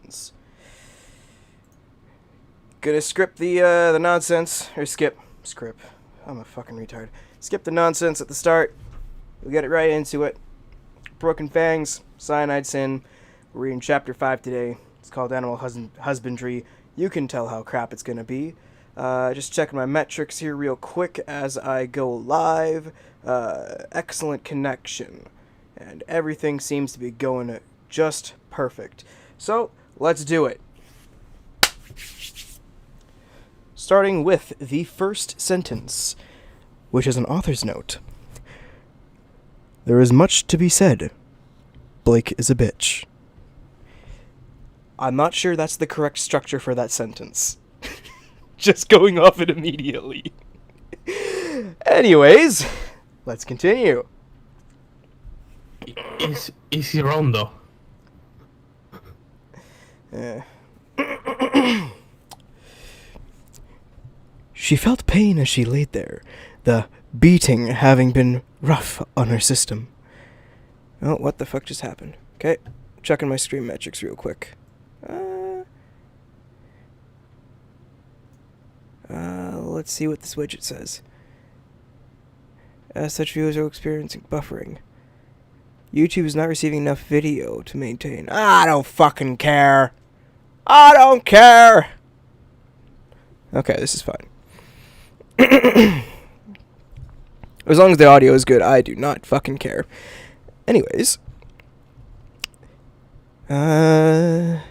nonsense. Gonna skip the nonsense, or script. I'm a fucking retard. Skip the nonsense at the start. We'll get it right into it. Broken Fangs, Cyanide Sin. We're reading Chapter 5 today. It's called Animal Husbandry. You can tell how crap it's gonna be. Just checking my metrics here real quick as I go live. Excellent connection. And everything seems to be going just perfect. So, let's do it. Starting with the first sentence, which is an author's note. There is much to be said. Blake is a bitch. I'm not sure that's the correct structure for that sentence. Just going off it immediately. Anyways, let's continue. Is he wrong, though? She felt pain as she laid there, the beating having been rough on her system. Oh, what the fuck just happened? Okay, checking my stream metrics real quick. Let's see what this widget says. As such, viewers are experiencing buffering. YouTube is not receiving enough video to maintain. I don't fucking care. I don't care. Okay, this is fine. As long as the audio is good, I do not fucking care. Anyways. Had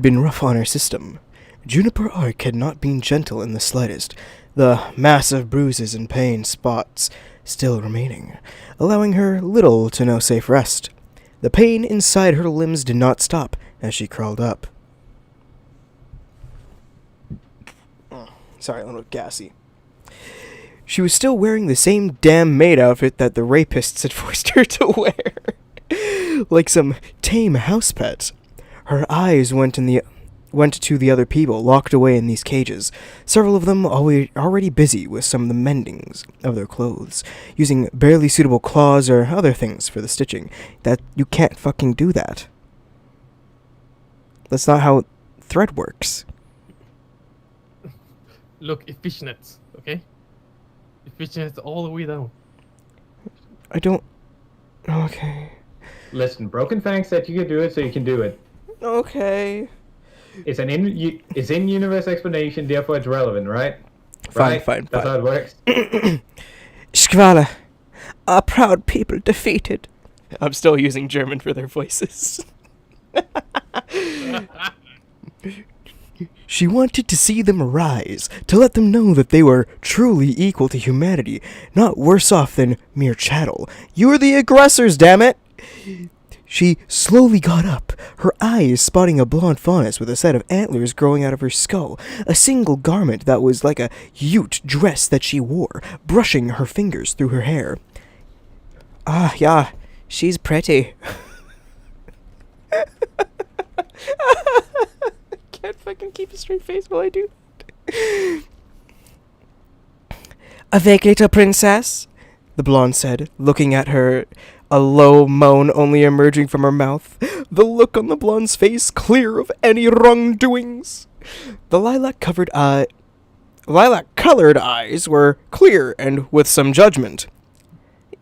been rough on her system. Juniper Ark had not been gentle in the slightest, the massive bruises and pain spots still remaining, allowing her little to no safe rest. The pain inside her limbs did not stop as she crawled up. Sorry, a little gassy. She was still wearing the same damn maid outfit that the rapists had forced her to wear. Like some tame house pet. Her eyes went to the other people locked away in these cages, several of them already busy with some of the mendings of their clothes, using barely suitable claws or other things for the stitching. That you can't fucking do that. That's not how thread works. Look, it's fishnets, okay? It's fishnets all the way down. I don't... Okay. Listen, Broken Fang said you could do it, so you can do it. Okay. It's an in-universe explanation, therefore it's relevant, right? Fine. That's how it works. Skvala. Our proud people defeated. I'm still using German for their voices. She wanted to see them rise, to let them know that they were truly equal to humanity, not worse off than mere chattel. You are the aggressors, damn it! She slowly got up, her eyes spotting a blonde faunus with a set of antlers growing out of her skull, a single garment that was like a ute dress that she wore, brushing her fingers through her hair. Ah, yeah, she's pretty. Can't fucking keep a straight face while I do that. A vague little princess, the blonde said, looking at her, a low moan only emerging from her mouth, the look on the blonde's face clear of any wrongdoings. The lilac-colored eyes were clear and with some judgment.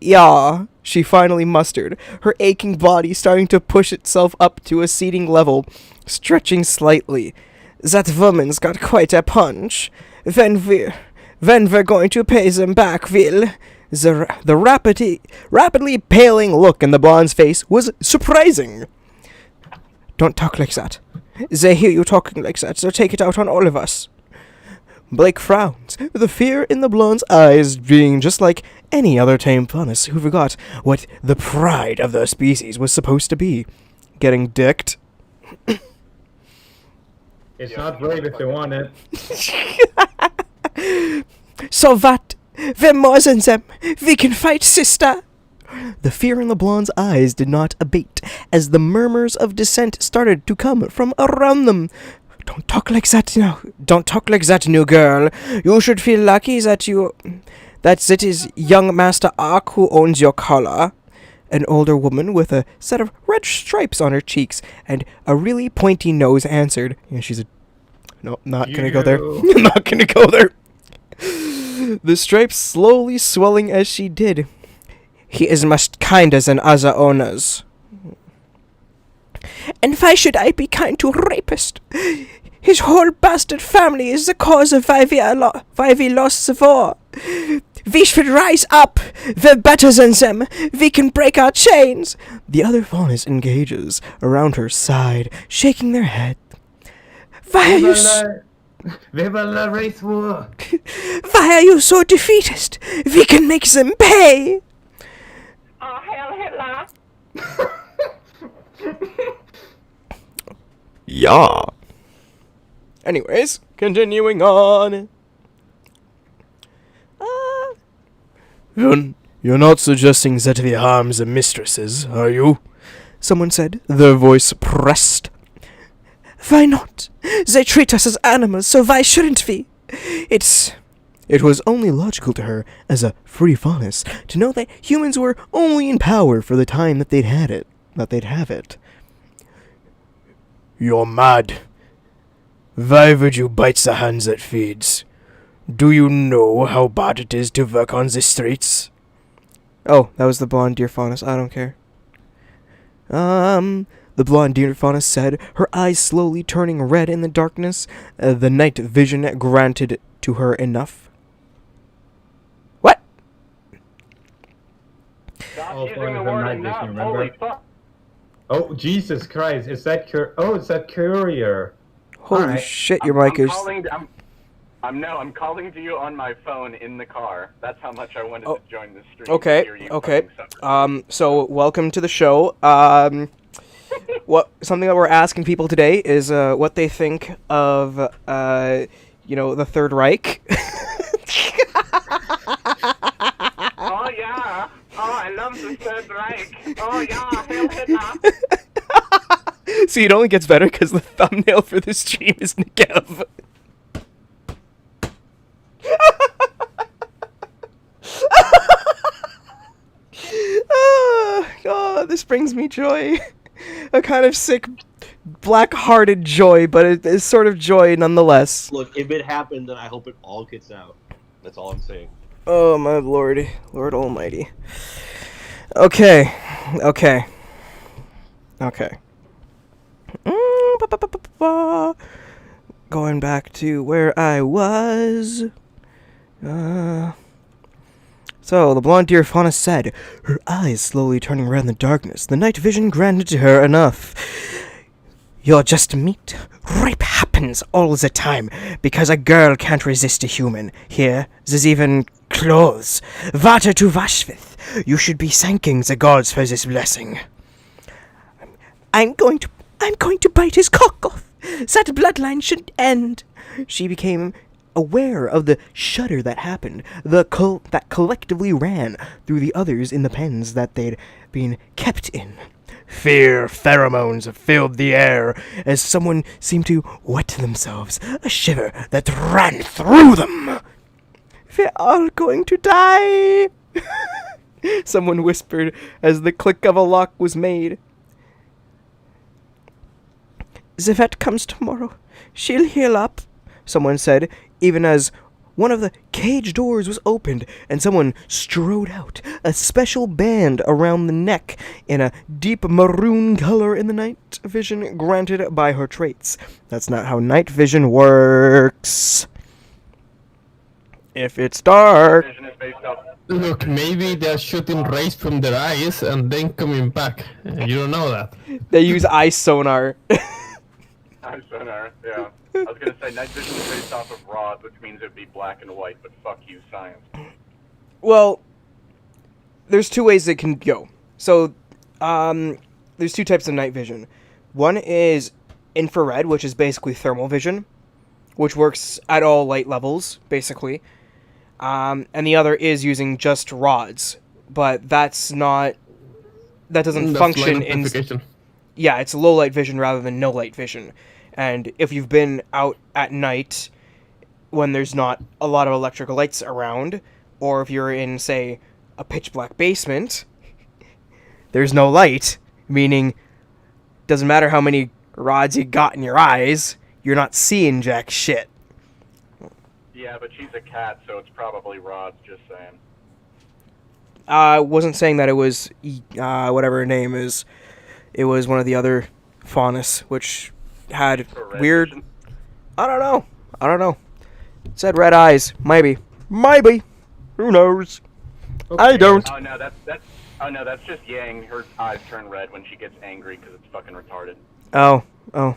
Yeah, she finally mustered, her aching body starting to push itself up to a seating level, stretching slightly. That woman's got quite a punch. When we're going to pay them back, Will? The rapidly paling look in the blonde's face was surprising. Don't talk like that. They hear you talking like that, so take it out on all of us. Blake frowned, the fear in the blonde's eyes being just like any other tame faunus who forgot what the pride of the species was supposed to be. Getting dicked. It's not brave if they want it. So what? We're more than them. We can fight, sister. The fear in the blonde's eyes did not abate as the murmurs of dissent started to come from around them. Don't talk like that now. Don't talk like that, new girl. You should feel lucky that it is young Master Ark who owns your collar. an older woman with a set of red stripes on her cheeks and a really pointy nose answered. Yeah, she's a... No, not gonna go there. You. I'm not gonna go there. The stripes slowly swelling as she did. He is much kinder than other owners. And why should I be kind to a rapist? His whole bastard family is the cause of why we lost the war. We should rise up. We're better than them. We can break our chains. The other faunus engages around her side, shaking their head. Why are you Viva la race war! why are you so defeatist? We can make them pay. Oh, hell, Hitler! Yeah. Anyways, continuing on. You're not suggesting that we harm the mistresses, are you? Someone said, their voice pressed. Why not? They treat us as animals, so why shouldn't we? It was only logical to her, as a free faunus, to know that humans were only in power for the time that they'd have it. You're mad. Why would you bite the hand that feeds? Do you know how bad it is to work on the streets? Oh, that was the blonde deer faunus. I don't care. The blonde deer faunus said, her eyes slowly turning red in the darkness. The night vision granted to her enough. What? Stop Oh, using fine, the it's a word night enough. vision, Holy remember? fuck. Oh, Jesus Christ! It's that it's that courier. Holy Alright. shit, your mic is... I'm calling to you on my phone in the car. That's how much I wanted to join the stream. Okay, Hear you okay. fucking suffer. So welcome to the show. Something that we're asking people today is what they think of the Third Reich. Oh yeah. Oh, I love the Third Reich. Oh yeah, Hail Hitler. See, it only gets better because the thumbnail for this stream is Negev. Oh, this brings me joy. A kind of sick, black-hearted joy, but it is sort of joy nonetheless. Look, if it happened, then I hope it all gets out. That's all I'm saying. Oh, my lord. Lord almighty. Okay. Going back to where I was. So, the blonde deer fauna said, her eyes slowly turning red in the darkness. The night vision granted to her enough. You're just meat. Rape happens all the time, because a girl can't resist a human. Here, there's even clothes. Water to wash with. You should be thanking the gods for this blessing. I'm going to bite his cock off. That bloodline should end. She became aware of the shudder that happened, that collectively ran through the others in the pens that they'd been kept in. Fear pheromones filled the air as someone seemed to wet themselves, a shiver that ran through them. We're all going to die, someone whispered as the click of a lock was made. The vet comes tomorrow. She'll heal up, someone said, even as one of the cage doors was opened and someone strode out, a special band around the neck in a deep maroon color in the night vision granted by her traits. That's not how night vision works. If it's dark... Vision is based off. Look, maybe they're shooting rays from their eyes and then coming back. You don't know that. They use eye sonar. I'm sonar, yeah. I was gonna say night vision is based off of rod, which means it'd be black and white, but fuck you, science. Well, there's two ways it can go. So, there's two types of night vision. One is infrared, which is basically thermal vision, which works at all light levels, basically. And the other is using just rods, but that doesn't function in... Yeah, it's low light vision rather than no light vision. And if you've been out at night when there's not a lot of electrical lights around, or if you're in, say, a pitch black basement, there's no light, meaning doesn't matter how many rods you got in your eyes, you're not seeing jack shit. Yeah, but she's a cat, so it's probably rods, just saying. I wasn't saying that it was whatever her name is. It was one of the other faunus, which had For red weird... vision. I don't know. It said red eyes. Maybe. Who knows? I don't. Oh no, that's just Yang. Her eyes turn red when she gets angry because it's fucking retarded. Oh,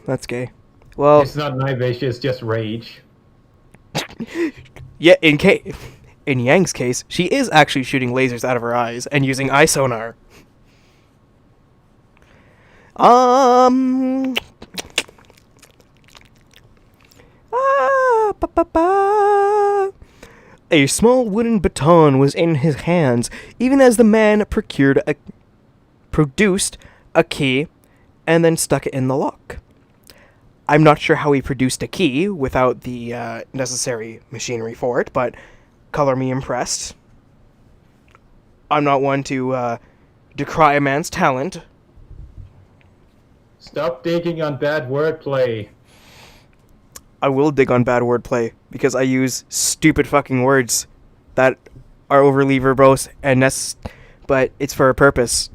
that's gay. Well, It's not night vision, it's just rage. yeah, in Yang's case, she is actually shooting lasers out of her eyes and using eye sonar. A small wooden baton was in his hands, even as the man produced a key and then stuck it in the lock. I'm not sure how he produced a key without the necessary machinery for it, but color me impressed. I'm not one to decry a man's talent. Stop digging on bad wordplay. I will dig on bad wordplay because I use stupid fucking words that are overly verbose and but it's for a purpose.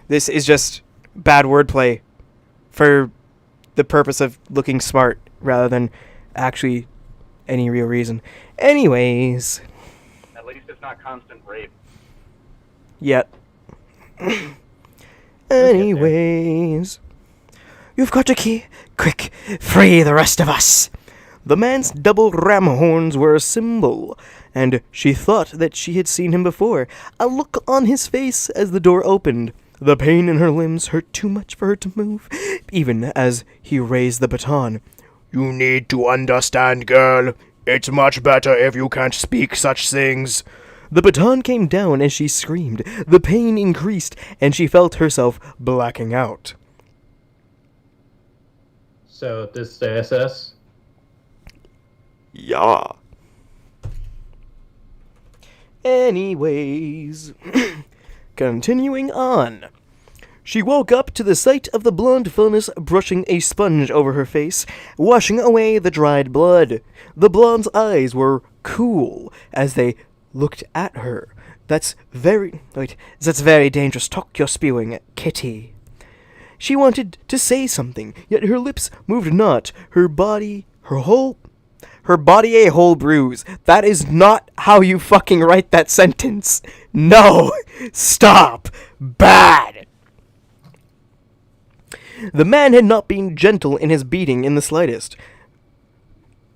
This is just bad wordplay for the purpose of looking smart rather than actually any real reason. Anyways, At least it's not constant rape. yet. Anyways, you've got a key. Quick, free the rest of us. The man's double ram horns were a symbol, and she thought that she had seen him before. A look on his face as the door opened. The pain in her limbs hurt too much for her to move, even as he raised the baton. You need to understand, girl. It's much better if you can't speak such things. The baton came down as she screamed. The pain increased, and she felt herself blacking out. So, this is the SS? Yeah. Anyways, continuing on. She woke up to the sight of the blonde villainess brushing a sponge over her face, washing away the dried blood. The blonde's eyes were cool as they looked at her. That's very dangerous talk you're spewing, kitty. She wanted to say something, yet her lips moved not. Her body a whole bruise. That is not how you fucking write that sentence. No! Stop! Bad! The man had not been gentle in his beating in the slightest.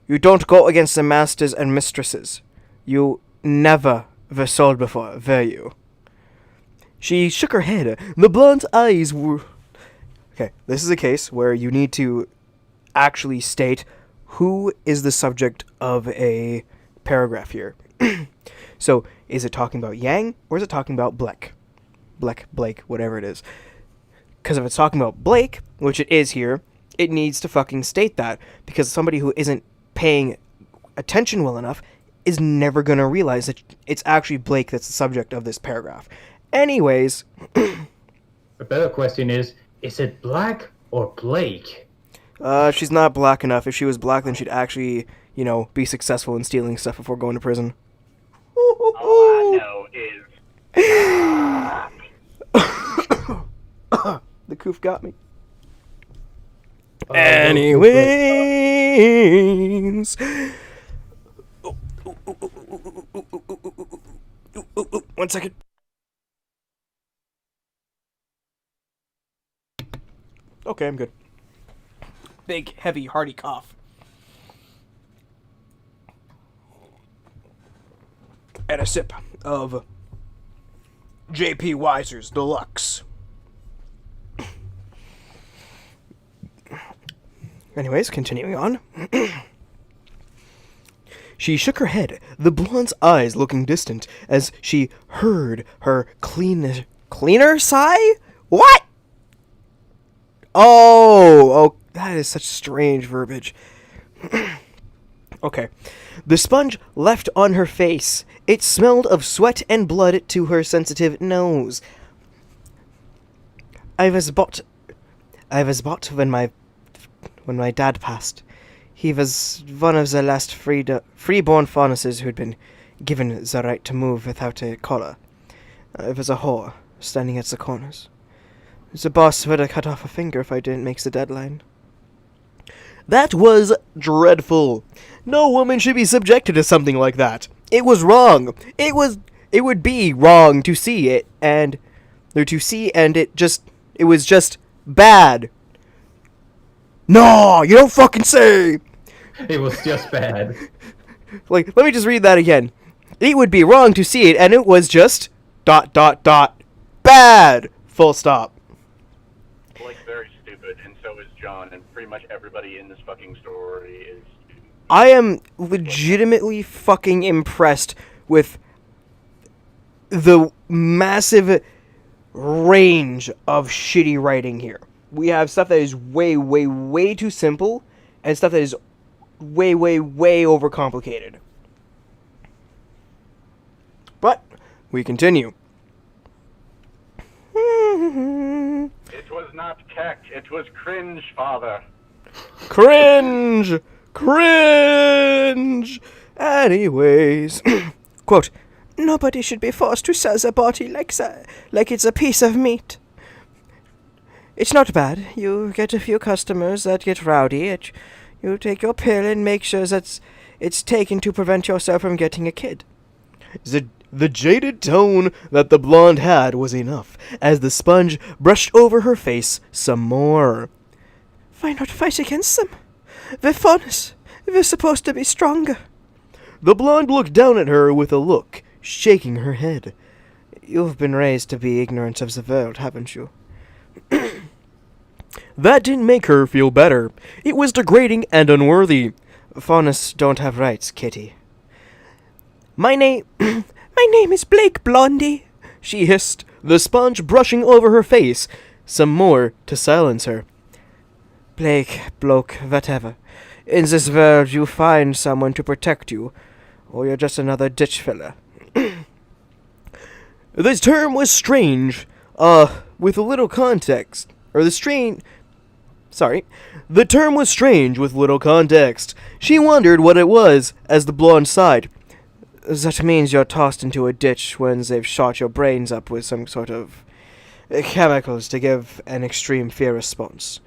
You don't go against the masters and mistresses. You never were sold before, were you? She shook her head. The blonde's eyes were... Okay, this is a case where you need to actually state who is the subject of a paragraph here. So, is it talking about Yang, or is it talking about Blake, whatever it is? Because if it's talking about Blake, which it is here, it needs to fucking state that, because somebody who isn't paying attention well enough is never going to realize that it's actually Blake that's the subject of this paragraph. Anyways... A better question is it Black or Blake? She's not black enough. If she was black, then she'd actually, be successful in stealing stuff before going to prison. All I know is... The coof got me. Oh, Anyways... One second. Okay, I'm good. Big, heavy, hearty cough. And a sip of J.P. Weiser's Deluxe. Anyways, continuing on. She shook her head, the blonde's eyes looking distant, as she heard her cleaner sigh? What? Oh, that is such strange verbiage. Okay. The sponge left on her face. It smelled of sweat and blood to her sensitive nose. I was bought when my dad passed. He was one of the last freeborn furnaces who'd been given the right to move without a collar. It was a whore, standing at the corners. The boss would have cut off a finger if I didn't make the deadline. That was dreadful. No woman should be subjected to something like that. It was wrong. It would be wrong to see it, and it was just bad. No, you don't fucking say! It was just bad. Like, let me just read that again. It would be wrong to see it, and it was just ... bad! Full stop. Like, very stupid, and so is John, and pretty much everybody in this fucking story is... I am legitimately fucking impressed with the massive range of shitty writing here. We have stuff that is way, way, way too simple, and stuff that is way, way, way overcomplicated. But we continue. It was not keck, it was cringe, father. Cringe! Cringe! Anyways, quote, nobody should be forced to sell their body like it's a piece of meat. It's not bad. You get a few customers that get rowdy. You take your pill and make sure that it's taken to prevent yourself from getting a kid. The jaded tone that the blonde had was enough, as the sponge brushed over her face some more. Why not fight against them? We're furnace. We're supposed to be stronger. The blonde looked down at her with a look, shaking her head. You've been raised to be ignorant of the world, haven't you? That didn't make her feel better. It was degrading and unworthy. Faunus don't have rights, Kitty. My name is Blake Blondie, she hissed, the sponge brushing over her face, some more to silence her. Blake, bloke, whatever. In this world you find someone to protect you, or you're just another ditch filler. This term was strange, with a little context. The term was strange with little context. She wondered what it was as the blonde sighed. That means you're tossed into a ditch when they've shot your brains up with some sort of chemicals to give an extreme fear response.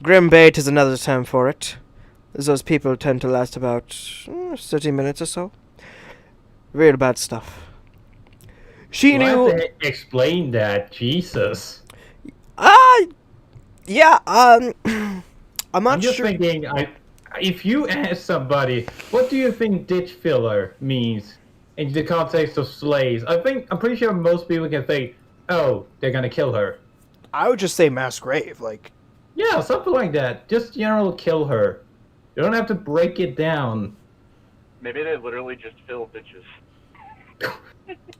Grim bait is another term for it. Those people tend to last about 30 minutes or so. Real bad stuff. She knew... Why have to explain that? Jesus. Yeah, I'm not I'm just sure. thinking, if you ask somebody, what do you think ditch filler means in the context of slaves? I'm pretty sure most people can think, oh, they're gonna kill her. I would just say mass grave, like... Yeah, something like that. Just general kill her. You don't have to break it down. Maybe they literally just fill ditches.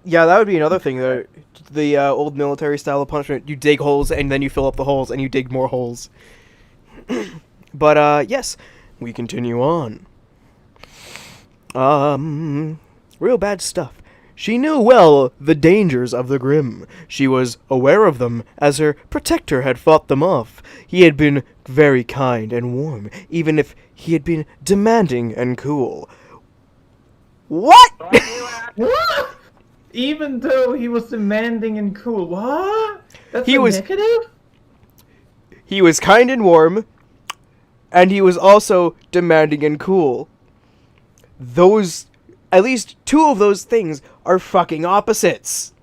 Yeah, that would be another thing. The old military style of punishment. You dig holes, and then you fill up the holes, and you dig more holes. But, yes, we continue on. Real bad stuff. She knew well the dangers of the Grim. She was aware of them, as her protector had fought them off. He had been very kind and warm, even if he had been demanding and cool. What? What? Even though he was demanding and cool. What? That's negative? He was kind and warm, and he was also demanding and cool. At least two of those things are fucking opposites.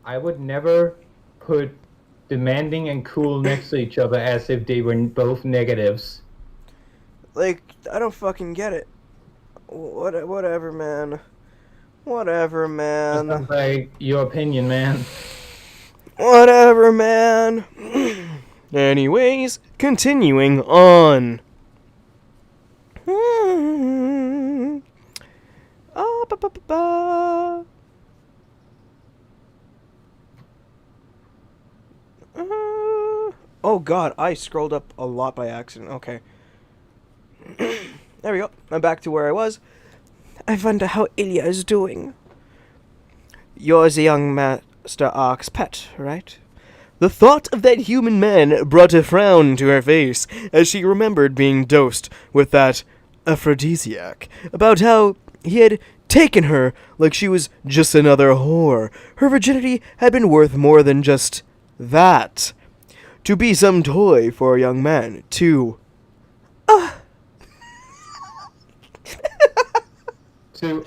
I would never put demanding and cool next to each other as if they were both negatives. Like, I don't fucking get it. Whatever, man. Whatever, man. That's not like your opinion, man. Whatever, man. Anyways, continuing on. Oh god, I scrolled up a lot by accident. Okay. There we go. I'm back to where I was. I wonder how Ilya is doing. You're the young Master Ark's pet, right? The thought of that human man brought a frown to her face as she remembered being dosed with that aphrodisiac, about how he had taken her like she was just another whore. Her virginity had been worth more than just that. To be some toy for a young man, too. To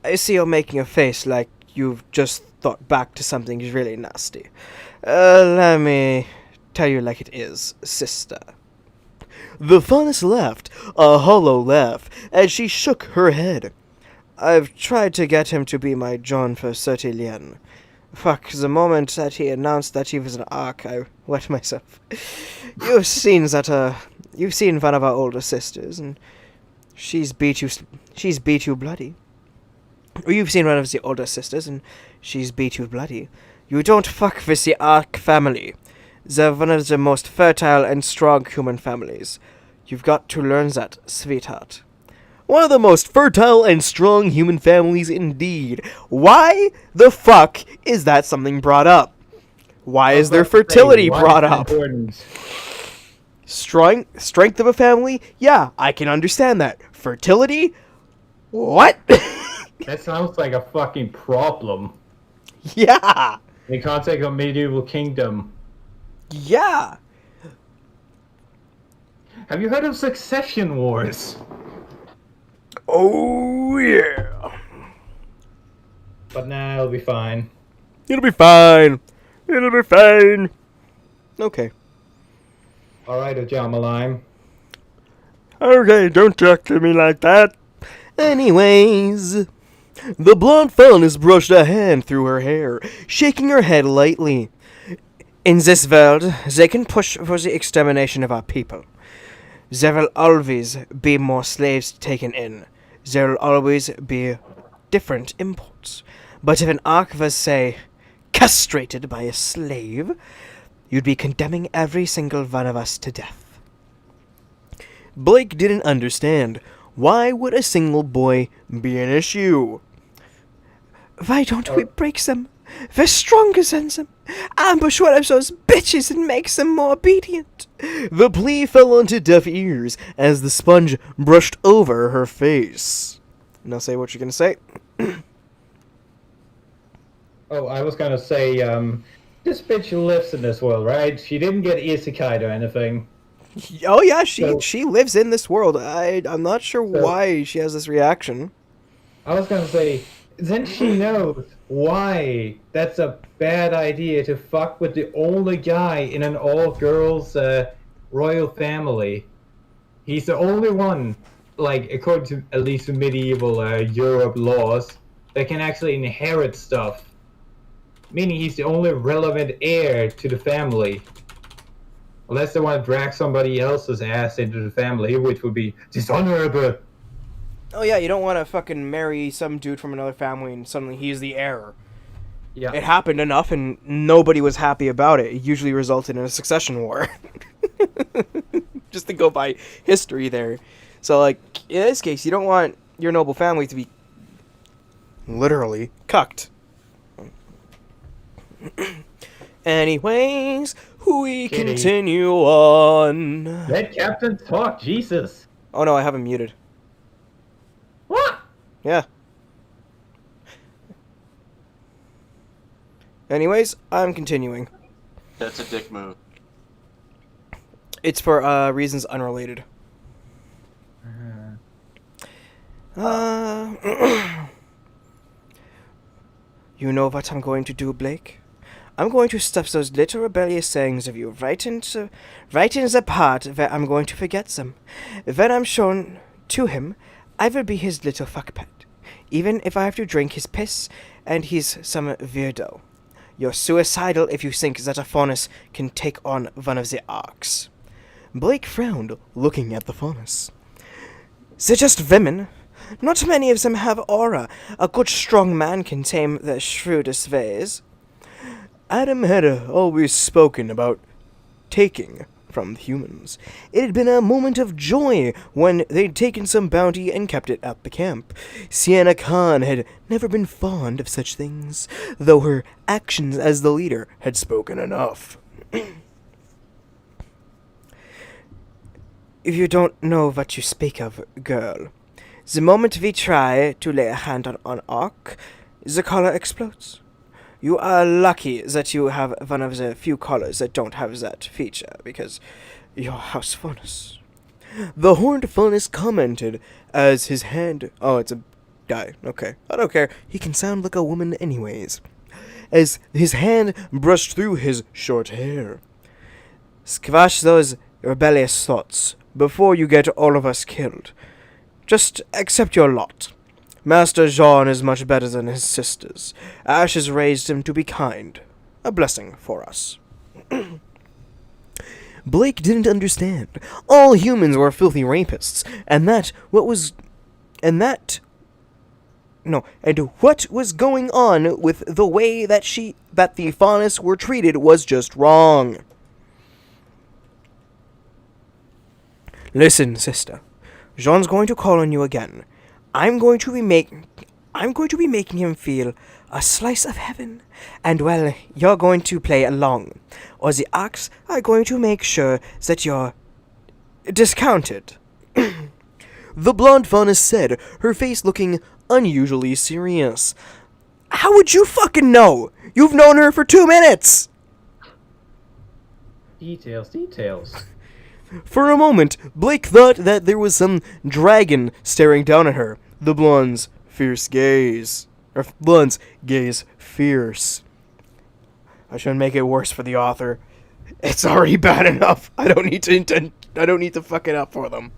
I see you're making a face like you've just thought back to something really nasty. Let me tell you like it is, sister. The faunus laughed, a hollow laugh, as she shook her head. I've tried to get him to be my John for 30 lien. Fuck, the moment that he announced that he was an Ark, I wet myself. You've seen one of our older sisters, and she's beat you bloody. Or you've seen one of the older sisters, and she's beat you bloody. You don't fuck with the Ark family. They're one of the most fertile and strong human families. You've got to learn that, sweetheart. One of the most fertile and strong human families indeed. Why the fuck is that something brought up? Why is their fertility brought up? Strength of a family? Yeah, I can understand that. Fertility? What? That sounds like a fucking problem. Yeah. In the context of medieval kingdom. Yeah. Have you heard of succession wars? Oh, yeah. But nah, it'll be fine. It'll be fine. It'll be fine. Okay. Alright, Ojamalime. Okay, don't talk to me like that. Anyways, the blonde faunus brushed a hand through her hair, shaking her head lightly. In this world, they can push for the extermination of our people. There will always be more slaves taken in. There will always be different imports. But if an Ark was, say, castrated by a slave, you'd be condemning every single one of us to death. Blake didn't understand. Why would a single boy be an issue? Why don't we break them? We're stronger than them. Ambush one of those bitches and make them more obedient. The plea fell onto deaf ears as the sponge brushed over her face. Now say what you're gonna say. Oh, I was gonna say, this bitch lives in this world, right? She didn't get isekai'd or anything. Oh yeah, she lives in this world. I'm not sure So- why she has this reaction. I was gonna say, then she knows why that's a bad idea to fuck with the only guy in an all-girls royal family. He's the only one, like, according to at least medieval Europe laws, that can actually inherit stuff. Meaning he's the only relevant heir to the family. Unless they want to drag somebody else's ass into the family, which would be dishonorable. Oh yeah, you don't want to fucking marry some dude from another family and suddenly he's the heir. Yeah. It happened enough and nobody was happy about it. It usually resulted in a succession war. Just to go by history there. So, like, in this case, you don't want your noble family to be literally cucked. Anyways, we Kitty. continue on. Let Captain talk, Jesus. Oh no, I have him muted. What? Yeah. Anyways, I'm continuing. That's a dick move. It's for reasons unrelated. You know what I'm going to do, Blake? I'm going to stuff those little rebellious sayings of you right in the part where I'm going to forget them. When I'm shown to him, I will be his little fuck pet, even if I have to drink his piss and he's some weirdo. You're suicidal if you think that a faunus can take on one of the Arks. Blake frowned, looking at the faunus. They're just women. Not many of them have aura. A good strong man can tame their shrewdest ways. Adam had always spoken about taking from the humans. It had been a moment of joy when they'd taken some bounty and kept it at the camp. Sienna Khan had never been fond of such things, though her actions as the leader had spoken enough. If you don't know what you speak of, girl, the moment we try to lay a hand on Ark, the collar explodes. You are lucky that you have one of the few collars that don't have that feature, because your house furnace. The horned furnace commented as his hand... Oh, it's a guy. Okay. I don't care. He can sound like a woman anyways. As his hand brushed through his short hair. Squash those rebellious thoughts before you get all of us killed. Just accept your lot. Master Jean is much better than his sisters. Ash has raised him to be kind. A blessing for us. Blake didn't understand. All humans were filthy rapists, and what was going on with the way that the Faunus were treated was just wrong. Listen, sister. Jean's going to call on you again. I'm going to be making him feel a slice of heaven, and well, you're going to play along, or the ox are going to make sure that you're discounted. The blonde faunus said, her face looking unusually serious. How would you fucking know? You've known her for 2 minutes! Details. For a moment, Blake thought that there was some dragon staring down at her. The blonde's gaze fierce. I shouldn't make it worse for the author. It's already bad enough. I don't need to fuck it up for them.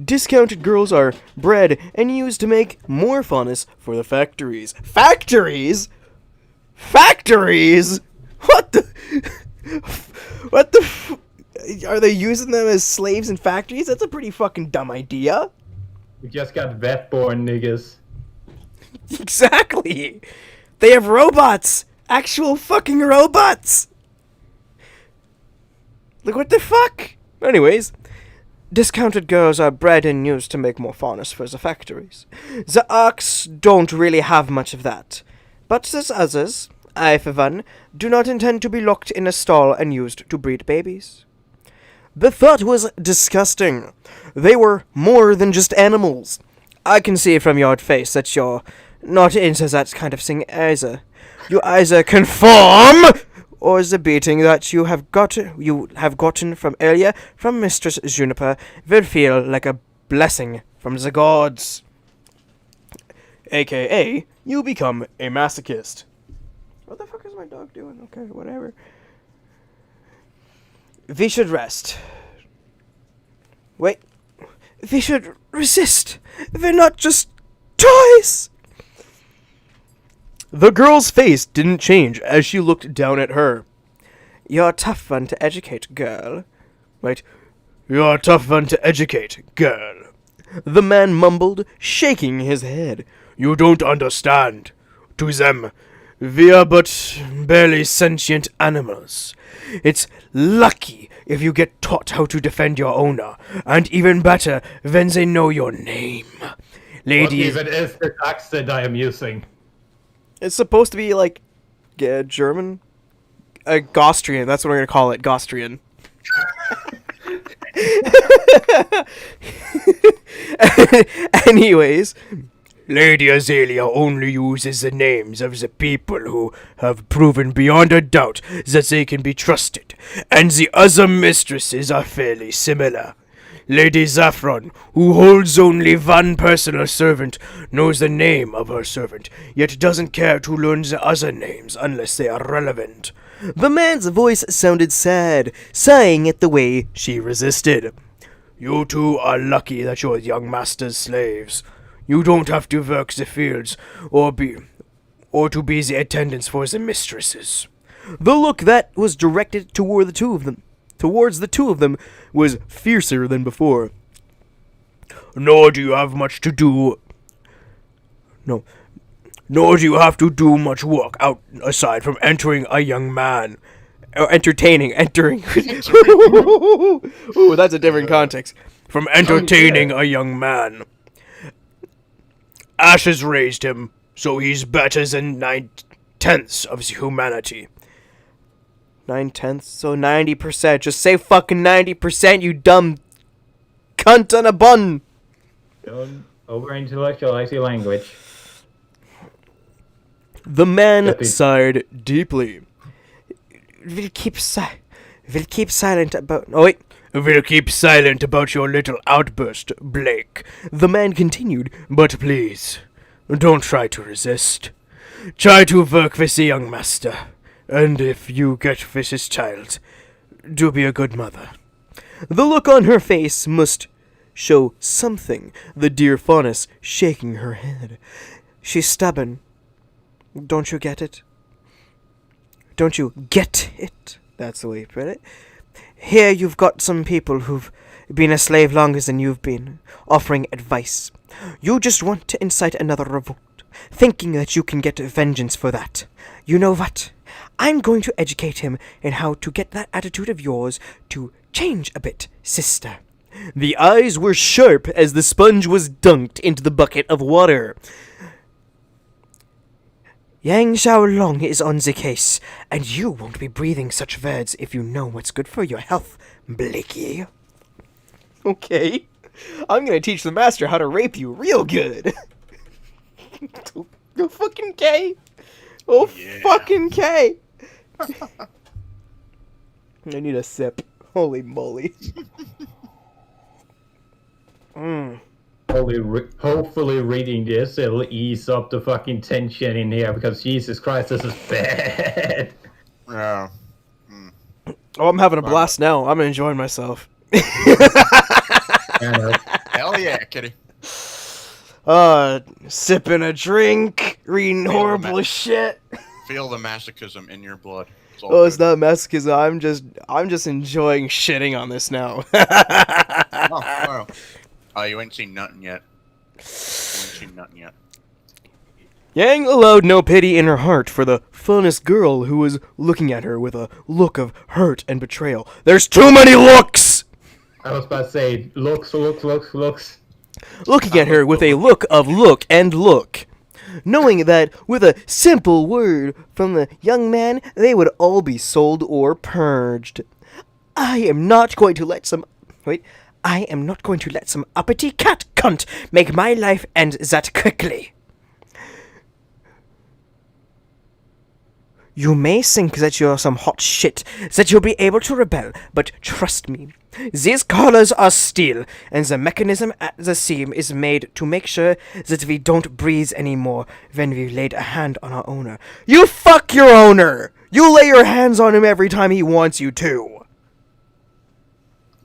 Discounted girls are bred and used to make more faunus for the factories. Factories? Factories? What the... Are they using them as slaves in factories? That's a pretty fucking dumb idea. We just got vet-born niggas. Exactly. They have robots. Actual fucking robots. Like, what the fuck? Anyways, discounted girls are bred and used to make more faunus for the factories. The Arks don't really have much of that. But there's others. I, for one, do not intend to be locked in a stall and used to breed babies. The thought was disgusting. They were more than just animals. I can see from your face that you're not into that kind of thing either. You either conform, or the beating that you have gotten from earlier from Mistress Juniper will feel like a blessing from the gods. AKA, you become a masochist. What the fuck is my dog doing? Okay, whatever. We should rest. Wait. We should resist. We're not just toys! The girl's face didn't change as she looked down at her. You're a tough one to educate, girl. Wait. You're a tough one to educate, girl. The man mumbled, shaking his head. You don't understand. To them, we are but barely sentient animals. It's lucky if you get taught how to defend your owner, and even better when they know your name. Ladies... What even is the accent I am using? It's supposed to be, like, German? Gaustrian, that's what we're gonna call it, Gaustrian. Anyways... Lady Azalea only uses the names of the people who have proven beyond a doubt that they can be trusted, and the other mistresses are fairly similar. Lady Zaffron, who holds only one personal servant, knows the name of her servant, yet doesn't care to learn the other names unless they are relevant. The man's voice sounded sad, sighing at the way she resisted. You two are lucky that you're young master's slaves. You don't have to work the fields, or to be the attendants for the mistresses. The look that was directed towards the two of them, was fiercer than before. Nor do you have to do much work out aside from entering a young man entertaining, entering. Ooh, that's a different context. From entertaining a young man. Ashes raised him, so he's better than 9/10 of humanity. 9/10, so 90%. Just say fucking 90%, you dumb cunt on a bun. Don't over-intellectualize your language. The man Deppy. sighed deeply. We'll keep silent about... Oh, wait. We'll keep silent about your little outburst, Blake. The man continued, but please, don't try to resist. Try to work with the young master. And if you get with his child, do be a good mother. The look on her face must show something, the dear fauness shaking her head. She's stubborn. Don't you get it? Don't you get it? That's the way you put it. Here you've got some people who've been a slave longer than you've been, offering advice. You just want to incite another revolt, thinking that you can get vengeance for that. You know what? I'm going to educate him in how to get that attitude of yours to change a bit, sister. The eyes were sharp as the sponge was dunked into the bucket of water. Yang Xiaolong is on the case, and you won't be breathing such words if you know what's good for your health, Blakey. Okay. I'm gonna teach the master how to rape you real good. Go fucking K. Oh, Yeah. fucking K. I need a sip. Holy moly. Hopefully reading this, it'll ease up the fucking tension in here, because Jesus Christ, this is bad. Yeah. Oh, I'm having a blast now. I'm enjoying myself. Hell yeah, kitty. Sipping a drink, reading Feel horrible the shit. Feel the masochism in your blood. It's all Oh, it's good. not masochism. I'm just enjoying shitting on this now. Oh, wow. Oh, you ain't seen nothing yet. You ain't seen nothing yet. Yang allowed no pity in her heart for the funnest girl who was looking at her with a look of hurt and betrayal. There's too many looks! I was about to say, looks. Looking at her with a look of look and look. Knowing that with a simple word from the young man, they would all be sold or purged. I am not going to let some uppity cat cunt make my life end that quickly. You may think that you're some hot shit, that you'll be able to rebel, but trust me, these collars are steel, and the mechanism at the seam is made to make sure that we don't breathe anymore when we laid a hand on our owner. You fuck your owner! You lay your hands on him every time he wants you to!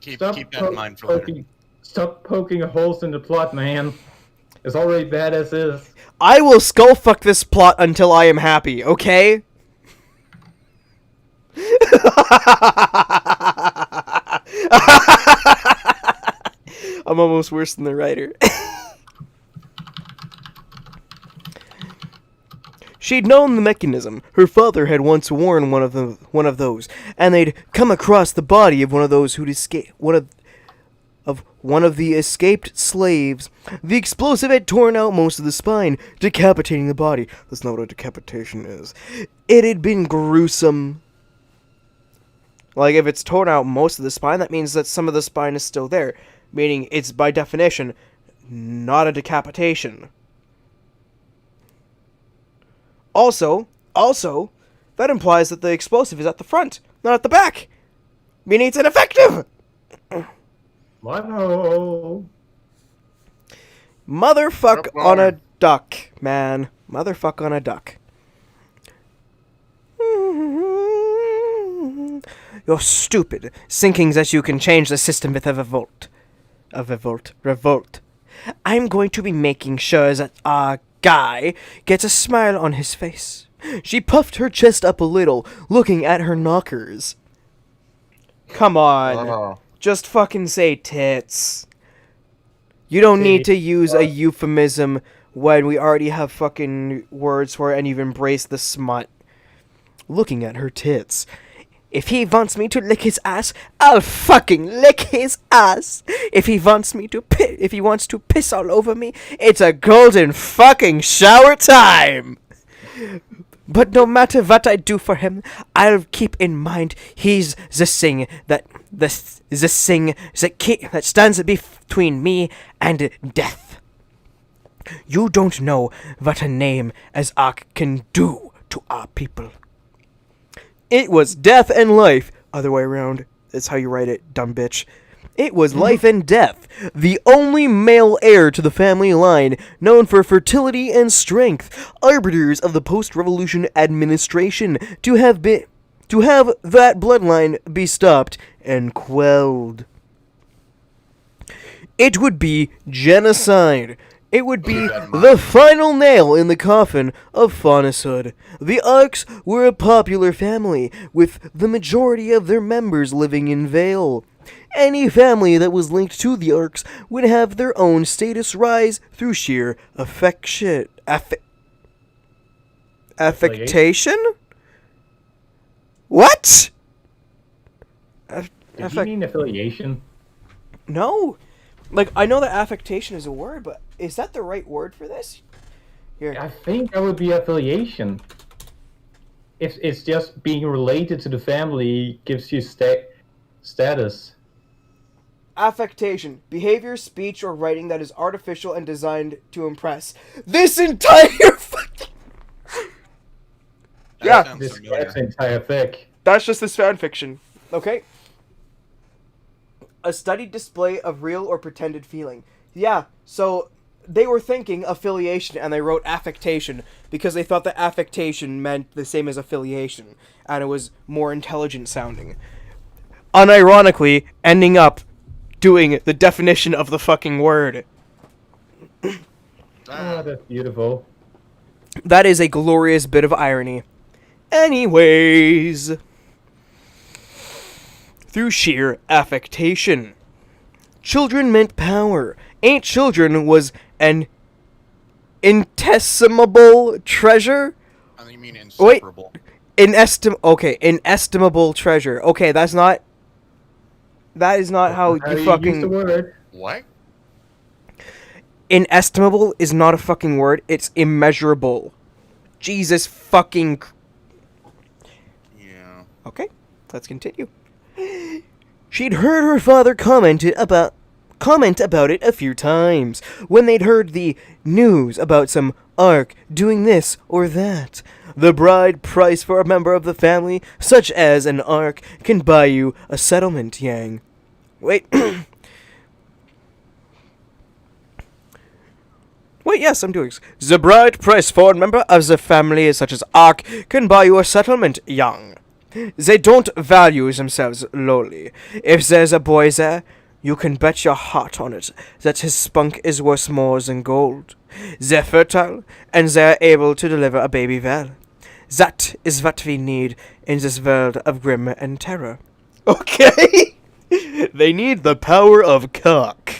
Keep that in mind for later. Stop poking holes in the plot, man. It's already bad as is. I will skull fuck this plot until I am happy, okay? I'm almost worse than the writer. She'd known the mechanism. Her father had once worn one of those, and they'd come across the body of one of those who'd escaped one of the escaped slaves. The explosive had torn out most of the spine, decapitating the body. That's not what a decapitation is. It had been gruesome. Like, if it's torn out most of the spine, that means that some of the spine is still there. Meaning, it's by definition, not a decapitation. Also, that implies that the explosive is at the front, not at the back. Meaning it's ineffective! Wow. Motherfuck on a duck, man. Motherfuck on a duck. You're stupid, thinking that you can change the system with a revolt. Revolt. I'm going to be making sure that our guy gets a smile on his face. She puffed her chest up a little, looking at her knockers. Come on. Just fucking say tits. You don't need to use a euphemism when we already have fucking words for it and you've embraced the smut. Looking at her tits. If he wants me to lick his ass, I'll fucking lick his ass. If he wants to piss all over me, it's a golden fucking shower time. But no matter what I do for him, I'll keep in mind he's the thing that stands between me and death. You don't know what a name as Ark can do to our people. It was death and life. Other way around. That's how you write it, dumb bitch. It was life and death. The only male heir to the family line, known for fertility and strength, arbiters of the post-revolution administration, to have that bloodline be stopped and quelled. It would be genocide. It would be the final nail in the coffin of faunushood. The Arks were a popular family, with the majority of their members living in Vale. Any family that was linked to the Arks would have their own status rise through sheer affection. Affectation? What? Did you mean affiliation? No. Like, I know that affectation is a word, but is that the right word for this? Here. I think that would be affiliation. If it's just being related to the family gives you status. Affectation. Behavior, speech, or writing that is artificial and designed to impress. This entire fucking... Yeah. This entire thing. That's just this fanfiction. Okay? A studied display of real or pretended feeling. Yeah, so they were thinking affiliation and they wrote affectation because they thought that affectation meant the same as affiliation and it was more intelligent sounding. Unironically, ending up doing the definition of the fucking word. Oh, that's beautiful. That is a glorious bit of irony. Anyways... Through sheer affectation. Children meant power. Ain't children was an inestimable treasure? I think you mean inseparable. Wait, inestimable treasure. Okay, that is not how you fucking... use the word. What? Inestimable is not a fucking word, it's immeasurable. Jesus fucking... Yeah. Okay, let's continue. She'd heard her father comment about it a few times when they'd heard the news about some Ark doing this or that. The bride price for a member of the family, such as an Ark, can buy you a settlement, Yang. Wait. Wait, yes, I'm doing... The bride price for a member of the family, such as Ark, can buy you a settlement, Yang. They don't value themselves lowly. If there's a boy there, you can bet your heart on it that his spunk is worth more than gold. They're fertile, and they're able to deliver a baby well. That is what we need in this world of grim and terror. Okay? They need the power of cock.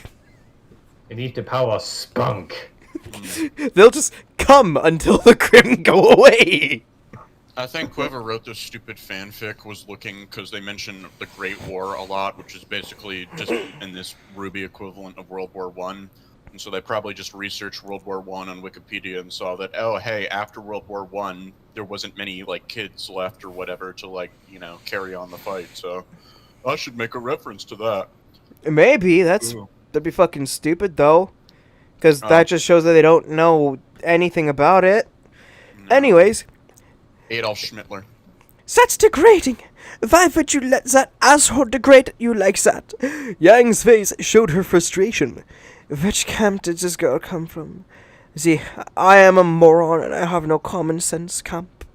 They need the power of spunk. They'll just come until the grim go away. I think whoever wrote this stupid fanfic was looking, because they mention the Great War a lot, which is basically just in this Ruby equivalent of World War One. And so they probably just researched World War One on Wikipedia and saw that, oh, hey, after World War One, there wasn't many, like, kids left or whatever to, like, you know, carry on the fight, so I should make a reference to that. Maybe, that'd be fucking stupid, though. Because that just shows that they don't know anything about it. No. Anyways... Adolf Schmittler. That's degrading. Why would you let that asshole degrade you like that? Yang's face showed her frustration. Which camp did this girl come from? See, I am a moron and I have no common sense, camp.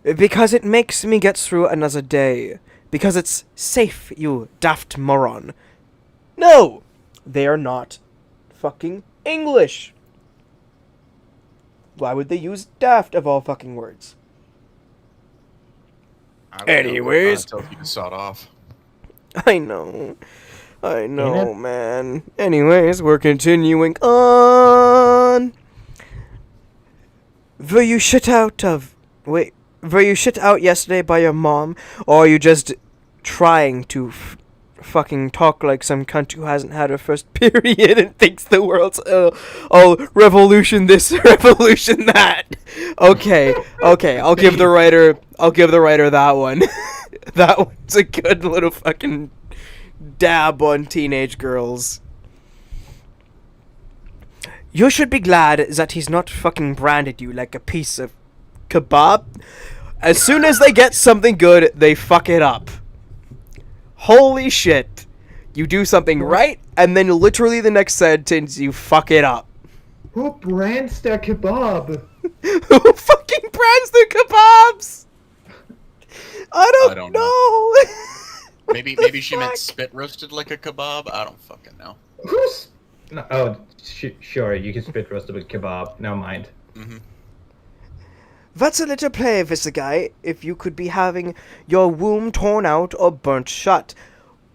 Because it makes me get through another day. Because it's safe, you daft moron. No! They are not fucking English. Why would they use daft of all fucking words? Anyways. Until you sawed off. I know, man. Anyways, we're continuing on. Will you shut out of... Wait, Were you shit out yesterday by your mom, or are you just trying to fucking talk like some cunt who hasn't had her first period and thinks the world's revolution this, revolution that? Okay, I'll give the writer that one. That one's a good little fucking dab on teenage girls. You should be glad that he's not fucking branded you like a piece of kebab. As soon as they get something good, they fuck it up. Holy shit. You do something right, and then literally the next sentence, you fuck it up. Who brands their kebab? Who fucking brands the kebabs? I don't know. Maybe she meant spit roasted like a kebab. I don't fucking know. Who's... No, oh, sure, you can spit roast a bit kebab. Never mind. Mm-hmm. That's a little play, Visagai. If you could be having your womb torn out or burnt shut.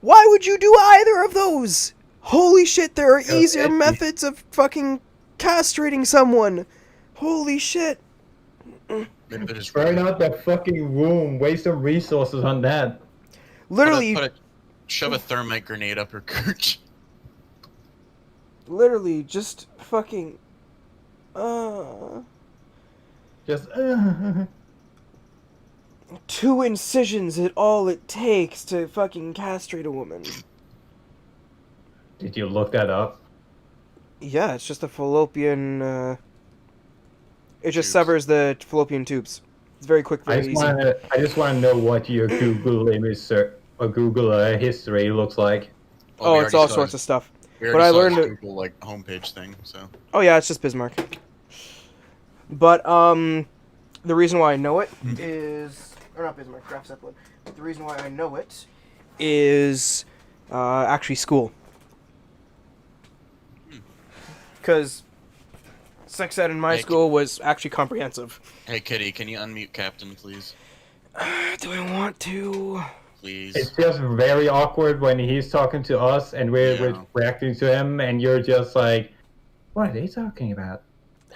Why would you do either of those? Holy shit, there are easier methods of fucking castrating someone. Holy shit. Burn out that fucking womb. Waste some resources on that. Literally, shove a thermite grenade up her cooch. Literally, just fucking... Just, 2 incisions is all it takes to fucking castrate a woman. Did you look that up? Yeah, it's just a fallopian, It just Tubes. severs the fallopian tubes. It's very quick, very easy. I just want to know what your Google image or Google history looks like. Oh, it's all sorts of stuff. But I learned it. Google, like, homepage thing, so. Oh yeah, it's just Bismarck. But, the reason why I know it is... Or not Bismarck, Graf Zeppelin. But the reason why I know it is, actually school. Because sex ed in my school was actually comprehensive. Hey, Kitty, can you unmute Captain, please? Do I want to? Please. It's just very awkward when he's talking to us and we're reacting to him, and you're just like, what are they talking about?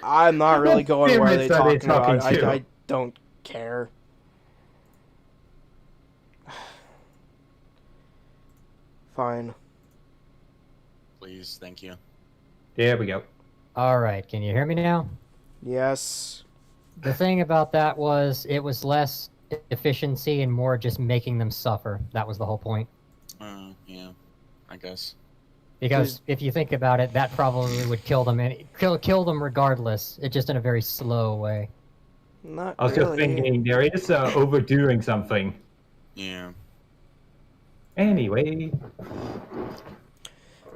I'm not really going where they're talking about. To? I don't care. Fine. Please, thank you. There we go. Alright, can you hear me now? Yes. The thing about that was, it was less efficiency and more just making them suffer. That was the whole point. Yeah, I guess. Because if you think about it, that probably would kill them, and kill them regardless. It's just in a very slow way. Not I was really. just thinking, there is overdoing something. Yeah. Anyway.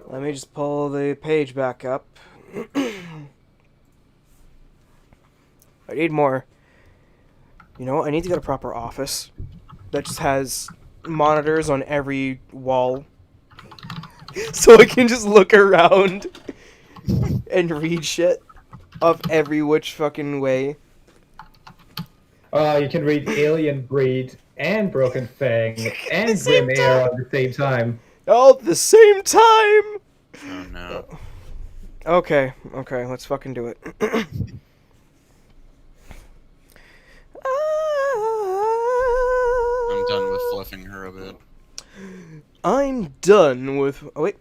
Let me just pull the page back up. I need more. You know, I need to get a proper office that just has monitors on every wall. So I can just look around and read shit of every which fucking way. You can read Alien Breed and Broken Fang and Grim Air at the same time. All at the same time! Oh no. Okay, let's fucking do it. I'm done with fluffing her a bit. I'm done with... Oh, wait.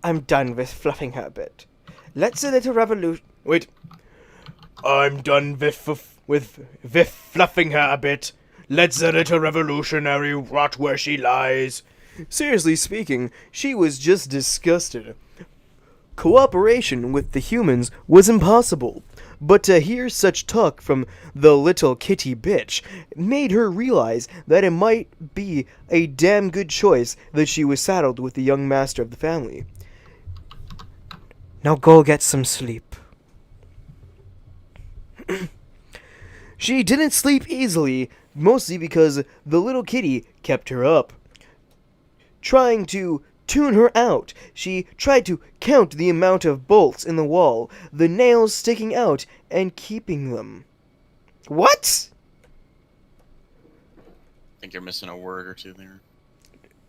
I'm done with fluffing her a bit. Let's a little revolution... Wait. I'm done with fluffing her a bit. Let's a little revolutionary rot where she lies. Seriously speaking, she was just disgusted. Cooperation with the humans was impossible, but to hear such talk from the little kitty bitch made her realize that it might be a damn good choice that she was saddled with the young master of the family. Now go get some sleep. She didn't sleep easily, mostly because the little kitty kept her up. Trying to tune her out, she tried to count the amount of bolts in the wall, the nails sticking out, and keeping them. What? I think you're missing a word or two there.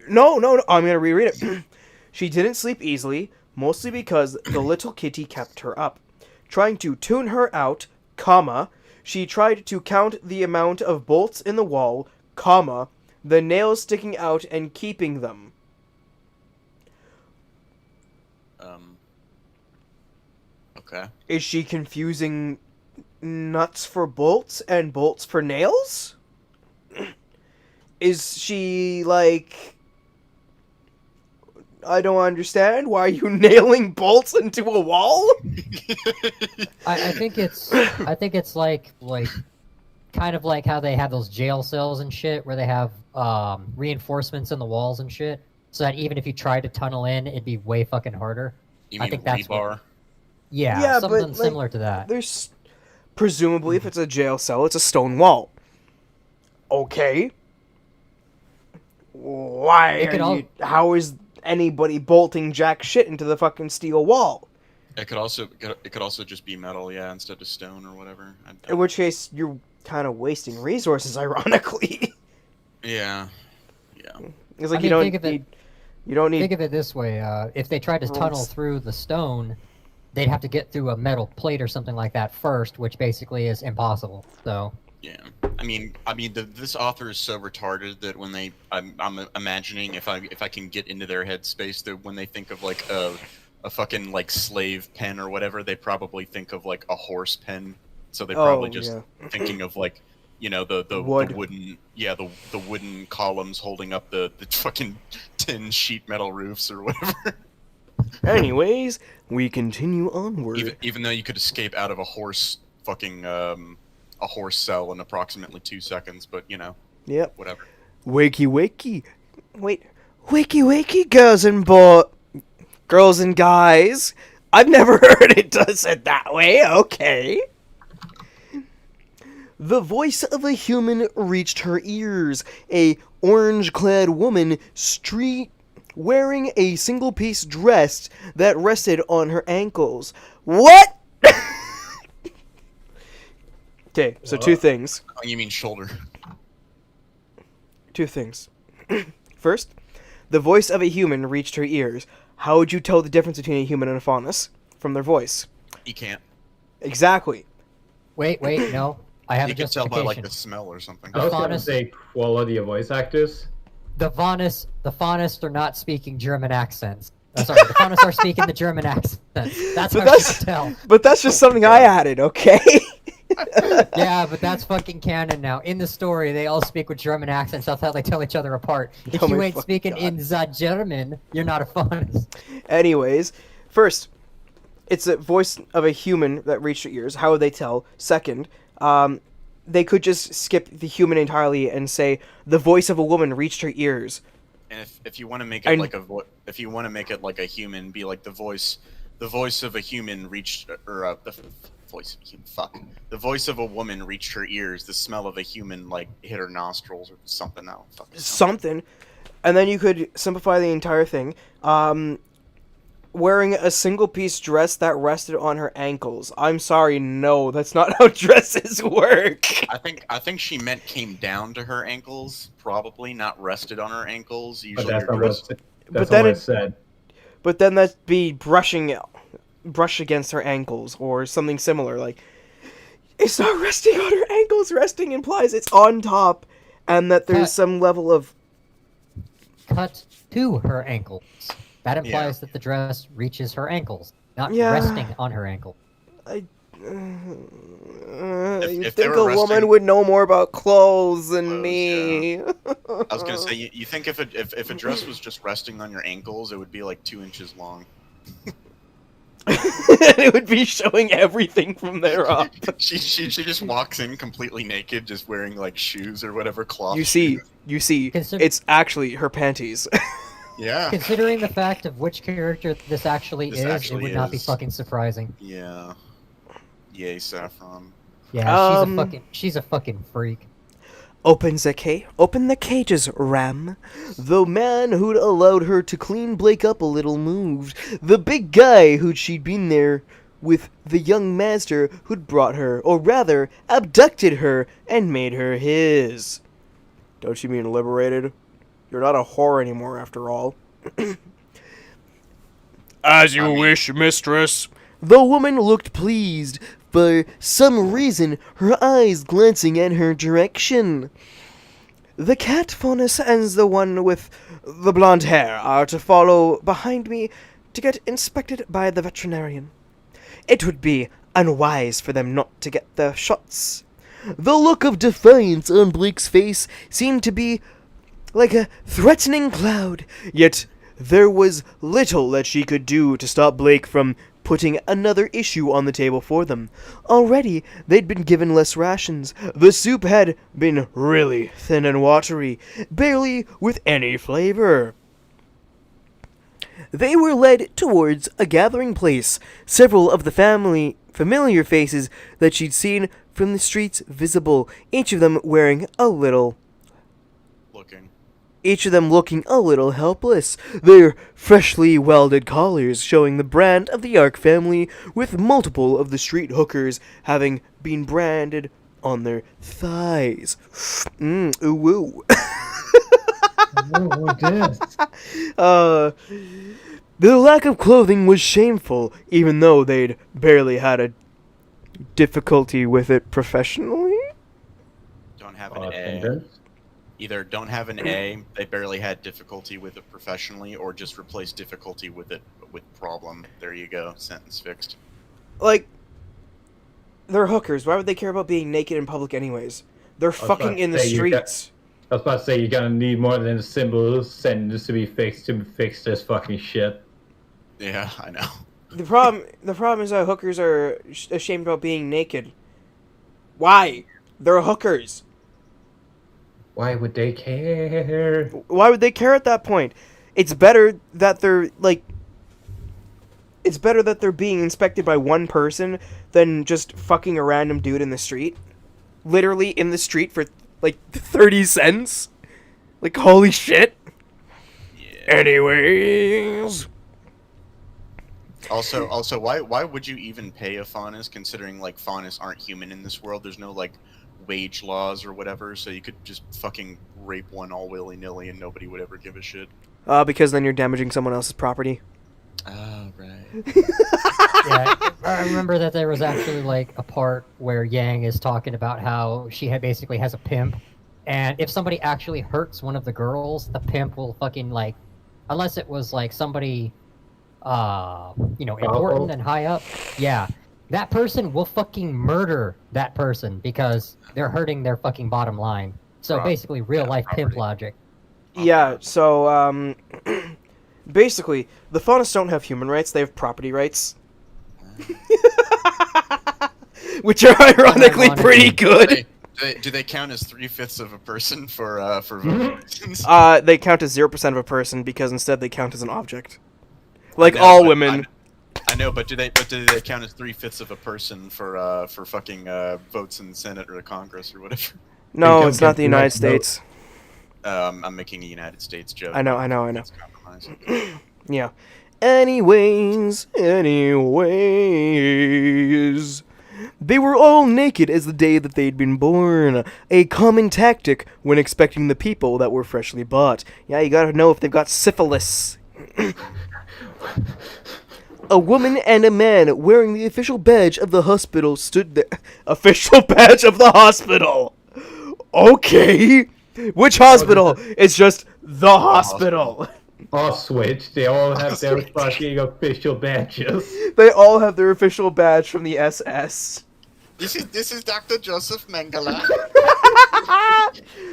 No, I'm gonna reread it. She didn't sleep easily, mostly because the little kitty kept her up. Trying to tune her out, comma, She tried to count the amount of bolts in the wall, comma, the nails sticking out and keeping them. Okay. Is she confusing nuts for bolts and bolts for nails? Is she, like... I don't understand. Why are you nailing bolts into a wall? I think it's like kind of like how they have those jail cells and shit where they have reinforcements in the walls and shit, so that even if you tried to tunnel in, it'd be way fucking harder. You I mean think that's rebar? Yeah, something but, like, similar to that. There's... Presumably, if it's a jail cell, it's a stone wall. Okay. Why It could are you... How is anybody bolting jack shit into the fucking steel wall? It could also just be metal, yeah, instead of stone or whatever. In which case, you're kind of wasting resources, ironically. Yeah. It's like I you mean, don't think of it- need... You don't need... Think of it this way: if they tried to tunnel Rules. through the stone, they'd have to get through a metal plate or something like that first, which basically is impossible. So. Yeah, I mean, this author is so retarded that when I'm imagining if I can get into their headspace, that when they think of like a fucking like slave pen or whatever, they probably think of like a horse pen. So they're probably just thinking of like, you know, the wooden, the wooden columns holding up the fucking tin sheet metal roofs or whatever. Anyways, we continue onward. Even though you could escape out of a horse fucking a horse cell in approximately 2 seconds, but you know, Yep. whatever. Wakey, wakey. Wait. Wakey, wakey, girls and guys. I've never heard it does it that way. Okay. The voice of a human reached her ears. A orange-clad woman wearing a single-piece dress that rested on her ankles. What? Okay, so two things. Oh, you mean shoulder? Two things. First, the voice of a human reached her ears. How would you tell the difference between a human and a faunus from their voice? You can't. Exactly. Wait, no. I have You a can tell justification. by like the smell or something. I was gonna Faunus- say quality of voice actors. The Faunus are not speaking German accents. Sorry, the Faunus are speaking the German accents. That's But how you can tell. But that's just something I added, okay? Yeah, but that's fucking canon now. In the story, they all speak with German accents. That's how they tell each other apart. If Oh you my ain't fucking speaking God. in the German, you're not a Faunus. Anyways, first, it's a voice of a human that reached her ears. How would they tell? Second, they could just skip the human entirely and say the voice of a woman reached her ears. And if you want to make it And- like if you want to make it like a human, be like the voice of a human reached, or the voice of a human. Fuck. The voice of a woman reached her ears. The smell of a human like hit her nostrils or something. Now, Something. And then you could simplify the entire thing. Wearing a single-piece dress that rested on her ankles. I'm sorry, no, that's not how dresses work. I think she meant came down to her ankles, probably not rested on her ankles. But Usually, that's your not dress- what But that's then not what it- it said. But then that'd be brush against her ankles or something similar. Like, it's not resting on her ankles. Resting implies it's on top, and that there's Cut. some level of... Cut to her ankles. That implies that the dress reaches her ankles, not Yeah. resting on her ankle. You'd if they think were a woman resting- would know more about clothes than Clothes, me. I was gonna say, you think if a dress was just resting on your ankles, it would be like 2 inches long. It would be showing everything from there up. She just walks in completely naked, just wearing like shoes or whatever cloth. You see, Consider- it's actually her panties. Yeah. Considering the fact of which character this actually This is, actually it would not be is. fucking surprising. Yeah. Yay, Saffron. Yeah, Um, she's a fucking freak. Open the cages, Ram. The man who'd allowed her to clean Blake up a little moved. The big guy she'd been there with the young master who'd brought her, or rather, abducted her and made her his. Don't you mean liberated? You're not a whore anymore, after all. As you wish, mistress. The woman looked pleased, for some reason, her eyes glancing in her direction. The cat Faunus and the one with the blonde hair are to follow behind me to get inspected by the veterinarian. It would be unwise for them not to get their shots. The look of defiance on Blake's face seemed to be like a threatening cloud, yet there was little that she could do to stop Blake from putting another issue on the table for them. Already, they'd been given less rations. The soup had been really thin and watery, barely with any flavor. They were led towards a gathering place. Several of the familiar faces that she'd seen from the streets visible, each of them wearing a little... Each of them looking a little helpless, their freshly welded collars showing the brand of the Ark family, with multiple of the street hookers having been branded on their thighs. Ooh, woo. What is? Their lack of clothing was shameful, even though they'd barely had a difficulty with it professionally. Don't have an A. Either don't have an A, they barely had difficulty with it professionally, or just replace difficulty with it with problem. There you go. Sentence fixed. Like, they're hookers. Why would they care about being naked in public anyways? They're fucking in the streets. I was about to say, you're gonna need more than a simple sentence to fix this fucking shit. Yeah, I know. The problem is that hookers are ashamed about being naked. Why? They're hookers. Why would they care? Why would they care at that point? It's better that they're, like... It's better that they're being inspected by one person than just fucking a random dude in the street. Literally in the street for, like, 30 cents? Like, holy shit. Yeah. Anyways... Also, why would you even pay a faunus, considering, like, faunus aren't human in this world? There's no, like, wage laws or whatever, so you could just fucking rape one all willy-nilly and nobody would ever give a shit. Because then you're damaging someone else's property. Oh, right. Yeah, I remember that there was actually, like, a part where Yang is talking about how she basically has a pimp, and if somebody actually hurts one of the girls, the pimp will fucking, like, unless it was, like, somebody, important and high up, yeah, that person will fucking murder that person because they're hurting their fucking bottom line. So basically, real-life pimp logic. Yeah, so, basically, the faunus don't have human rights, they have property rights. Which are ironically pretty good. Do they count as 3/5 of a person for voting reasons? They count as 0% of a person because instead they count as an object. Like all women. I know, but do they count as 3/5 of a person for fucking votes in the Senate or the Congress or whatever? No, it's not the United States. I'm making a United States joke. I know. It's compromised. Yeah. Anyways. They were all naked as the day that they'd been born. A common tactic when expecting the people that were freshly bought. Yeah, you gotta know if they've got syphilis. A woman and a man wearing the official badge of the hospital stood there. Official badge of the hospital! Okay! Which hospital? It's just the hospital. All switch. They all have their fucking official badges. They all have their official badge from the SS. This is Dr. Joseph Mengele.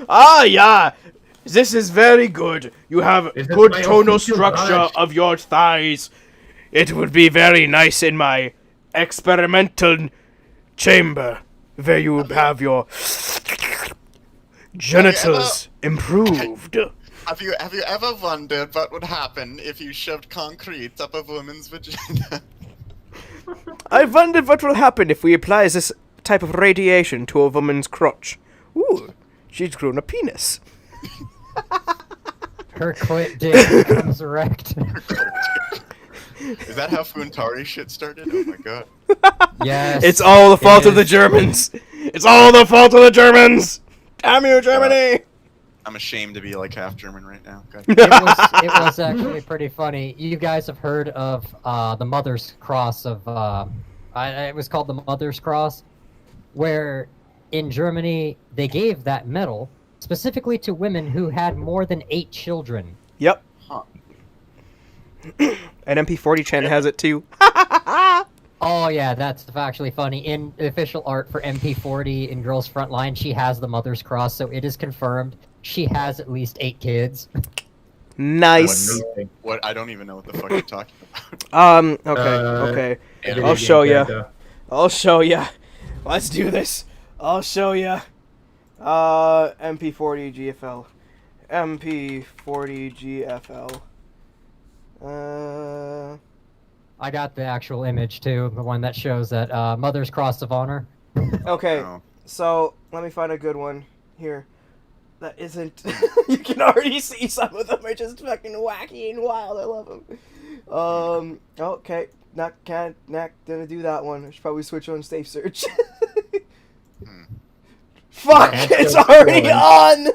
Ah, yeah. This is very good. You have This is good my tonal official structure badge. of your thighs. It would be very nice in my experimental chamber, where you would have your genitals improved. Have you ever wondered what would happen if you shoved concrete up a woman's vagina? I wondered what will happen if we apply this type of radiation to a woman's crotch. Ooh, she's grown a penis. Her clit dick becomes erect. Is that how Funtari shit started? Oh my god. Yes. It's all the fault it of the is. Germans. It's all the fault of the Germans. Damn you, Germany! I'm ashamed to be like half German right now. God. It was actually pretty funny. You guys have heard of the Mother's Cross of It was called the Mother's Cross, where in Germany they gave that medal specifically to women who had more than 8 children. Yep. Huh. And MP40 Chan has it too. Oh yeah, that's actually funny. In official art for MP40 in Girls Frontline, she has the Mother's Cross, so it is confirmed she has at least 8 kids. Nice. What? I don't even know what the fuck you're talking about. Okay. Anime I'll show ya. character. I'll show ya. Let's do this. I'll show ya. MP40 GFL. MP40 GFL. I got the actual image too, the one that shows that Mother's Cross of Honor. Okay, Oh. so let me find a good one here. That isn't. You can already see some of them are just fucking wacky and wild. I love them. Okay, not gonna do that one. I should probably switch on safe search. Fuck! And It's still already scrolling. on.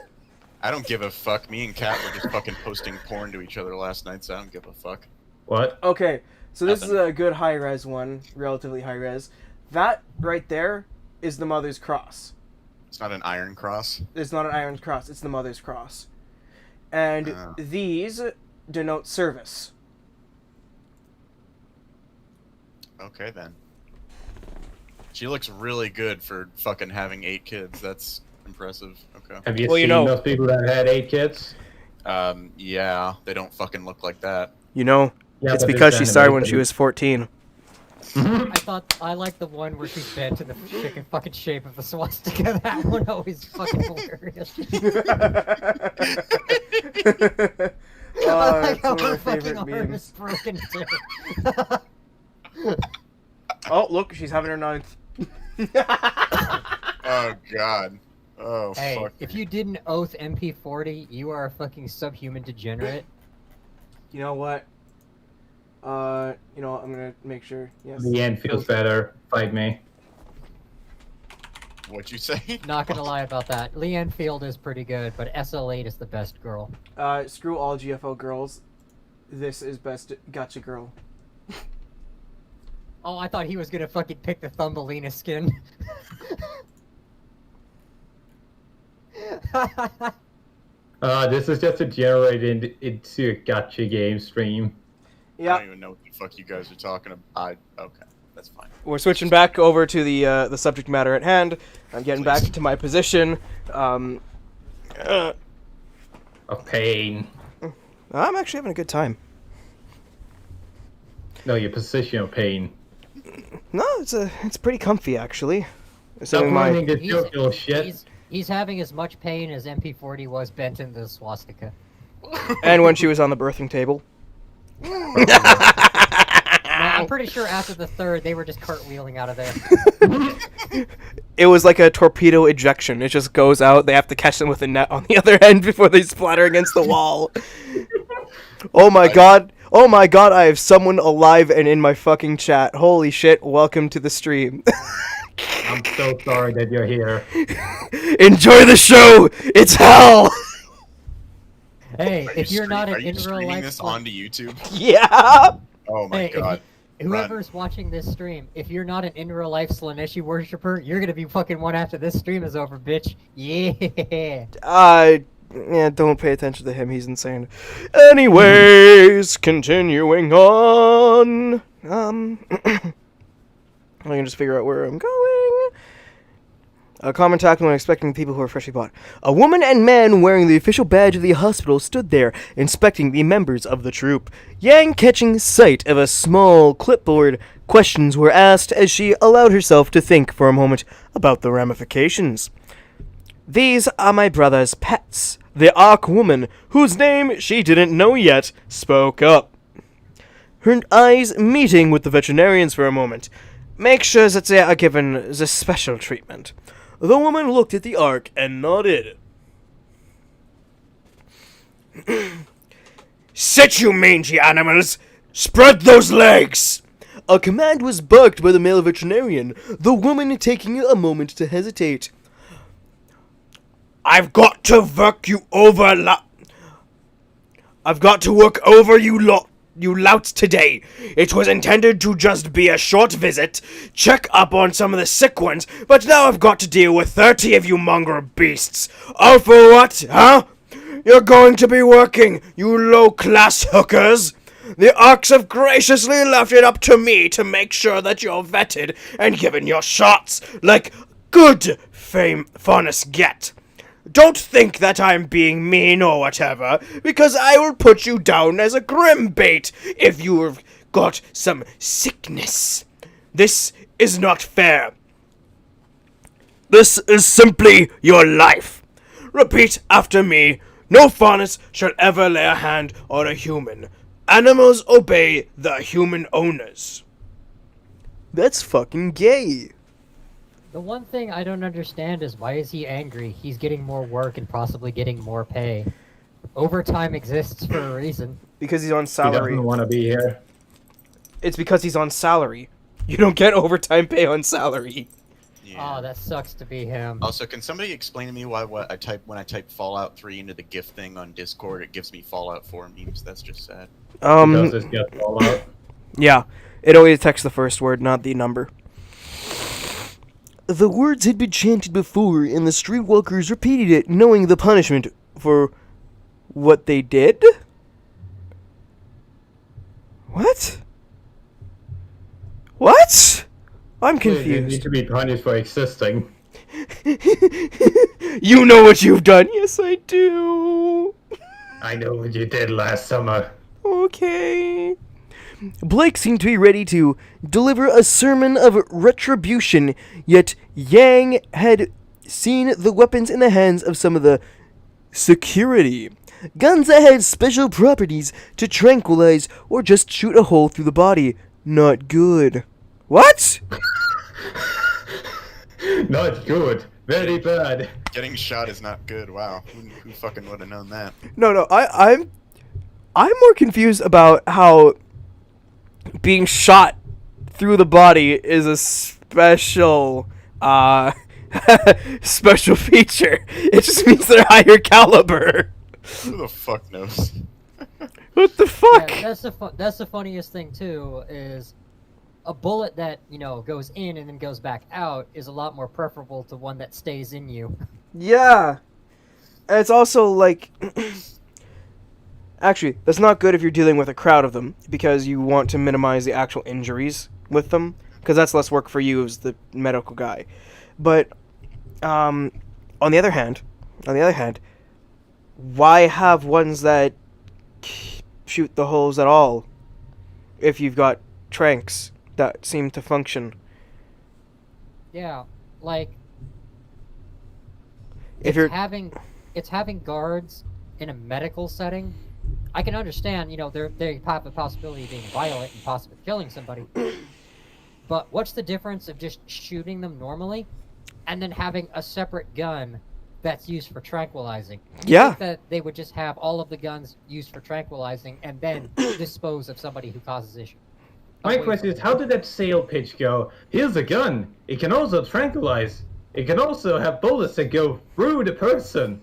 I don't give a fuck. Me and Kat were just fucking posting porn to each other last night, so I don't give a fuck. What? Okay, so this Nothing. is a good high res one, relatively high res. That right there is the Mother's Cross. It's not an iron cross. It's not an iron cross, it's the Mother's Cross. And Oh. these denote service. Okay then. She looks really good for fucking having 8 kids. That's impressive. Okay. Have you Well, you seen know- those people that had 8 kids? Yeah, they don't fucking look like that. You know, Yeah, it's but because it's she started when animated. she was 14. I thought I like the one where she's bent to the chicken fucking shape of the swastika. That one always fucking hilarious. I Oh, like it's how one of her my fucking favorite arm memes. is broken too. Oh, look, she's having her 9th. Oh god. Oh Hey, fuck. if you didn't oath MP40, you are a fucking subhuman degenerate. You know what? You know what? I'm gonna make sure. Yes. The end feels better. Fight me. What'd you say? Not gonna lie about that. Leanne Field is pretty good, but SL8 is the best girl. Screw all GFO girls. This is best gotcha girl. Oh, I thought he was gonna fucking pick the Thumbelina skin. This is just a generated into a gacha game stream. I Yeah, don't even know what the fuck you guys are talking about. Okay, that's fine. we're switching back over to the subject matter at hand. I'm getting back to my position. Of pain. I'm actually having a good time. No, your position of pain. No, it's pretty comfy actually. Stop Assuming my pointing the joke, shit. He's having as much pain as MP40 was bent into the swastika. and when she was on the birthing table. No, I'm pretty sure after the 3rd, they were just cartwheeling out of there. It was like a torpedo ejection. It just goes out. They have to catch them with a net on the other end before they splatter against the wall. Oh my god. Oh my god, I have someone alive and in my fucking chat. Holy shit, welcome to the stream. I'm so sorry that you're here. Enjoy the show! It's hell! Hey, Are if you you're not are an you in real streaming life, this onto YouTube? Yeah! Oh my hey, god. whoever's watching this stream, if you're not an in real life Slaneshi worshiper, you're gonna be fucking one after this stream is over, bitch. Yeah. Yeah, don't pay attention to him, he's insane. Anyways, continuing on. I can just figure out where I'm going. A common tactic when expecting people who are freshly bought. A woman and man wearing the official badge of the hospital stood there, inspecting the members of the troop. Yang catching sight of a small clipboard, questions were asked as she allowed herself to think for a moment about the ramifications. These are my brother's pets. The Ark woman, whose name she didn't know yet, spoke up. Her eyes meeting with the veterinarians for a moment. Make sure that they are given the special treatment. The woman looked at the Ark and nodded. Sit, you mangy animals! Spread those legs! A command was barked by the male veterinarian, the woman taking a moment to hesitate. I've got to work you over I've got to work over you lot. you louts today. It was intended to just be a short visit, check up on some of the sick ones, but now I've got to deal with 30 of you mongrel beasts. All for what, huh? You're going to be working, you low-class hookers. The Arcs have graciously left it up to me to make sure that you're vetted and given your shots like good faunus get. Don't think that I'm being mean or whatever, because I will put you down as a grim bait if you've got some sickness. This is not fair. This is simply your life. Repeat after me. No faunus shall ever lay a hand on a human. Animals obey the human owners. That's fucking gay. The one thing I don't understand is why is he angry? He's getting more work and possibly getting more pay. Overtime exists for a reason. Because he's on He salary. doesn't want to be here. It's because he's on salary. You don't get overtime pay on salary. Yeah. Oh, that sucks to be him. Also, can somebody explain to me why when I type Fallout 3 into the GIF thing on Discord, it gives me Fallout 4 memes? That's just sad. Does this get all out? Yeah. It always detects the first word, not the number. The words had been chanted before, and the streetwalkers repeated it, knowing the punishment for what they did? What? What? I'm They need confused. to be punished for existing. You know what you've done. Yes, I do. I know what you did last summer. Okay. Blake seemed to be ready to deliver a sermon of retribution, yet Yang had seen the weapons in the hands of some of the security. Guns that had special properties to tranquilize or just shoot a hole through the body. Not good. What? Not good. Very bad. Getting shot is not good. Wow, who fucking would have known that? No. I'm more confused about how being shot through the body is a special special feature. It just means they're higher caliber. Who the fuck knows? What the fuck? Yeah, that's the funniest thing too, is a bullet that, goes in and then goes back out is a lot more preferable to one that stays in you. Yeah. And it's also like actually, that's not good if you're dealing with a crowd of them, because you want to minimize the actual injuries with them, because that's less work for you as the medical guy. But on the other hand, why have ones that shoot the holes at all if you've got tranks that seem to function? Yeah, like If you're it's having guards in a medical setting. I can understand, they have the possibility of being violent and possibly killing somebody. But what's the difference of just shooting them normally and then having a separate gun that's used for tranquilizing? You Yeah. think that they would just have all of the guns used for tranquilizing and then dispose of somebody who causes issue? My question is, how did that sale pitch go? Here's a gun. It can also tranquilize. It can also have bullets that go through the person.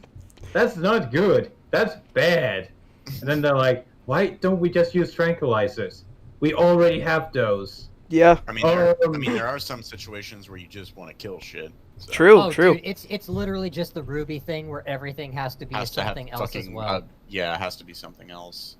That's not good. That's bad. And then they're like, why don't we just use tranquilizers? We already have those. Yeah. I mean, there are some situations where you just want to kill shit. So. True. Dude, it's literally just the Ruby thing where everything has to be Has to have something else as fucking, well. yeah, it has to be something else.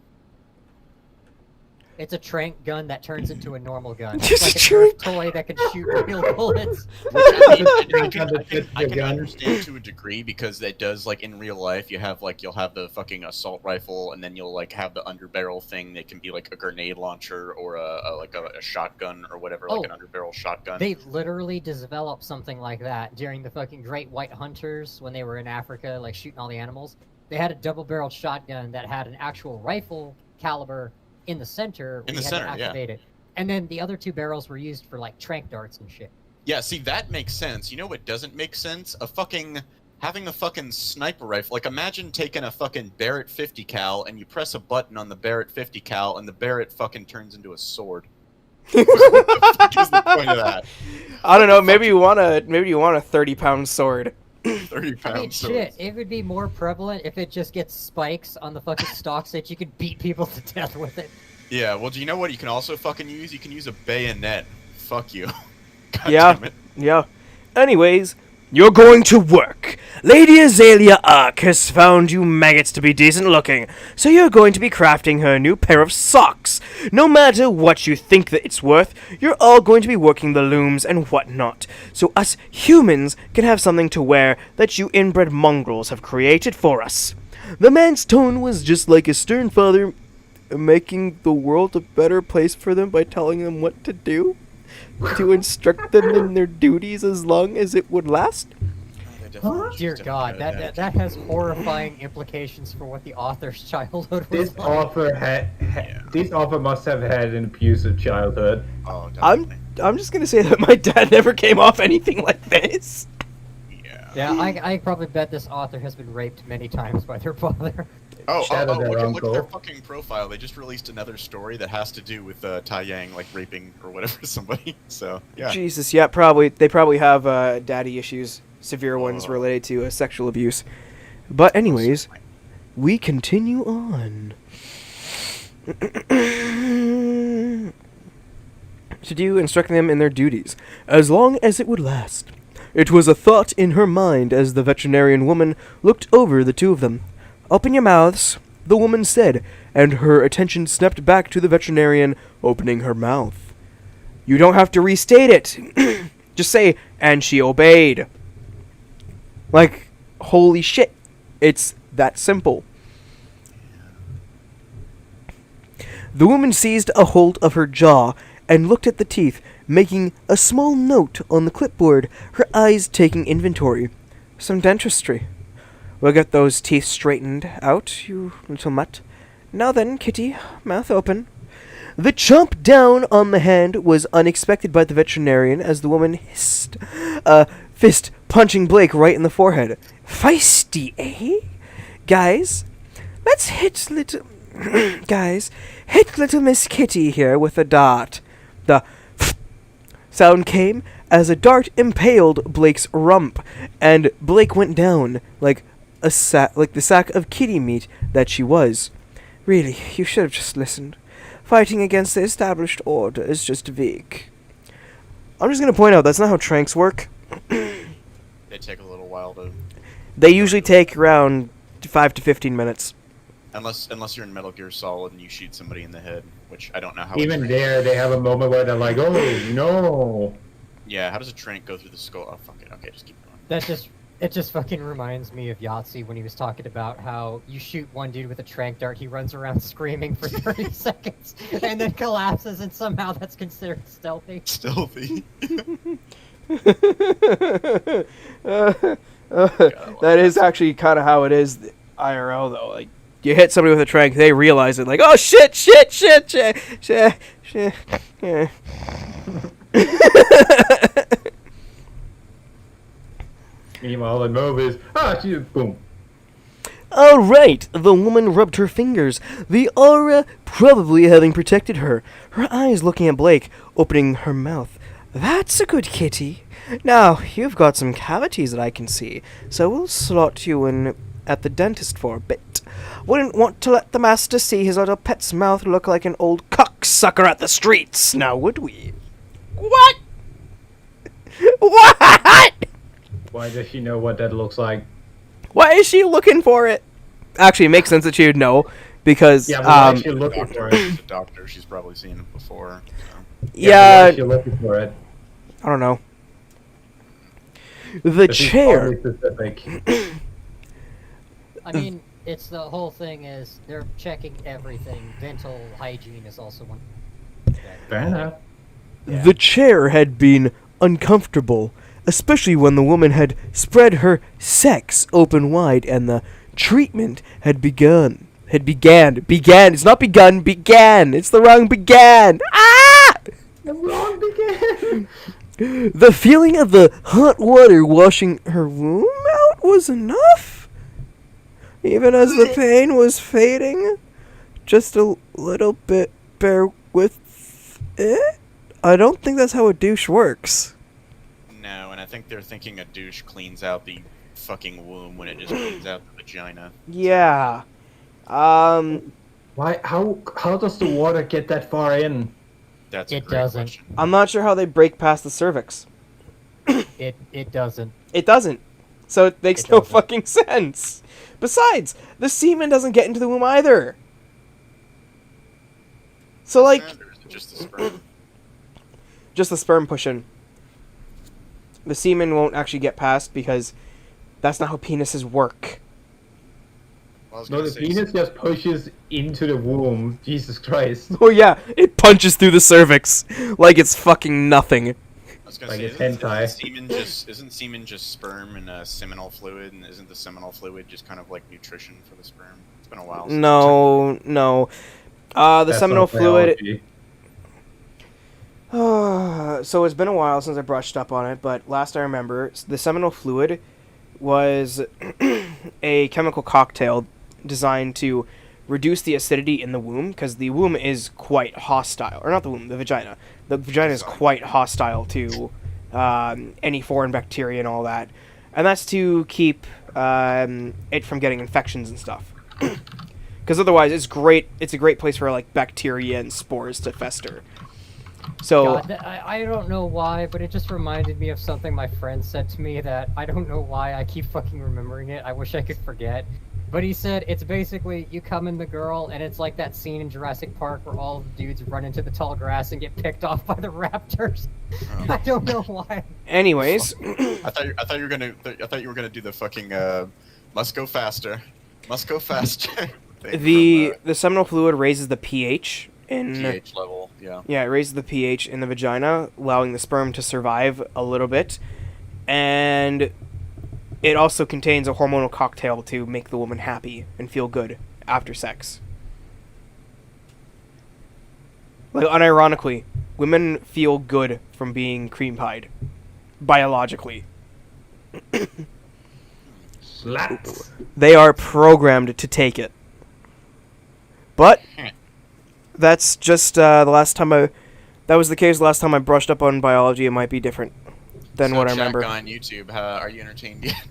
It's a trank gun that turns into a normal gun. Just It's a like a trank- Nerf toy that can shoot real bullets. I can understand to a degree, because it does, like, in real life, you'll have the fucking assault rifle, and then you'll, like, have the underbarrel thing that can be, like, a grenade launcher or a shotgun or whatever, like an underbarrel shotgun. They literally developed something like that during the fucking Great White Hunters when they were in Africa, like, shooting all the animals. They had a double-barreled shotgun that had an actual rifle caliber in the center. In where the you had to center, yeah. activate it. And then the other two barrels were used for, like, trank darts and shit. Yeah, see, that makes sense. You know what doesn't make sense? Having a fucking sniper rifle. Like, imagine taking a fucking Barrett 50 cal and you press a button on the Barrett 50 cal and the Barrett fucking turns into a sword. What the fuck is the point of that? I don't know. Maybe you want a 30-pound sword. 30-pound I mean, sword. shit, it would be more prevalent if it just gets spikes on the fucking stalks that you could beat people to death with it. Yeah, well, do you know what you can also fucking use? You can use a bayonet. Fuck you. God Yeah. damn it. Yeah. Anyways, you're going to work. Lady Azalea Ark has found you maggots to be decent looking, so you're going to be crafting her a new pair of socks. No matter what you think that it's worth, you're all going to be working the looms and whatnot, so us humans can have something to wear that you inbred mongrels have created for us. The man's tone was just like a stern father, making the world a better place for them by telling them what to do, to instruct them in their duties as long as it would last. Dear God, that has horrifying implications for what the author's childhood was This like. author this author must have had an abusive childhood. Oh, definitely. I'm just gonna say that my dad never came off anything like this. Yeah. Yeah, I probably bet this author has been raped many times by their father. Shadow their look at uncle. their fucking profile. They just released another story that has to do with Tai Yang, like, raping or whatever somebody. So, yeah. Jesus, yeah, probably they probably have daddy issues, severe ones Oh. related to sexual abuse. But anyways, we continue on. To do instructing them in their duties, as long as it would last. It was a thought in her mind as the veterinarian woman looked over the two of them. "Open your mouths," the woman said, and her attention snapped back to the veterinarian opening her mouth. "You don't have to restate it. Just say, 'and she obeyed.'" Like, holy shit. It's that simple. The woman seized a hold of her jaw and looked at the teeth, making a small note on the clipboard, her eyes taking inventory. "Some dentistry. We'll get those teeth straightened out, you little mutt. Now then, kitty, mouth open." The chomp down on the hand was unexpected by the veterinarian as the woman hissed, a fist punching Blake right in the forehead. "Feisty, eh? Guys, let's hit little... Guys, hit little Miss Kitty here with a dart." The sound came as a dart impaled Blake's rump, and Blake went down like the sack of kitty meat that she was. "Really, you should have just listened. Fighting against the established order is just weak." I'm just gonna point out that's not how tranks work. They take a little while to... They usually take around 5 to 15 minutes. Unless you're in Metal Gear Solid and you shoot somebody in the head, which I don't know how... Even there, they have a moment where they're like, "Oh no!" Yeah, how does a trank go through the skull? Oh, fuck it. Okay, just keep going. It just fucking reminds me of Yahtzee when he was talking about how you shoot one dude with a trank dart, he runs around screaming for 30 seconds, and then collapses, and somehow that's considered stealthy. Stealthy. That is actually kind of how it is IRL, though. Like, you hit somebody with a trank, they realize it, like, "Oh, shit. Yeah." Meanwhile, in movies, boom. Alright, the woman rubbed her fingers, the aura probably having protected her, her eyes looking at Blake, opening her mouth. "That's a good kitty. Now, you've got some cavities that I can see, so we'll slot you in at the dentist for a bit. Wouldn't want to let the master see his little pet's mouth look like an old cocksucker at the streets, now would we?" What? What? Why does she know what that looks like? Why is she looking for it? Actually, it makes sense that she would know, because, Yeah, but why is she looking for it? She's a doctor. She's probably seen it before. So. Yeah, why is she looking for it? I don't know. The This is chair. oddly specific. I mean, it's the whole thing is they're checking everything. Dental hygiene is also one. Fair enough. Yeah. The chair had been uncomfortable, especially when the woman had spread her sex open wide and the treatment had begun. Began. It's not begun, began. It's the wrong began. Ah! The wrong began. The feeling of the hot water washing her womb out was enough. Even as the pain was fading, just a little bit, bear with it. I don't think that's how a douche works. No, and I think they're thinking a douche cleans out the fucking womb when it just cleans out the vagina. Yeah. Why? How does the water get that far in? That's a It great doesn't. question. I'm not sure how they break past the cervix. It doesn't. It doesn't. So it makes It no doesn't. fucking sense. Besides, the semen doesn't get into the womb either. So, like, Or is it just the sperm? just the sperm push in. The semen won't actually get past because that's not how penises work. Well, I was No, gonna the say, penis just pushes into the womb. Jesus Christ. Oh yeah, it punches through the cervix like it's fucking nothing. I was gonna Like say, it's hentai. isn't semen just sperm and seminal fluid, and isn't the seminal fluid just kind of like nutrition for the sperm? It's been a while. Since No. The That's seminal not fluid. biology. So it's been a while since I brushed up on it, but last I remember, the seminal fluid was a chemical cocktail designed to reduce the acidity in the womb, because the womb is quite hostile. Or not the womb, the vagina. The vagina is quite hostile to any foreign bacteria and all that. And that's to keep it from getting infections and stuff. Because otherwise, it's a great place for like bacteria and spores to fester. So God, I don't know why, but it just reminded me of something my friend said to me that I don't know why I keep fucking remembering it. I wish I could forget. But he said it's basically you come in the girl, and it's like that scene in Jurassic Park where all the dudes run into the tall grass and get picked off by the raptors. I don't know why. anyways, I thought you were gonna do the fucking must go faster, thing the from, seminal fluid raises the pH in pH level. Yeah. yeah, it raises the pH in the vagina, allowing the sperm to survive a little bit, and it also contains a hormonal cocktail to make the woman happy and feel good after sex. Like, unironically, women feel good from being cream pied, biologically. Slats. They are programmed to take it. But that's just the last time that was the case the last time I brushed up on biology. It might be different than So what I Jack remember. on YouTube, are you entertained yet?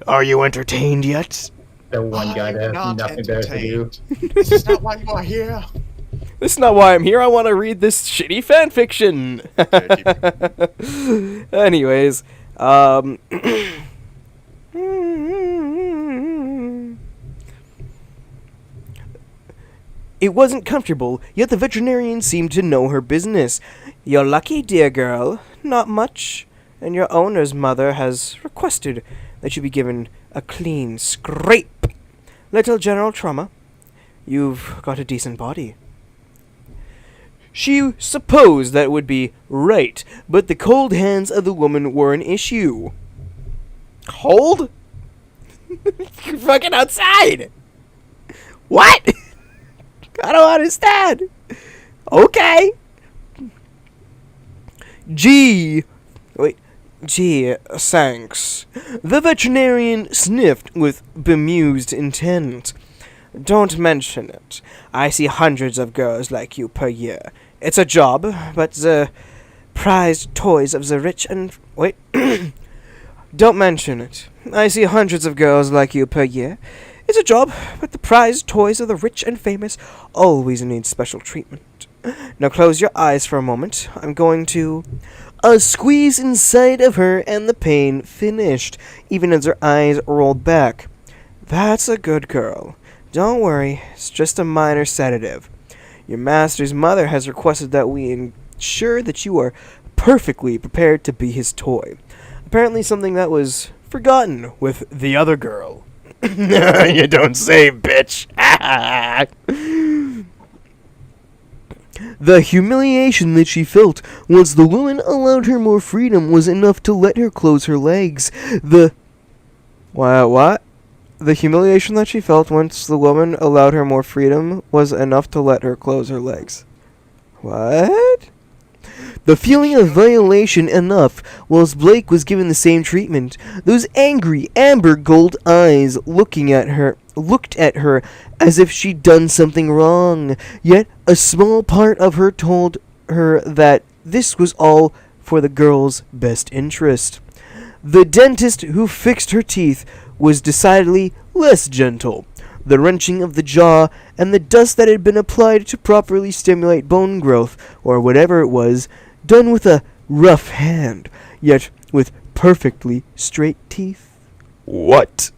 Are you entertained yet? The one guy that has Not nothing better to do. This is not why you are here. This is not why I'm here. I want to read this shitty fan fiction. Anyways, it wasn't comfortable, yet the veterinarian seemed to know her business. You're lucky, dear girl. Not much. And your owner's mother has requested that you be given a clean scrape. Little general trauma. You've got a decent body. She supposed that would be right, but the cold hands of the woman were an issue. Cold? You're fucking outside! What? I don't understand. Okay. Gee, thanks. The veterinarian sniffed with bemused intent. Don't mention it. I see hundreds of girls like you per year. It's a job, but the prized toys of the rich and... Wait. Don't mention it. I see hundreds of girls like you per year. It's a job, but the prized toys of the rich and famous always need special treatment. Now close your eyes for a moment. I'm going to... A squeeze inside of her and the pain finished, even as her eyes rolled back. That's a good girl. Don't worry, it's just a minor sedative. Your master's mother has requested that we ensure that you are perfectly prepared to be his toy. Apparently something that was forgotten with the other girl. You don't say, bitch. The humiliation that she felt once the woman allowed her more freedom was enough to let her close her legs. What? The humiliation that she felt once the woman allowed her more freedom was enough to let her close her legs. What? The feeling of violation enough, whilst Blake was given the same treatment. Those angry, amber gold eyes looked at her as if she'd done something wrong. Yet a small part of her told her that this was all for the girl's best interest. The dentist who fixed her teeth was decidedly less gentle, the wrenching of the jaw, and the dust that had been applied to properly stimulate bone growth, or whatever it was, done with a rough hand, yet with perfectly straight teeth. What?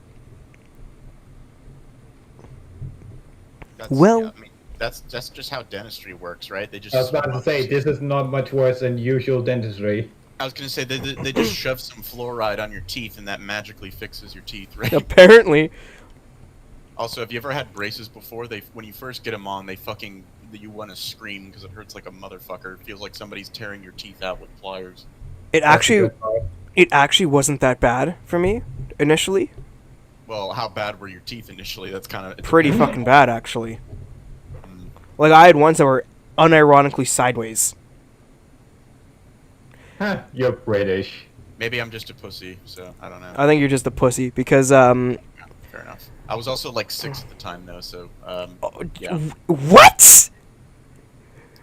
That's, Well- yeah, I mean, that's just how dentistry works, right? They just. I was about to say, this is not much worse than usual dentistry. I was gonna say they just shove some fluoride on your teeth and that magically fixes your teeth, right? Apparently. Also, have you ever had braces before? When you first get them on, you want to scream because it hurts like a motherfucker. It feels like somebody's tearing your teeth out with pliers. It actually wasn't that bad for me initially. Well, how bad were your teeth initially? That's kind of Pretty fucking bad, actually. Like, I had ones that were unironically sideways. Huh, you're British. Maybe I'm just a pussy, so I don't know. I think you're just a pussy because Fair enough. I was also like 6 at the time though, so yeah. What?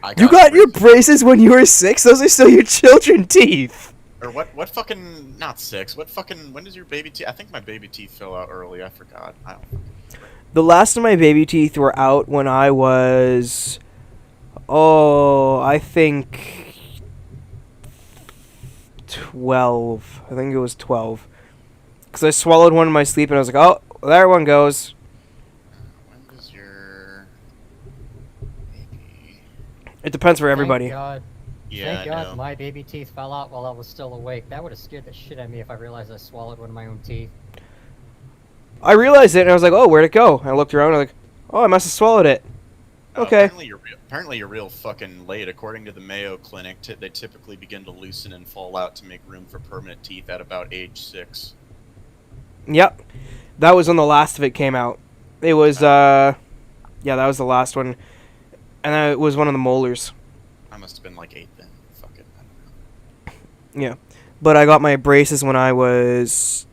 I You got your braces. braces when you were 6? Those are still your children's teeth. Or what fucking not 6? What fucking when does your baby teeth? I think my baby teeth fell out early. I forgot. I don't. The last of my baby teeth were out when I was, I think 12. I think it was 12. Because I swallowed one in my sleep and I was like, oh, there one goes. When does your baby? It depends for everybody. Thank God. Yeah, Thank I God know. my baby teeth fell out while I was still awake. That would have scared the shit out of me if I realized I swallowed one of my own teeth. I realized it and I was like, oh, where'd it go? And I looked around and I was like, oh, I must have swallowed it. Okay. Apparently you're real fucking late. According to the Mayo Clinic, they typically begin to loosen and fall out to make room for permanent teeth at about age 6. Yep. That was when the last of it came out. It was, yeah, that was the last one. And it was one of the molars. I must have been like 8 then. Fuck it. I don't know. Yeah. But I got my braces when I was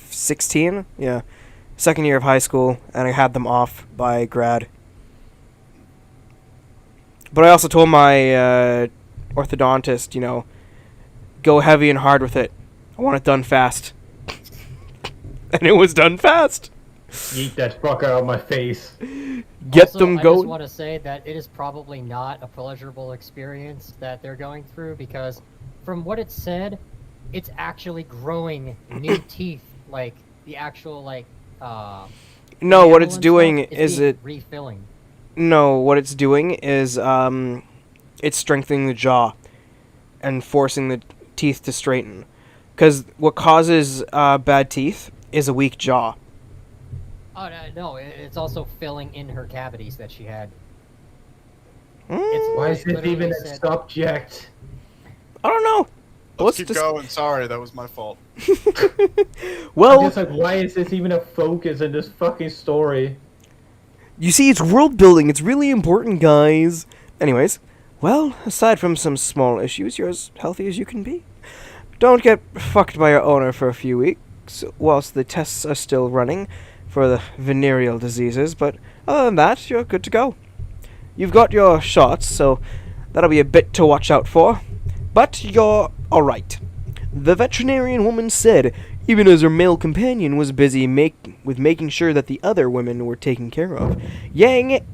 16. Yeah. Second year of high school, and I had them off by grad. But I also told my orthodontist, go heavy and hard with it. I want it done fast. And it was done fast. Yeet that fucker out of my face. Get Also, them I going. just want to say that it is probably not a pleasurable experience that they're going through because, from what it said, it's actually growing new teeth, like the actual No, what it's enamel and doing stuff is being it. refilling. No, what it's doing is it's strengthening the jaw and forcing the teeth to straighten. Because what causes bad teeth is a weak jaw. Oh no, it's also filling in her cavities that she had. Mm, Why is It this literally even a said- subject? I don't know. Let's Let's keep going. Sorry, that was my fault. I'm Well, just like, why is this even a focus in this fucking story? you see, it's world building. It's really important, guys. Anyways, well, aside from some small issues, you're as healthy as you can be. Don't get fucked by your owner for a few weeks whilst the tests are still running for the venereal diseases, but other than that, you're good to go. You've got your shots, so that'll be a bit to watch out for, but you're alright. The veterinarian woman said, even as her male companion was busy making sure that the other women were taken care of, Yang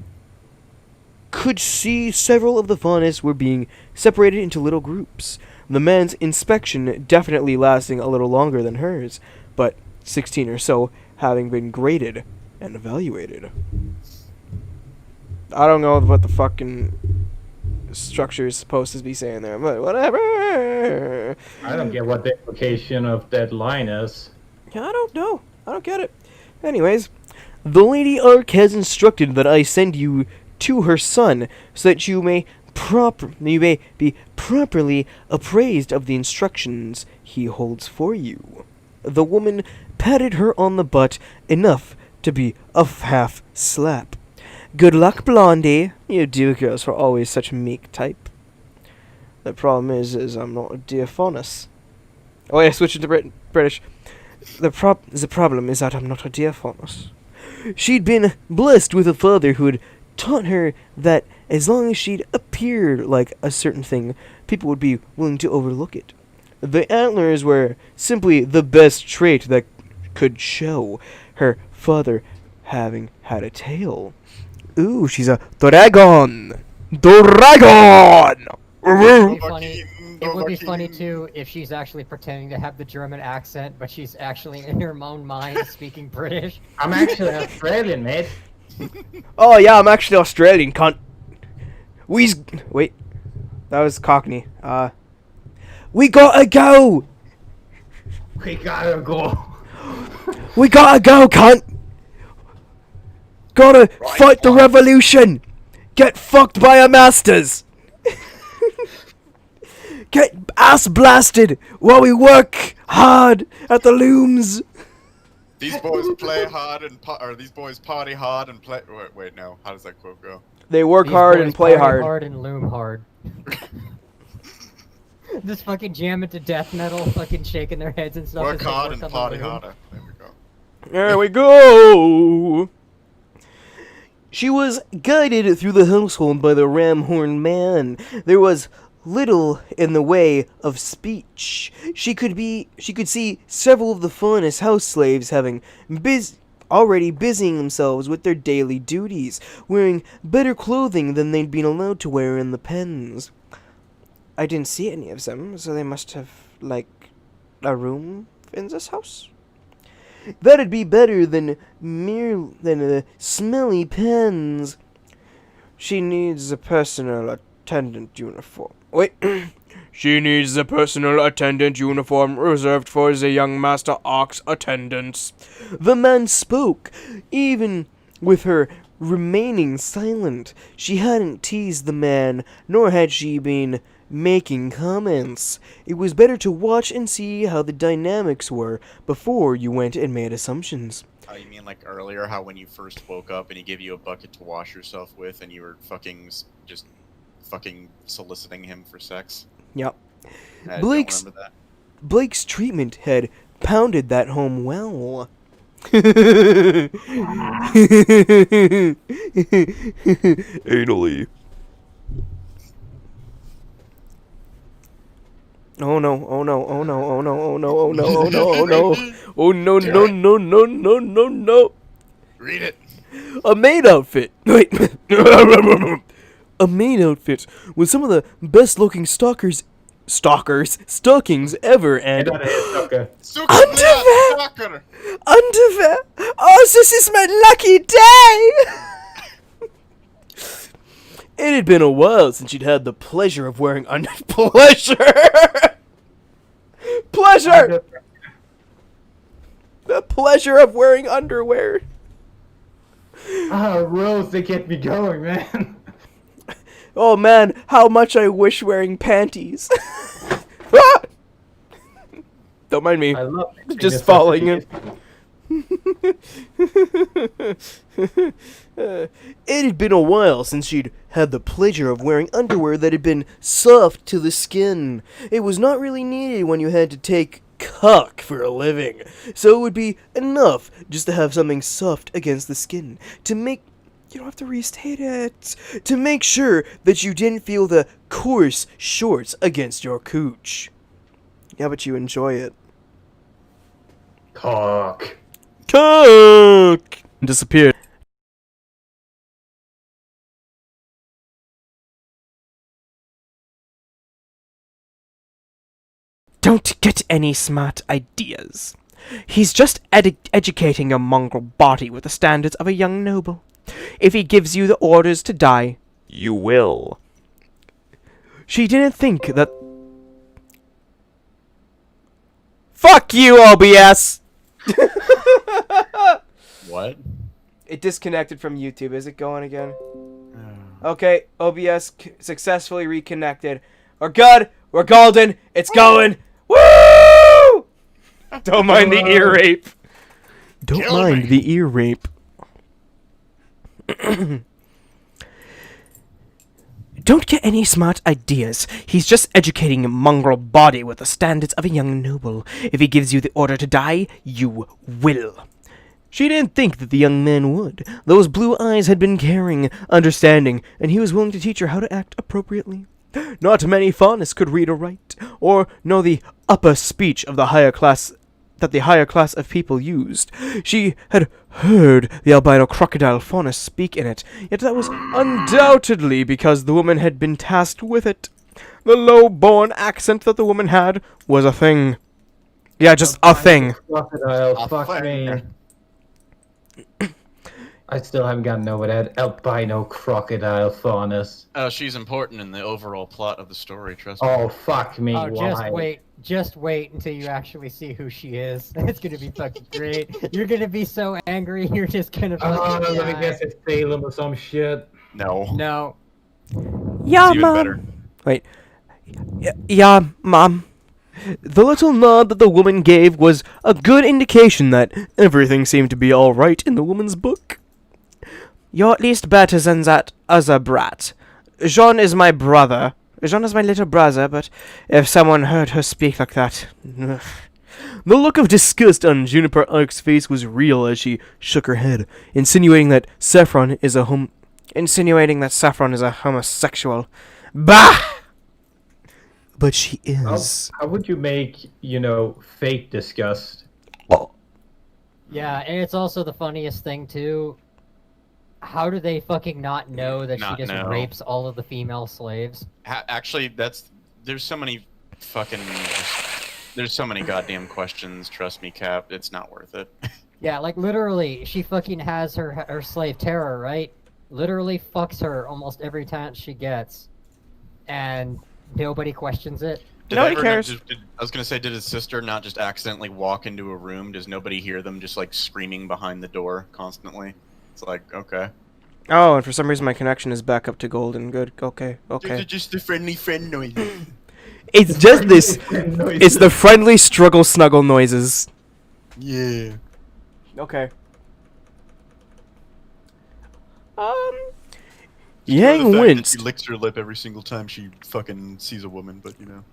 could see several of the faunas were being separated into little groups. The man's inspection definitely lasting a little longer than hers, but 16 or so having been graded and evaluated. I don't know what the fucking structure is supposed to be saying there, but whatever. I don't get what the implication of that line is. Yeah, I don't know. I don't get it. Anyways, the Lady Ark has instructed that I send you to her son, so that you may be properly appraised of the instructions he holds for you. The woman patted her on the butt enough to be a half slap. Good luck, Blondie. You dear girls were always such a meek type. The problem is I'm not a diaphanous. Oh, yeah, switching to British. The problem is that I'm not a diaphanous. She'd been blessed with a father who had taught her that as long as she'd appeared like a certain thing, people would be willing to overlook it. The antlers were simply the best trait that could show. Her father having had a tail. Ooh, she's a dragon! Dragon! It would be funny too if she's actually pretending to have the German accent, but she's actually in her own mind speaking British. I'm actually Australian, mate. Oh yeah, I'm actually Australian, cunt. Wait, that was Cockney. We gotta go! We gotta go. We gotta go, cunt! Gotta fight the revolution! Get fucked by our masters! Get ass blasted while we work hard at the looms! These boys play hard and these boys party hard and play. Wait, no. How does that quote go? They work These hard boys and play party hard. and loom hard. Just fucking jam it to death metal, fucking shaking their heads and stuff. Work as they hard work and on the party loom. harder. There we go. There we go! She was guided through the household by the ram-horned man. There was little in the way of speech. She could see several of the finest house slaves already busying themselves with their daily duties, wearing better clothing than they'd been allowed to wear in the pens. I didn't see any of them, so they must have, like, a room in this house? That'd be better than smelly pens. She needs a personal attendant uniform. Wait. She needs a personal attendant uniform reserved for the young Master Ox attendants. The man spoke, even with her remaining silent. She hadn't teased the man, nor had she been making comments. It was better to watch and see how the dynamics were before you went and made assumptions. Oh, you mean like earlier, how when you first woke up and he gave you a bucket to wash yourself with, and you were just soliciting him for sex? Yep. I Blake's don't remember that. Blake's treatment had pounded that home well. Anally. Oh no, oh no, oh no, oh no, oh no, oh no, oh no, oh no. Oh no, no, no, no, no, no, no. Read it. A maid outfit. Wait. A maid outfit with some of the best looking stockings ever, and Underwear. underwear. Oh, this is my lucky day. It had been a while since she'd had the pleasure of wearing pleasure. The pleasure of wearing underwear. Ah, Rose, they get me going, man. Oh man, how much I wish wearing panties. Ah! Don't mind me. I love Just falling in. It had been a while since she'd had the pleasure of wearing underwear that had been soft to the skin. It was not really needed when you had to take cock for a living, so it would be enough just to have something soft against the skin to make. You don't have to restate it. To make sure that you didn't feel the coarse shorts against your cooch. Yeah, but you enjoy it. Cock. Cock! Disappeared. Don't get any smart ideas. He's just educating a mongrel body with the standards of a young noble. If he gives you the orders to die, you will. She didn't think that... Fuck you, OBS! What? It disconnected from YouTube. Is it going again? Okay, OBS successfully reconnected. We're good. We're golden. It's going. Woo! Don't mind the ear rape. Don't Kill mind me. the ear rape. Don't get any smart ideas. He's just educating a mongrel body with the standards of a young noble. If he gives you the order to die, you will. She didn't think that the young man would. Those blue eyes had been caring, understanding, and he was willing to teach her how to act appropriately. Not many faunists could read or write, or know the upper speech of the higher class that the higher class of people used. She had heard the albino crocodile fauna speak in it, yet that was undoubtedly because the woman had been tasked with it. The low-born accent that the woman had was a thing. Yeah, just a thing. Crocodile, A fuck thing. me. I still haven't gotten over that albino crocodile faunus. She's important in the overall plot of the story, trust me. Oh, fuck me, Oh, why? just wait until you actually see who she is. It's gonna be fucking great. You're gonna be so angry. You're just gonna. Oh, fucking let me die. guess it's Salem or some shit. No. No. Yeah, It's even Mom. better. Wait. Yeah, Mom. The little nod that the woman gave was a good indication that everything seemed to be all right in the woman's book. You're at least better than that other brat. Jean is my brother. Jean is my little brother, but if someone heard her speak like that... ugh. The look of disgust on Juniper Ark's face was real as she shook her head, insinuating that Saffron is a homosexual. Bah! But she is. How would you make, fake disgust? Yeah, and it's also the funniest thing too. How do they fucking not know that Not she just know. rapes all of the female slaves? Actually, there's so many fucking... There's so many goddamn questions, trust me, Cap. It's not worth it. Yeah, like literally, she fucking has her slave Terror, right? Literally fucks her almost every chance she gets, and nobody questions it. Nobody I cares. was gonna say, did his sister not just accidentally walk into a room? Does nobody hear them just like screaming behind the door constantly? It's like, okay. Oh, and for some reason my connection is back up to golden. Good. Okay. Just the friendly friend noise. It's just this. It's the friendly struggle snuggle noises. Yeah. Okay. The Yang fact that winced. She licks her lip every single time she fucking sees a woman, but you know.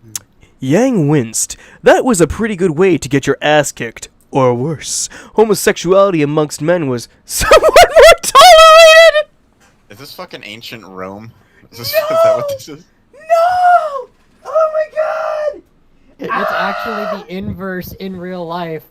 Yang winced. That was a pretty good way to get your ass kicked. Or worse, homosexuality amongst men was somewhat more tolerated! Is this fucking ancient Rome? Is that what this is? No! Oh my god! It's actually the inverse in real life.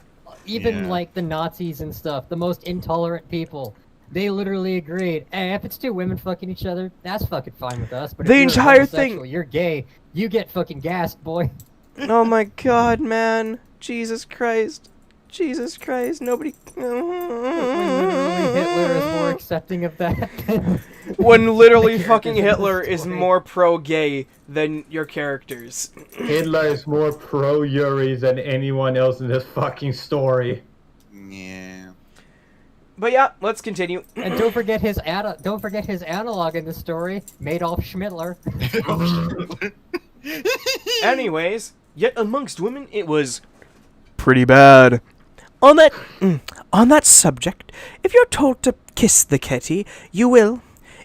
Even Yeah. like the Nazis and stuff, the most intolerant people, they literally agreed. Hey, if it's two women fucking each other, that's fucking fine with us. But The if you're entire homosexual, thing- you're gay, you get fucking gassed, boy. Oh my god, man. Jesus Christ. Jesus Christ, nobody... Literally, Hitler is more accepting of that than When literally the fucking characters in the Hitler is story. more pro-gay than your characters. Hitler is more pro-Yuri than anyone else in this fucking story. Yeah. But yeah, let's continue. And don't forget his analog in the story, Adolf Schmittler. Anyways, yet amongst women it was pretty bad. On that subject, if you're told to kiss the kitty, you will.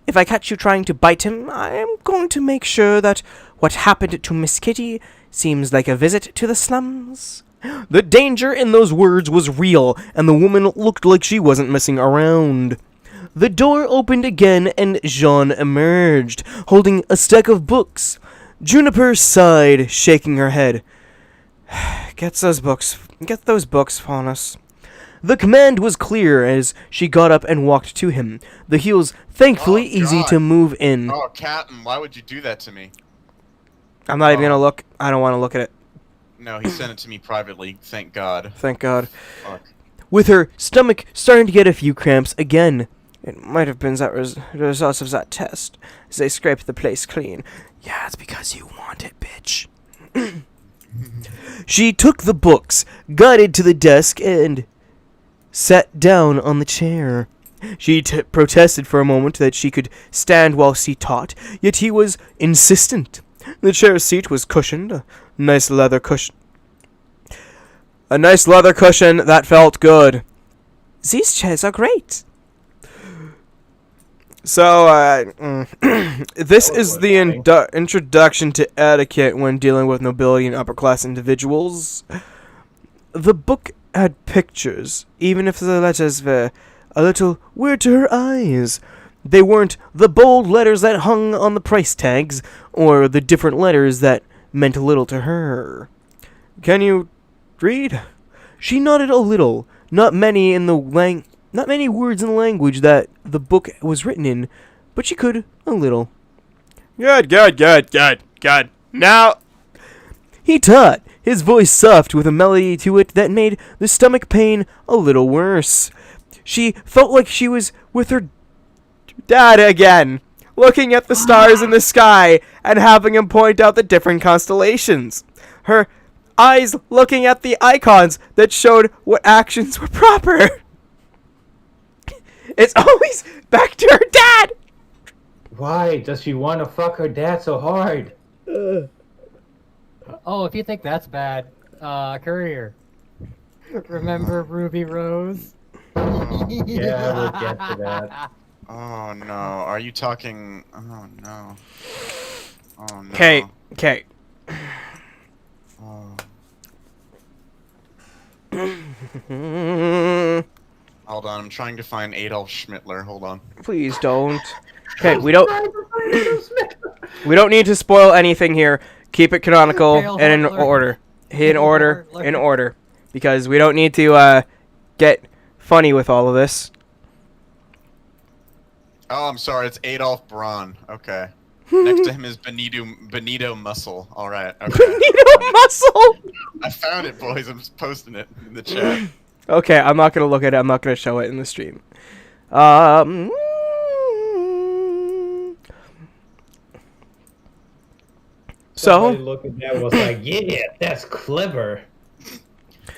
If I catch you trying to bite him, I am going to make sure that what happened to Miss Kitty seems like a visit to the slums. The danger in those words was real, and the woman looked like she wasn't messing around. The door opened again, and Jean emerged, holding a stack of books. Juniper sighed, shaking her head. Get those books, Faunus. The command was clear as she got up and walked to him, the heels thankfully Oh, easy God. to move in. Oh, Captain, why would you do that to me? I'm not even Oh. gonna look. I don't want to look at it. No, he sent it to me privately. Thank God. Thank God. Fuck. With her stomach starting to get a few cramps again. It might have been the results of that test, as they scraped the place clean. Yeah, it's because you want it, bitch. She took the books, guided to the desk, and sat down on the chair. She protested for a moment that she could stand while she taught, yet he was insistent. The chair seat was cushioned, a nice leather cushion. A nice leather cushion that felt good. These chairs are great. So, this is the introduction to etiquette when dealing with nobility and upper-class individuals. The book had pictures, even if the letters were a little weird to her eyes. They weren't the bold letters that hung on the price tags, or the different letters that meant little to her. Can you read? She nodded a little. Not many in the not many words in the language that the book was written in, but she could a little. Good. Now, he taught, his voice soft with a melody to it that made the stomach pain a little worse. She felt like she was with her dad again, looking at the stars in the sky and having him point out the different constellations. Her eyes looking at the icons that showed what actions were proper. It's always back to her dad! Why does she want to fuck her dad so hard? Oh, if you think that's bad, Courier. Remember Ruby Rose? Yeah, we'll get to that. Oh no, are you talking? Oh no. Oh no. Okay. Oh. Hold on, I'm trying to find Adolf Schmittler. Hold on. Please don't. Okay, we don't need to spoil anything here. Keep it canonical Hail and in Hitler. order. Hitler. In order. Because we don't need to get funny with all of this. Oh, I'm sorry, it's Adolf Braun. Okay. Next to him is Benito Muscle. All right. Okay. Benito Muscle. I found it, boys. I'm just posting it in the chat. Okay, I'm not gonna look at it. I'm not gonna show it in the stream. Somebody So looked at that and was like, yeah, that's clever.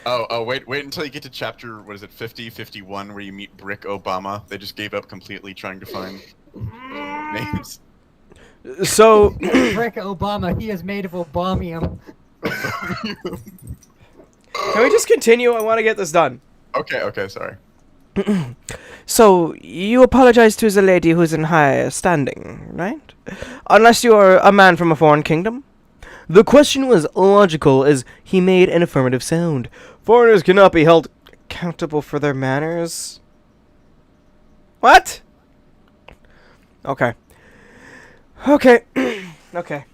Wait until you get to chapter, what is it, 50, 51, where you meet Brick Obama. They just gave up completely trying to find names. Rick Obama, he is made of Obamium. can we just continue? I want to get this done. Okay, sorry. So, you apologize to the lady who's in high standing, right? Unless you are a man from a foreign kingdom? The question was logical as he made an affirmative sound. Foreigners cannot be held accountable for their manners. What? Okay. Okay.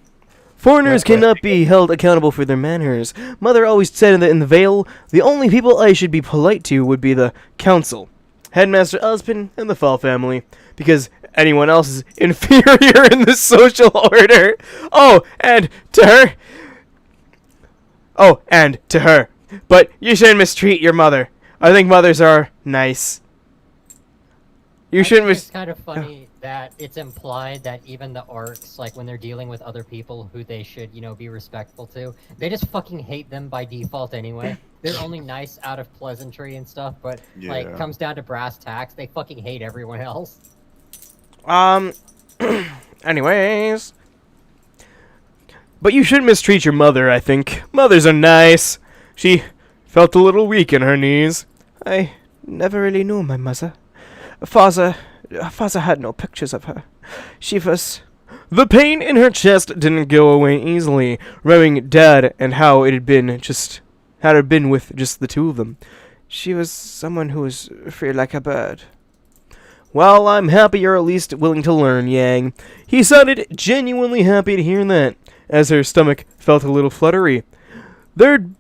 Foreigners cannot be held accountable for their manners. Mother always said that in the Vale, the only people I should be polite to would be the council, Headmaster Uspin, and the Fall family, because anyone else is inferior in the social order. Oh, and to her. But you shouldn't mistreat your mother. I think mothers are nice. You shouldn't It's kind of funny that it's implied that even the orcs, like when they're dealing with other people who they should, be respectful to, they just fucking hate them by default anyway. They're only nice out of pleasantry and stuff, but Yeah. comes down to brass tacks, they fucking hate everyone else. Anyways. But you shouldn't mistreat your mother, I think. Mothers are nice. She felt a little weak in her knees. I never really knew my mother. Father had no pictures of her. She was... The pain in her chest didn't go away easily, remembering Dad and how it had been with just the two of them. She was someone who was free like a bird. Well, I'm happy you're at least willing to learn, Yang. He sounded genuinely happy to hear that, as her stomach felt a little fluttery. There'd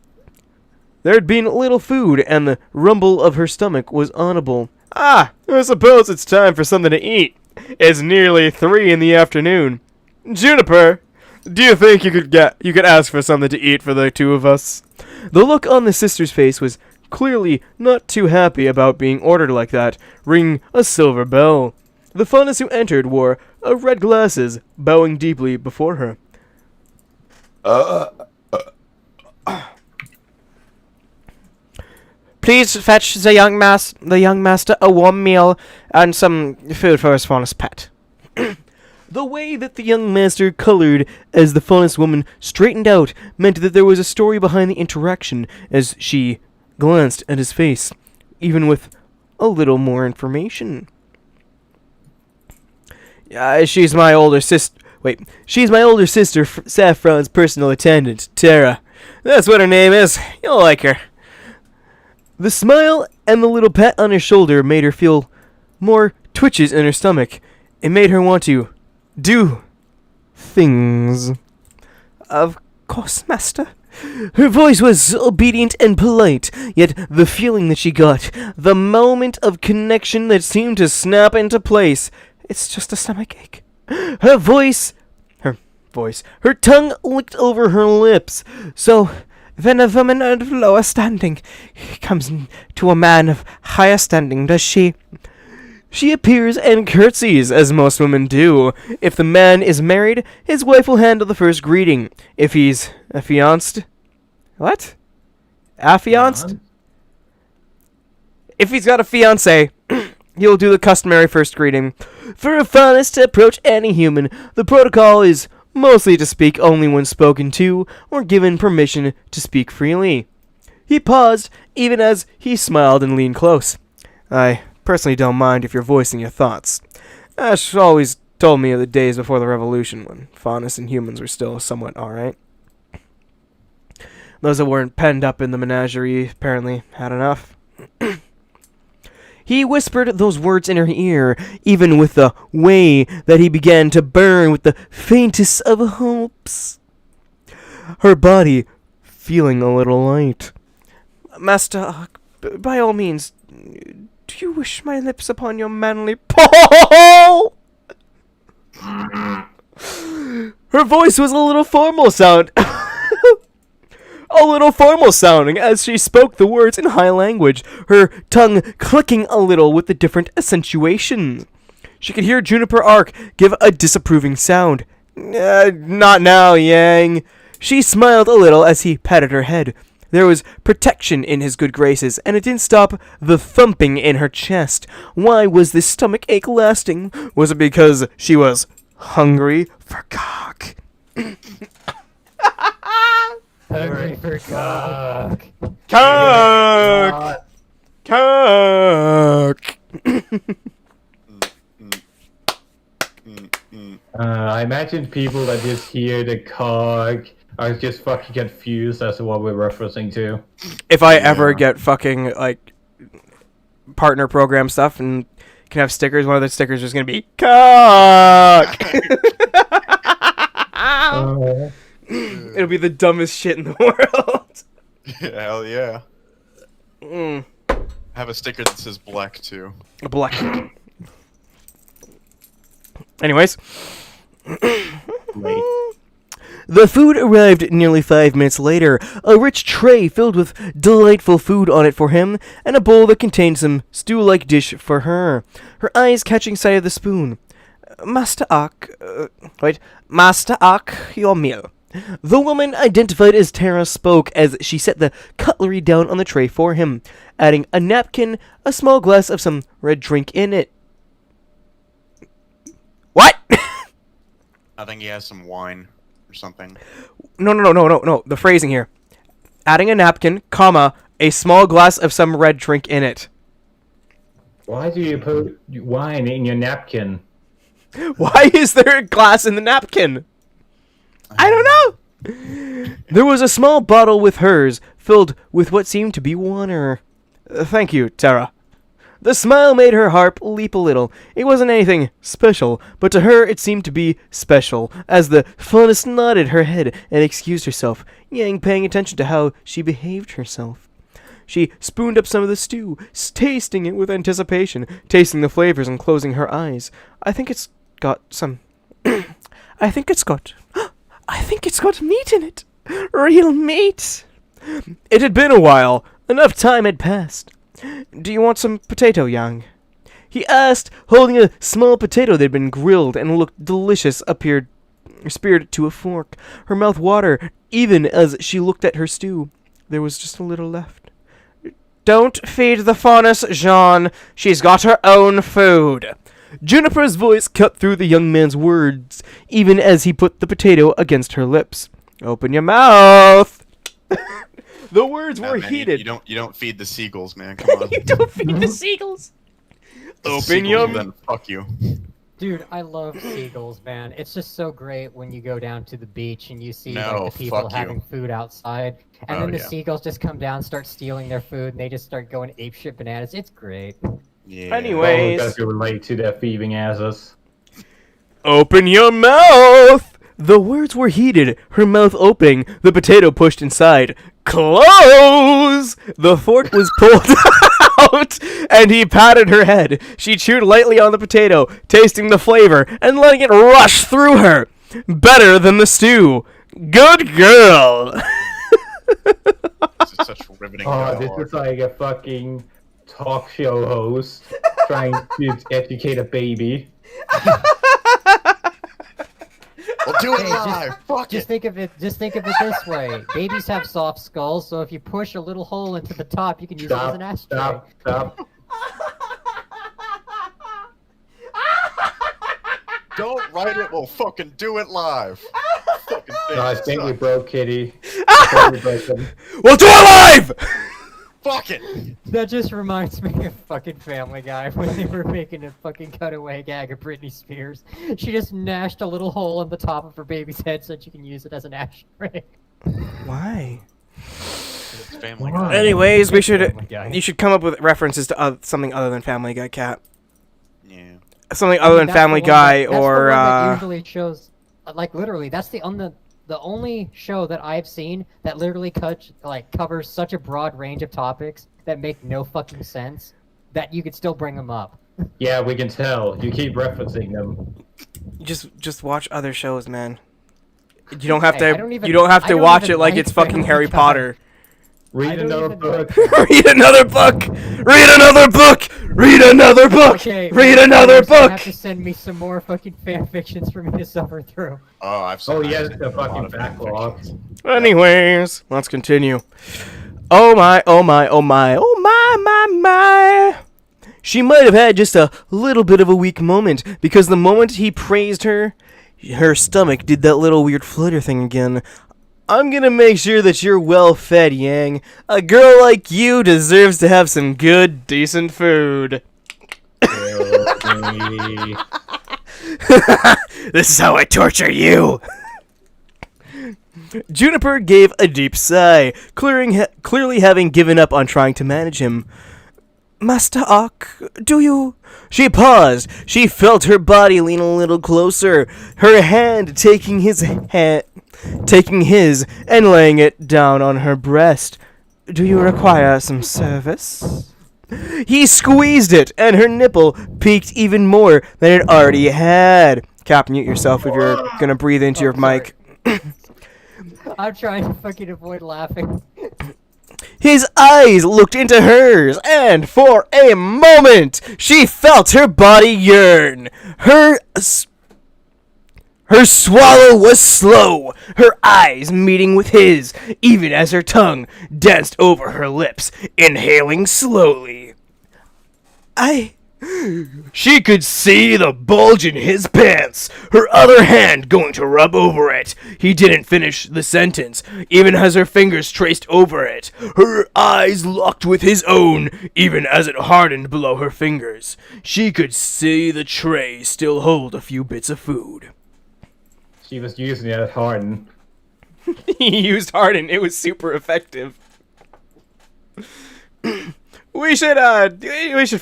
been little food, and the rumble of her stomach was audible. I suppose it's time for something to eat. It's nearly 3 in the afternoon. Juniper, do you think you could ask for something to eat for the two of us? The look on the sister's face was clearly not too happy about being ordered like that, ringing a silver bell. The Faunus who entered wore red glasses, bowing deeply before her. Please fetch the young master a warm meal and some food for his Faunus pet. The way that the young master colored as the Faunus woman straightened out meant that there was a story behind the interaction as she glanced at his face, even with a little more information. She's my older sister, Saffron's personal attendant, Tara. That's what her name is. You'll like her. The smile and the little pat on her shoulder made her feel more twitches in her stomach. It made her want to do things. Of course, master. Her voice was obedient and polite, yet the feeling that she got, the moment of connection that seemed to snap into place, it's just a stomachache. Her tongue licked over her lips. So, when a woman of lower standing comes to a man of higher standing, does she? She appears and curtsies, as most women do. If the man is married, his wife will handle the first greeting. If he's affianced... What? Affianced? If he's got a fiancé, he'll do the customary first greeting. For a faunus to approach any human, the protocol is mostly to speak only when spoken to, or given permission to speak freely. He paused, even as he smiled and leaned close. I personally don't mind if you're voicing your thoughts. Ash always told me of the days before the revolution, when faunus and humans were still somewhat alright. Those that weren't penned up in the menagerie apparently had enough. He whispered those words in her ear, even with the way that he began to burn with the faintest of hopes. Her body feeling a little light. Master, by all means, do you wish my lips upon your manly pole? Her voice was a little formal sounding as she spoke the words in high language, her tongue clicking a little with the different accentuations. She could hear Juniper Ark give a disapproving sound. Not now, Yang. She smiled a little as he patted her head. There was protection in his good graces, and it didn't stop the thumping in her chest. Why was this stomach ache lasting? Was it because she was hungry for cock? Hungry for cock. Cock! Cock! I imagine people that just hear the cog are just fucking confused as to what we're referencing to. If I ever get fucking, like, partner program stuff and can have stickers, one of the stickers is gonna be cock! It'll be the dumbest shit in the world. Yeah, hell yeah. I have a sticker that says black too. A black. Anyways. Wait. The food arrived nearly 5 minutes later, a rich tray filled with delightful food on it for him, and a bowl that contained some stew-like dish for her, her eyes catching sight of the spoon. Master Ak, your meal. The woman identified as Tara spoke as she set the cutlery down on the tray for him, adding a napkin, a small glass of some red drink in it. What? I think he has some wine or something. No. The phrasing here. Adding a napkin, comma, a small glass of some red drink in it. Why do you put wine in your napkin? Why is there a glass in the napkin? I don't know. There was a small bottle with hers, filled with what seemed to be water. Thank you, Tara. The smile made her heart leap a little. It wasn't anything special, but to her it seemed to be special, as the faunus nodded her head and excused herself, Yang paying attention to how she behaved herself. She spooned up some of the stew, tasting it with anticipation, tasting the flavors and closing her eyes. I think it's got meat in it. Real meat. It had been a while. Enough time had passed. Do you want some potato, Yang? He asked, holding a small potato that had been grilled and looked delicious, speared to a fork. Her mouth watered, even as she looked at her stew. There was just a little left. Don't feed the faunus, Jean. She's got her own food. Juniper's voice cut through the young man's words, even as he put the potato against her lips. Open your mouth. The words were heated. You don't feed the seagulls, man. Come on. You don't feed the seagulls. Open your mouth. Fuck you. Dude, I love seagulls, man. It's just so great when you go down to the beach and you see No, like, the people fuck you. having food outside, and then the yeah. seagulls just come down, start stealing their food, and they just start going apeshit bananas. It's great. Yeah. Anyways. Because you relate to their thieving asses. Open your mouth. The words were heated, her mouth opening, the potato pushed inside. Close! The fork was pulled out, and he patted her head. She chewed lightly on the potato, tasting the flavor, and letting it rush through her. Better than the stew. Good girl! This is such riveting Oh, this dialogue. is like a fucking talk show host trying to educate a baby. We'll do it Hey, live. Fuck Just it. think of it. Just think of it this way: babies have soft skulls, so if you push a little hole into the top, you can use it as an ashtray. Stop. Don't write it. We'll fucking do it live. Fucking thing No, I think we sucks. broke Kitty. I think we broke him. We'll do it live! Fuck it. That just reminds me of fucking Family Guy when they were making a fucking cutaway gag of Britney Spears. She just gnashed a little hole in the top of her baby's head so that she can use it as an ashtray. Why? It's Family Why? Guy. Anyways, we Family should. Guy. You should come up with references to something other than Family Guy, Cat. Yeah. Something other than That's the Family one Guy that- that's or the one that usually shows, like literally, that's the only show that I've seen that literally covers such a broad range of topics that make no fucking sense that you could still bring them up. Yeah, we can tell. You keep referencing them. just watch other shows, man. You don't have Hey, I to. don't even- You don't have I to don't watch even it like like it's fucking Family Harry Guy. Potter. I Read don't another even book. Read another book. Read another book. Read another book. Okay, Read well, another you're gonna book. have to send me some more fucking fan fictions for me to suffer through. Oh, I've seen. Oh I've yeah, seen it's the a lot fucking of fan backlog. fictions. Anyways, let's continue. Oh my, oh my, oh my, oh my. She might have had just a little bit of a weak moment, because the moment he praised her, her stomach did that little weird flutter thing again. I'm gonna make sure that you're well fed, Yang. A girl like you deserves to have some good, decent food. Filthy. This is how I torture you. Juniper gave a deep sigh, clearly having given up on trying to manage him. Master Ock, do you? She paused. She felt her body lean a little closer, her hand taking his and laying it down on her breast. Do you require some service? He squeezed it, and her nipple peaked even more than it already had. Cap, mute yourself if you're gonna breathe into your mic. I'm trying to fucking avoid laughing. His eyes looked into hers, and for a moment, she felt her body yearn. Her swallow was slow, her eyes meeting with his, even as her tongue danced over her lips, inhaling slowly. She could see the bulge in his pants, her other hand going to rub over it. He didn't finish the sentence, even as her fingers traced over it. Her eyes locked with his own, even as it hardened below her fingers. She could see the tray still hold a few bits of food. She was using it at Harden. He used Harden. It was super effective. We should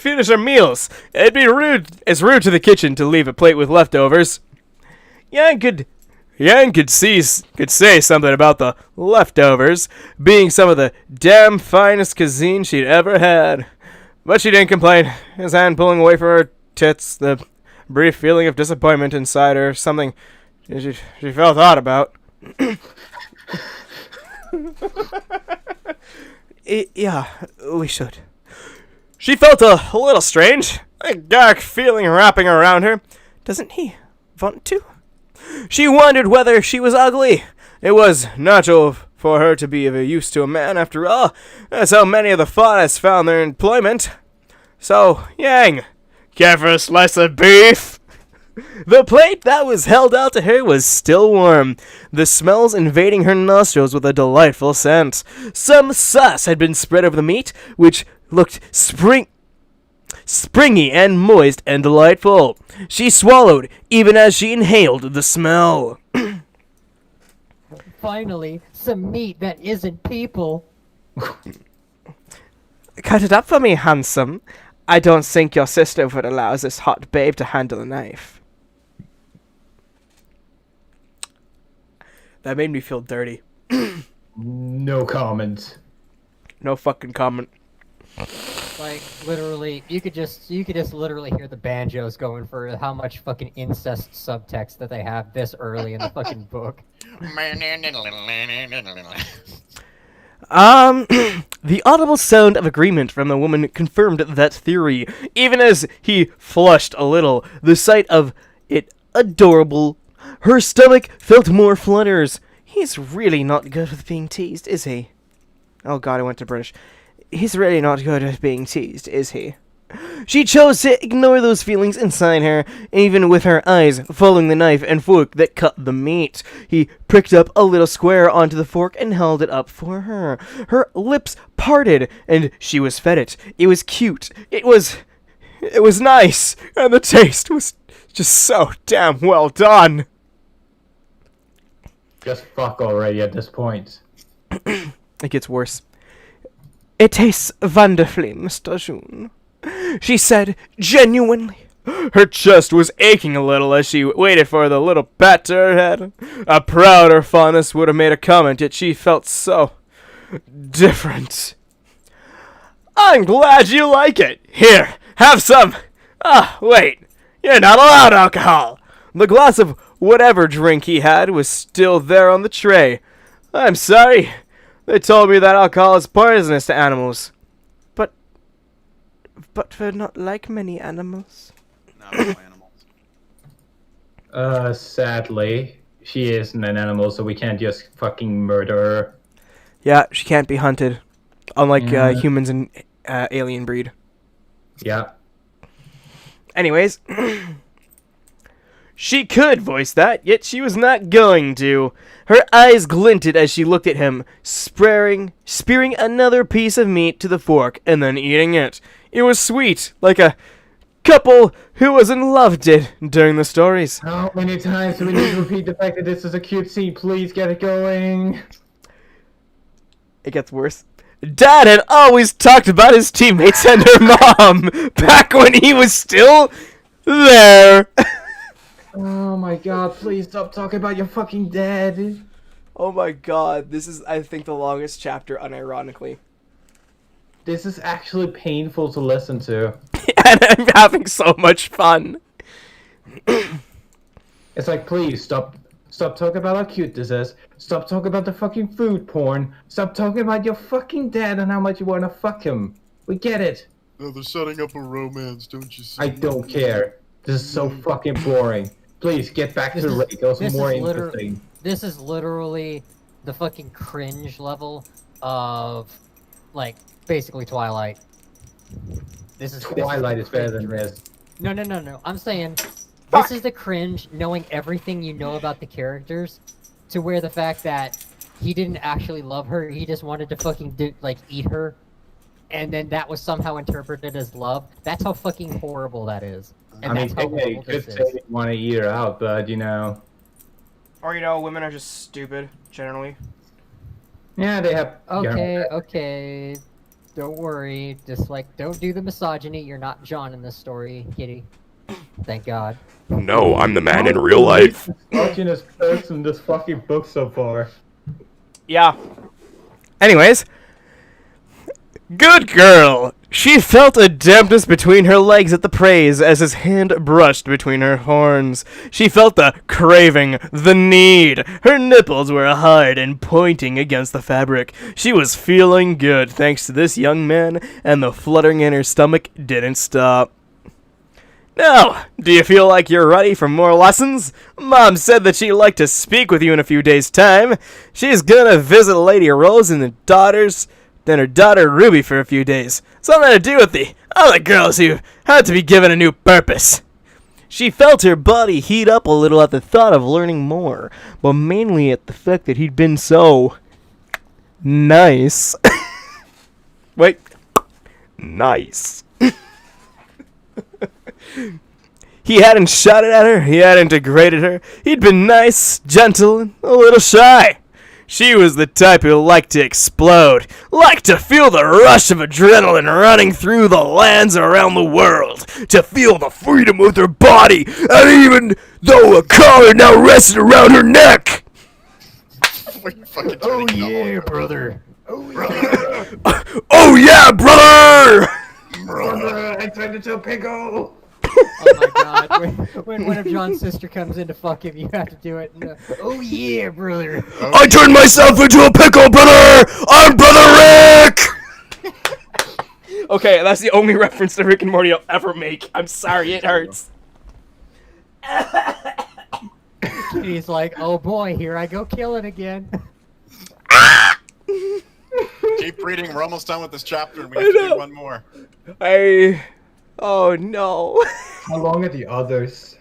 finish our meals. It'd be rude. It's rude to the kitchen to leave a plate with leftovers. Yang could say something about the leftovers being some of the damn finest cuisine she'd ever had, but she didn't complain. His hand pulling away from her tits, the brief feeling of disappointment inside her, something she felt odd about. Yeah, we should. She felt a little strange, a dark feeling wrapping around her. Doesn't he want to? She wondered whether she was ugly. It was natural for her to be of use to a man, after all. That's how many of the finest found their employment. So, Yang, care for a slice of beef? The plate that was held out to her was still warm, the smells invading her nostrils with a delightful scent. Some sauce had been spread over the meat, which looked springy and moist and delightful. She swallowed, even as she inhaled the smell. Finally, some meat that isn't people. Cut it up for me, handsome. I don't think your sister would allow this hot babe to handle a knife. That made me feel dirty. No comment. No fucking comment. Like literally, you could just literally hear the banjos going for how much fucking incest subtext that they have this early in the fucking book. The audible sound of agreement from the woman confirmed that theory, even as he flushed a little. The sight of it adorable. Her stomach felt more flutters. He's really not good with being teased, is he? Oh god, I went to British. He's really not good at being teased, is he? She chose to ignore those feelings inside her, even with her eyes following the knife and fork that cut the meat. He pricked up a little square onto the fork and held it up for her. Her lips parted, and she was fed it. It was cute. It was nice, and the taste was just so damn well done. Just fuck already at this point. It gets worse. It tastes wonderfully, Mr. June, she said genuinely. Her chest was aching a little as she waited for the little pat to her head. A prouder fondness would have made a comment, yet she felt so different. I'm glad you like it. Here, have some. Ah, wait. You're not allowed alcohol. The glass of whatever drink he had was still there on the tray. I'm sorry. They told me that alcohol is poisonous to animals. But we're not like many animals. Not all animals. Sadly, she isn't an animal, so we can't just fucking murder her. Yeah, she can't be hunted. Unlike humans and alien breed. Yeah. Anyways. She could voice that, yet she was not going to. Her eyes glinted as she looked at him, spearing another piece of meat to the fork and then eating it. It was sweet, like a couple who was in love did during the stories. How many times do we need to repeat the fact that this is a cute scene? Please get it going. It gets worse. Dad had always talked about his teammates and her mom back when he was still there. Oh my god, please stop talking about your fucking dad. Oh my god, this is, I think, the longest chapter, unironically. This is actually painful to listen to. And I'm having so much fun. It's like, please, stop talking about how cute this is. Stop talking about the fucking food porn. Stop talking about your fucking dad and how much you want to fuck him. We get it. No, they're setting up a romance, don't you see? I don't care. This is so fucking boring. Please, get back to the rate. It was more interesting. This is literally the fucking cringe level of, like, basically Twilight. Twilight is better than this. No. I'm saying this is the cringe knowing everything you know about the characters, to where the fact that he didn't actually love her, he just wanted to fucking eat her, and then that was somehow interpreted as love. That's how fucking horrible that is. And I mean, that's how they horrible could this say is. they want to eat her out, but you know. Or, you know, women are just stupid, generally. Yeah, they have. Okay. Don't worry. Just, don't do the misogyny. You're not John in this story, kitty. Thank God. No, I'm the man in real life. Misogynist person in this fucking book so far. Yeah. Anyways. Good girl! She felt a dampness between her legs at the praise as his hand brushed between her horns. She felt the craving, the need. Her nipples were hard and pointing against the fabric. She was feeling good thanks to this young man, and the fluttering in her stomach didn't stop. Now, do you feel like you're ready for more lessons? Mom said that she'd like to speak with you in a few days' time. She's gonna visit Lady Rose and her daughter Ruby for a few days. Something to do with the other girls who had to be given a new purpose. She felt her body heat up a little at the thought of learning more, but mainly at the fact that he'd been so nice. Wait. Nice. He hadn't shot it at her, he hadn't degraded her. He'd been nice, gentle, and a little shy. She was the type who liked to explode, liked to feel the rush of adrenaline running through the lands around the world, to feel the freedom of her body, and even though a collar now rested around her neck. Fucking Oh turning into yeah, Hulk. brother. Oh yeah, brother! I turned into a pickle! Oh my god, when one of John's sister comes in to fuck him, you have to do it. Oh yeah, brother. I turned myself into a pickle, brother! I'm Brother Rick! Okay, that's the only reference to Rick and Morty I'll ever make. I'm sorry, it hurts. He's like, oh boy, here I go killing again. Keep reading. We're almost done with this chapter, and we have to do one more. Oh no. How long are the others?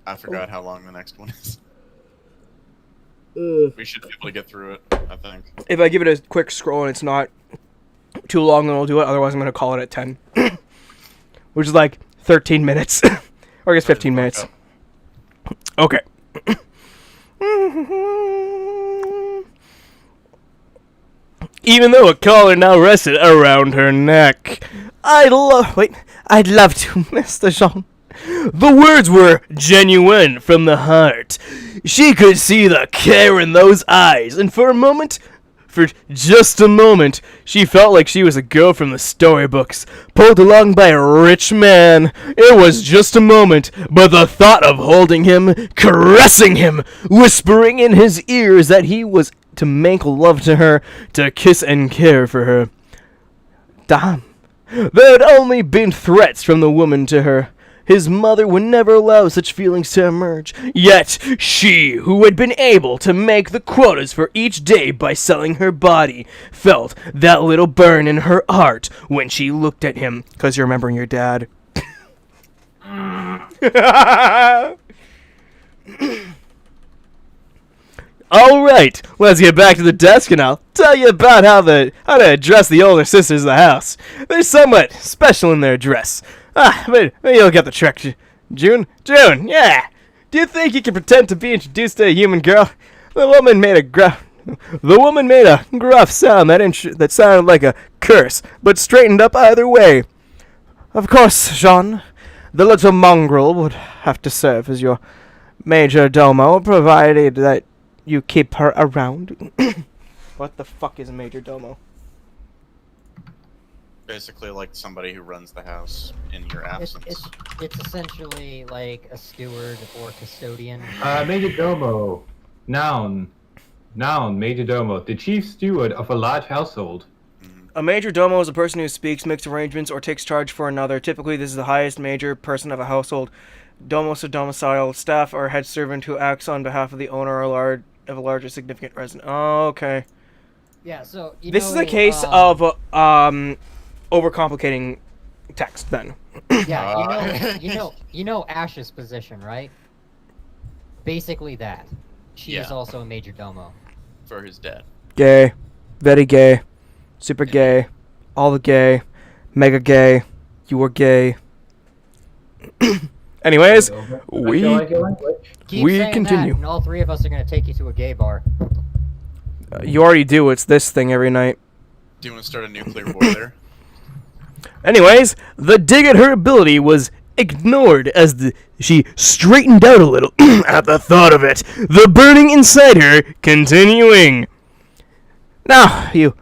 I forgot how long the next one is. We should be able to get through it, I think. If I give it a quick scroll and it's not too long, then we'll do it. Otherwise, I'm going to call it at 10. Which is like 13 minutes. Or I guess 15 minutes. Okay. Even though a collar now rested around her neck. I'd love to, Mr. Jean. The words were genuine from the heart. She could see the care in those eyes, and for just a moment, she felt like she was a girl from the storybooks, pulled along by a rich man. It was just a moment, but the thought of holding him, caressing him, whispering in his ears that he was to make love to her, to kiss and care for her. Damn. There had only been threats from the woman to her. His mother would never allow such feelings to emerge. Yet, she, who had been able to make the quotas for each day by selling her body, felt that little burn in her heart when she looked at him. 'Cause you're remembering your dad. Alright, let's get back to the desk and I'll tell you about how to address the older sisters of the house. They're somewhat special in their dress. But you'll get the trick. June, yeah. Do you think you can pretend to be introduced to a human girl? The woman made a gruff sound that sounded like a curse, but straightened up either way. Of course, Jean, the little mongrel would have to serve as your major domo, provided that you keep her around. What the fuck is a major domo? Basically, like somebody who runs the house in your absence. It's essentially like a steward or custodian. Major domo. Noun, major domo. The chief steward of a large household. A major domo is a person who speaks, makes arrangements, or takes charge for another. Typically, this is the highest major person of a household. Domos or domicile, staff or head servant who acts on behalf of the owner or of a large or significant resident. Oh, okay. Yeah, so this is a case of overcomplicating text. Then. Yeah, you know Ash's position, right? Basically that. She is also a major domo. For his dad. Gay, very gay, super gay, all the gay, mega gay. You are gay. Anyways, we continue. That, and all three of us are gonna take you to a gay bar. You already do. It's this thing every night. Do you want to start a nuclear war there? Anyways, the dig at her ability was ignored as she straightened out a little at the thought of it. The burning inside her continuing. Now, you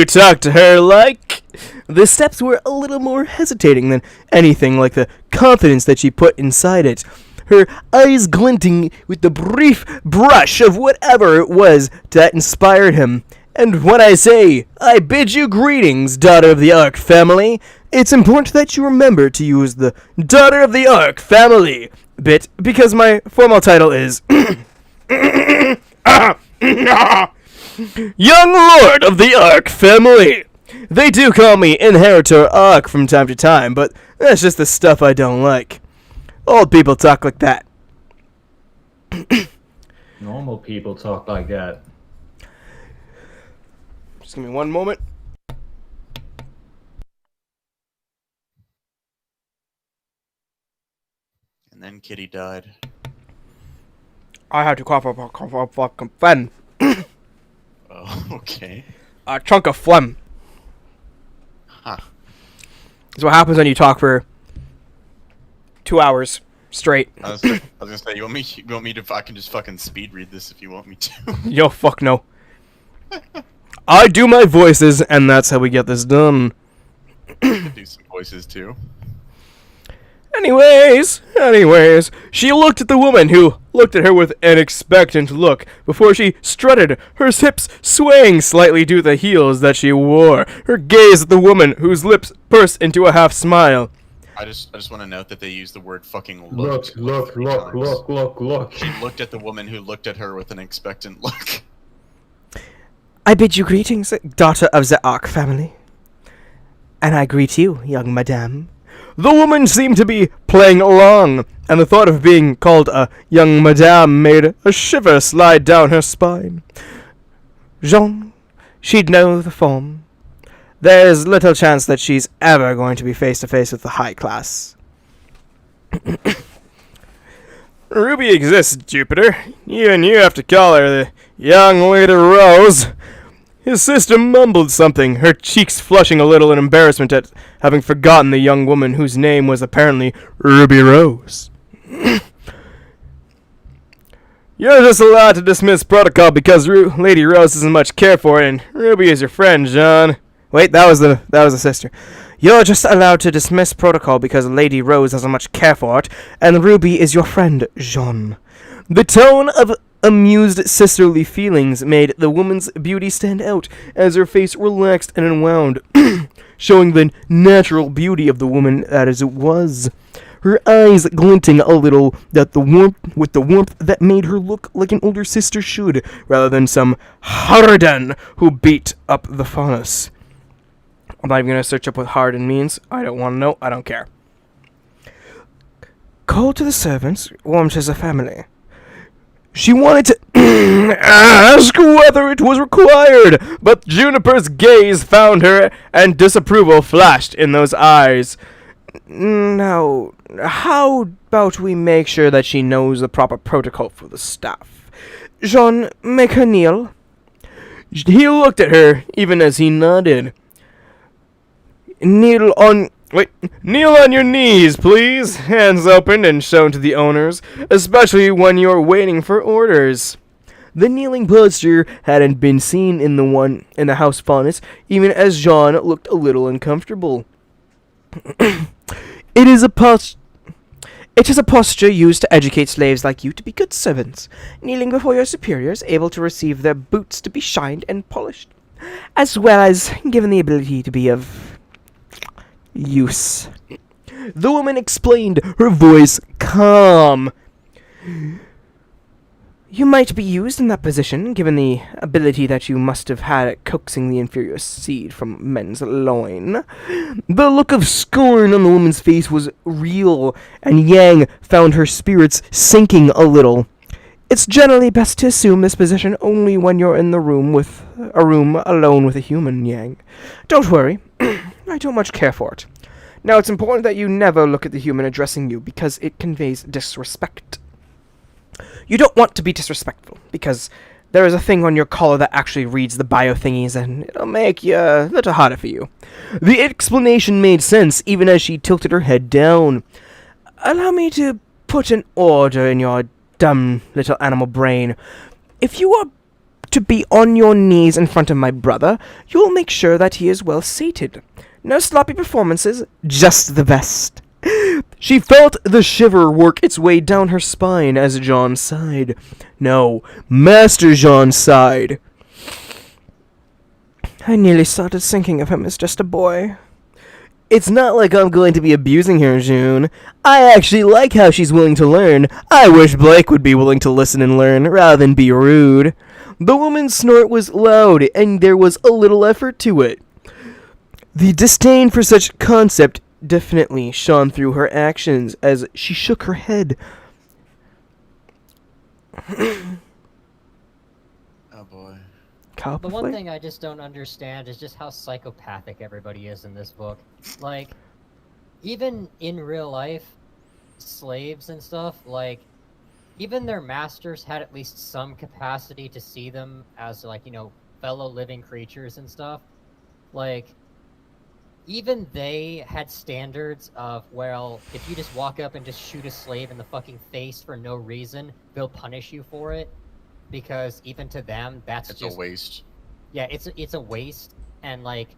talk to her like... The steps were a little more hesitating than anything like the confidence that she put inside it. Her eyes glinting with the brief brush of whatever it was that inspired him. And when I say, I bid you greetings, daughter of the Ark family, it's important that you remember to use the daughter of the Ark family bit, because my formal title is Young Lord of the Ark family. They do call me Inheritor Ark from time to time, but that's just the stuff I don't like. Old people talk like that. Normal people talk like that. Just give me one moment. And then Kitty died. I had to cough up phlegm. Oh, okay. A chunk of phlegm. Huh. That's what happens when you talk for 2 hours Straight. I was gonna say, you want me to? I can just fucking speed read this if you want me to. Yo, fuck no. I do my voices, and that's how we get this done. Do some voices too. Anyways, she looked at the woman who looked at her with an expectant look before she strutted, her hips swaying slightly to the heels that she wore, her gaze at the woman whose lips pursed into a half smile. I just want to note that they used the word fucking Look, like look, 3 look, times. look, look, look. She looked at the woman who looked at her with an expectant look. I bid you greetings, daughter of the Ark family. And I greet you, young madame. The woman seemed to be playing along, and the thought of being called a young madame made a shiver slide down her spine. Jean, she'd know the form. There's little chance that she's ever going to be face to face with the high class. Ruby exists, Jupiter. Even you have to call her the young Lady Rose. His sister mumbled something, her cheeks flushing a little in embarrassment at having forgotten the young woman whose name was apparently Ruby Rose. You're just allowed to dismiss protocol because Lady Rose isn't much care for it, and Ruby is your friend, John. Wait, that was the sister. You're just allowed to dismiss protocol because Lady Rose doesn't much care for it, and Ruby is your friend, Jean. The tone of amused sisterly feelings made the woman's beauty stand out as her face relaxed and unwound, showing the natural beauty of the woman that as it was. Her eyes glinting a little with the warmth that made her look like an older sister should, rather than some harridan who beat up the faunus. I'm not even going to search up what harridan means. I don't want to know. I don't care. Call to the servants, warmed as a family. She wanted to ask whether it was required, but Juniper's gaze found her, and disapproval flashed in those eyes. Now, how about we make sure that she knows the proper protocol for the staff? Jean, make her kneel. He looked at her, even as he nodded. Kneel on your knees, please. Hands opened and shown to the owners, especially when you're waiting for orders. The kneeling posture hadn't been seen in the house faunus, even as Jean looked a little uncomfortable. It is a posture used to educate slaves like you to be good servants, kneeling before your superiors, able to receive their boots to be shined and polished, as well as given the ability to be of use. The woman explained, her voice calm. You might be used in that position, given the ability that you must have had at coaxing the inferior seed from men's loin. The look of scorn on the woman's face was real, and Yang found her spirits sinking a little. It's generally best to assume this position only when you're in the room alone with a human, Yang. Don't worry, I don't much care for it. Now, it's important that you never look at the human addressing you, because it conveys disrespect. You don't want to be disrespectful, because there is a thing on your collar that actually reads the bio thingies, and it'll make you a little harder for you. The explanation made sense, even as she tilted her head down. Allow me to put an order in your dumb little animal brain. If you are to be on your knees in front of my brother, you will make sure that he is well sated. No sloppy performances, just the best. She felt the shiver work its way down her spine as Jean sighed. No, Master Jean sighed. I nearly started thinking of him as just a boy. It's not like I'm going to be abusing her, June. I actually like how she's willing to learn. I wish Blake would be willing to listen and learn, rather than be rude. The woman's snort was loud, and there was a little effort to it. The disdain for such concept definitely shone through her actions as she shook her head. Oh boy. The one thing I just don't understand is just how psychopathic everybody is in this book. Like, even in real life, slaves and stuff, like, even their masters had at least some capacity to see them as, like, you know, fellow living creatures and stuff. Like, even they had standards of, well, if you just walk up and just shoot a slave in the fucking face for no reason, they'll punish you for it, because even to them, that's It's just a waste. yeah, it's a waste, and like,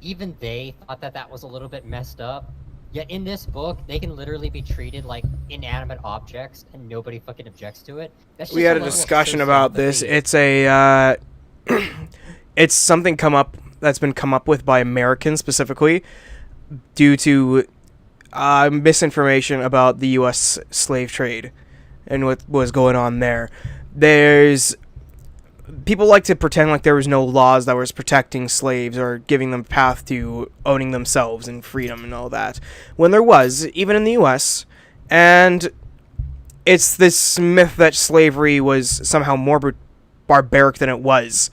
even they thought that that was a little bit messed up. Yet in this book, they can literally be treated like inanimate objects, and nobody fucking objects to it. That's We just had a level of discussion about this. sociopathy. It's a it's something that's been come up with by Americans specifically due to misinformation about the U.S. slave trade and what was going on there. There's people like to pretend like there was no laws that was protecting slaves or giving them a path to owning themselves and freedom and all that, when there was, even in the U.S. And it's this myth that slavery was somehow more barbaric than it was.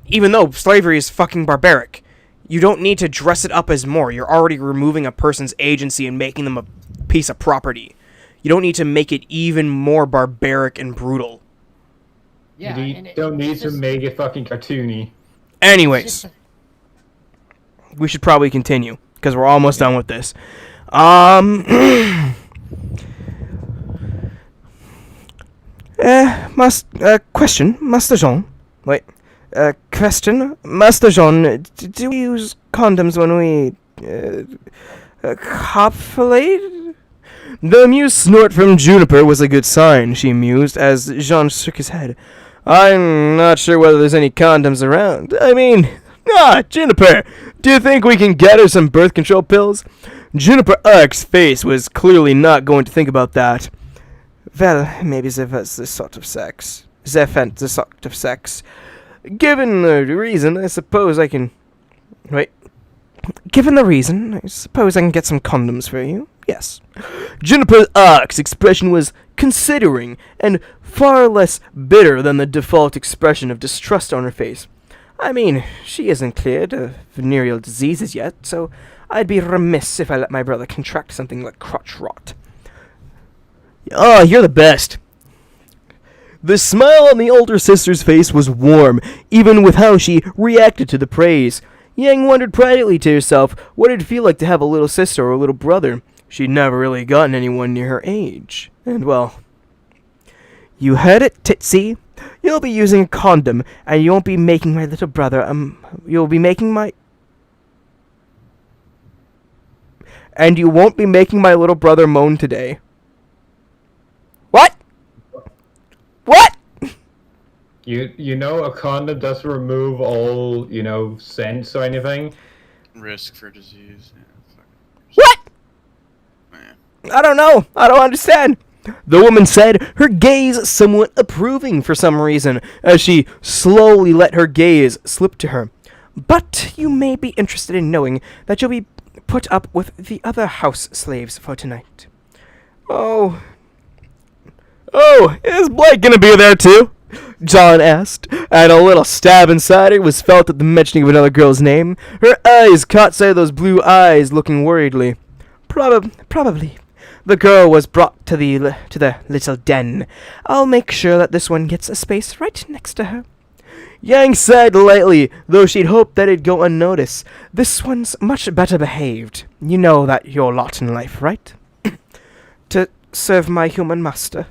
Even though slavery is fucking barbaric. You don't need to dress it up as more. You're already removing a person's agency and making them a piece of property. You don't need to make it even more barbaric and brutal. Yeah, you and don't need it's to just- make it fucking cartoony. Anyways, it's we should probably continue because we're almost done with this. Question, Master Jean. Wait. Question, Master Jean. Do we use condoms when we copulate? The amused snort from Juniper was a good sign, she mused, as Jean shook his head. I'm not sure whether there's any condoms around. I mean, Juniper, do you think we can get her some birth control pills? Juniper Ark's face was clearly not going to think about that. Well, maybe that's the sort of sex. The sort of sex. Given the reason, I suppose I can... Wait. Given the reason, I suppose I can get some condoms for you. Yes. Juniper Ark's expression was considering and far less bitter than the default expression of distrust on her face. I mean, she isn't cleared of venereal diseases yet, so I'd be remiss if I let my brother contract something like crotch rot. Oh, you're the best. The smile on the older sister's face was warm, even with how she reacted to the praise. Yang wondered privately to herself what it'd feel like to have a little sister or a little brother. She'd never really gotten anyone near her age. And, well, you heard it, Titsy. You'll be using a condom, and you won't be making my little brother, you'll be making my... And you won't be making my little brother moan today. What? What? You know, a condom doesn't remove all, scents or anything. Risk for disease. Yeah, fuck. What? Man. I don't know. I don't understand. The woman said, her gaze somewhat approving for some reason, as she slowly let her gaze slip to her. But you may be interested in knowing that you'll be put up with the other house slaves for tonight. Oh, is Blake gonna be there too? John asked, and a little stab inside her was felt at the mentioning of another girl's name. Her eyes caught sight of those blue eyes looking worriedly. Probably. The girl was brought to the little den. I'll make sure that this one gets a space right next to her. Yang sighed lightly, though she'd hoped that it'd go unnoticed. This one's much better behaved. You know that your lot in life, right? To serve my human master.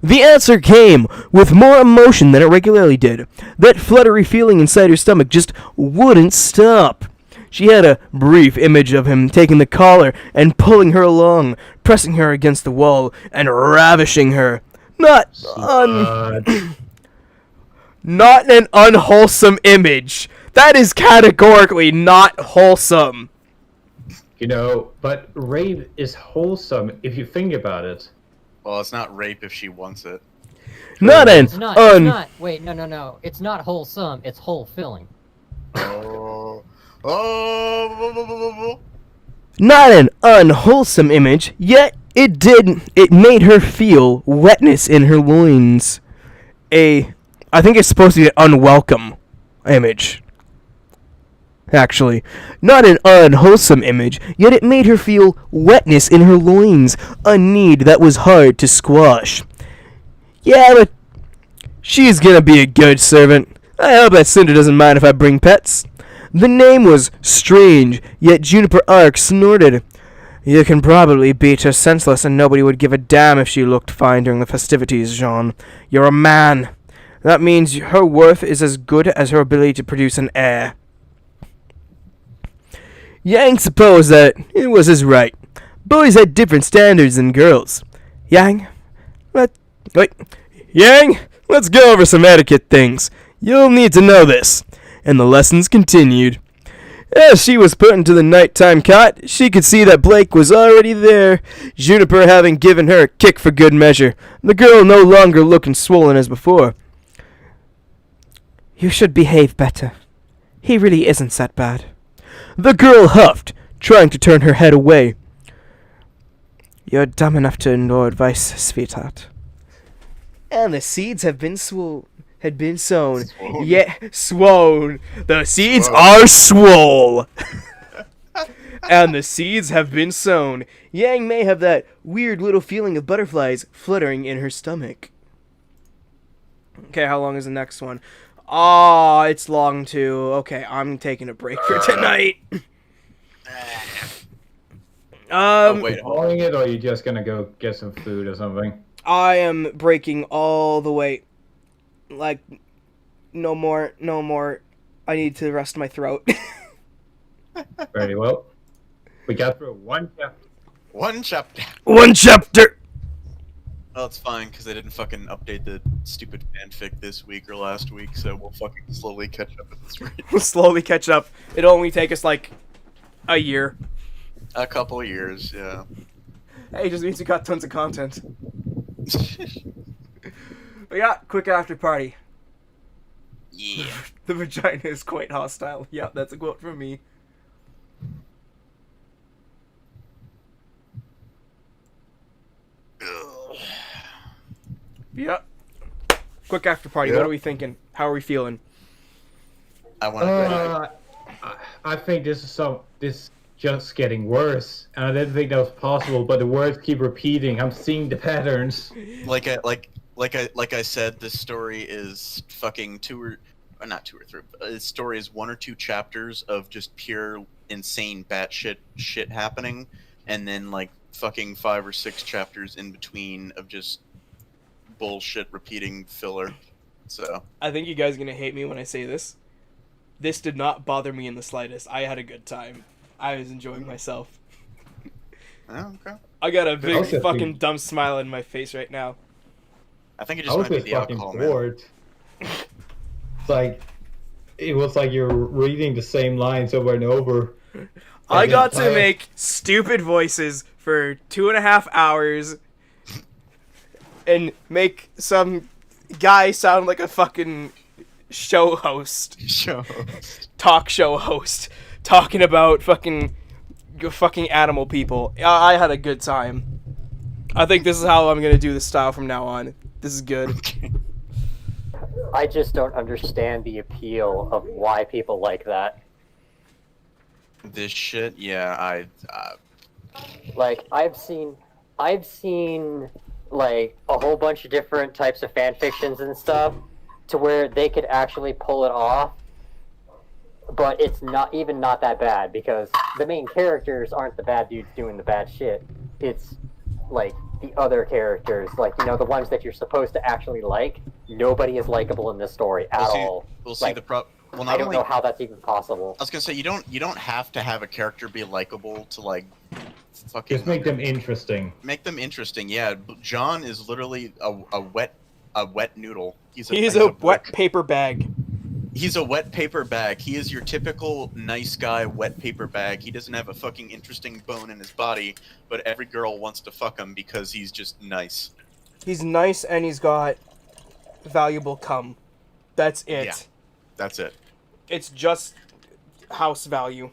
The answer came with more emotion than it regularly did. That fluttery feeling inside her stomach just wouldn't stop. She had a brief image of him taking the collar and pulling her along, pressing her against the wall and ravishing her. Not an unwholesome image. That is categorically not wholesome. But rape is wholesome if you think about it. Well, it's not rape if she wants it. Not an It's not. Wait, no. It's not wholesome. It's whole filling. Not an unwholesome image, yet it made her feel wetness in her loins. I think it's supposed to be an unwelcome image. Actually, not an unwholesome image, yet it made her feel wetness in her loins, a need that was hard to squash. Yeah, but she's gonna be a good servant. I hope that Cinder doesn't mind if I bring pets. The name was strange, yet Juniper Ark snorted. You can probably beat her senseless and nobody would give a damn if she looked fine during the festivities, Jean. You're a man. That means her worth is as good as her ability to produce an heir. Yang supposed that it was his right. Boys had different standards than girls. Yang, Yang, let's go over some etiquette things. You'll need to know this. And the lessons continued. As she was put into the nighttime cot, she could see that Blake was already there, Juniper having given her a kick for good measure, the girl no longer looking swollen as before. You should behave better. He really isn't that bad. The girl huffed, trying to turn her head away. You're dumb enough to ignore advice, sweetheart. And the seeds have been sown. Yeah, swoon. The seeds are swole. And the seeds have been sown. Yang may have that weird little feeling of butterflies fluttering in her stomach. Okay, how long is the next one? Oh, it's long too. Okay, I'm taking a break for tonight. Wait, Following it, or are you just gonna go get some food or something? I am breaking all the way. Like, no more. I need to rest my throat. Very well. We got through one chapter. One chapter. One chapter! Well, it's fine, because they didn't fucking update the stupid fanfic this week or last week, so we'll fucking slowly catch up at this rate. We'll slowly catch up. It'll only take us, like, a year. A couple of years, yeah. Hey, it just means we got tons of content. But yeah, quick after party. Yeah. The vagina is quite hostile. Yeah, that's a quote from me. Yeah. Quick after party. What are we thinking? How are we feeling? I want to I think this is just getting worse, and I didn't think that was possible. But the words keep repeating. I'm seeing the patterns. like I said, this story is fucking not two or three. This story is 1 or 2 chapters of just pure insane batshit shit happening, and then like fucking 5 or 6 chapters in between of just bullshit repeating filler. So I think you guys are gonna hate me when I say this. This did not bother me in the slightest. I had a good time. I was enjoying myself. oh, okay. I got a big Also, fucking dumb smile in my face right now. I think it I just was might be just the fucking alcohol, man. bored. It was like you're reading the same lines over and over. I And got then to I- make stupid voices for 2.5 hours and make some guy sound like a fucking show host, Show. talk show host, talking about fucking animal people. I had a good time. I think this is how I'm gonna do this style from now on. This is good. I just don't understand the appeal of why people like that. This shit, yeah, Like I've seen like a whole bunch of different types of fan fictions and stuff to where they could actually pull it off, but it's not that bad because the main characters aren't the bad dudes doing the bad shit. It's like the other characters, like, you know, the ones that you're supposed to actually like. Nobody is likable in this story at all. We'll see Like, the Well, I not don't only know how that's even possible. I was gonna say you don't have to have a character be likable to like fucking Just make them interesting. make them interesting. Yeah, John is literally a wet noodle. He's He's a a wet paper bag. He's a wet paper bag. He is your typical nice guy wet paper bag. He doesn't have a fucking interesting bone in his body, but every girl wants to fuck him because he's just nice. He's nice and he's got valuable cum. That's it. Yeah. That's it. It's just house value.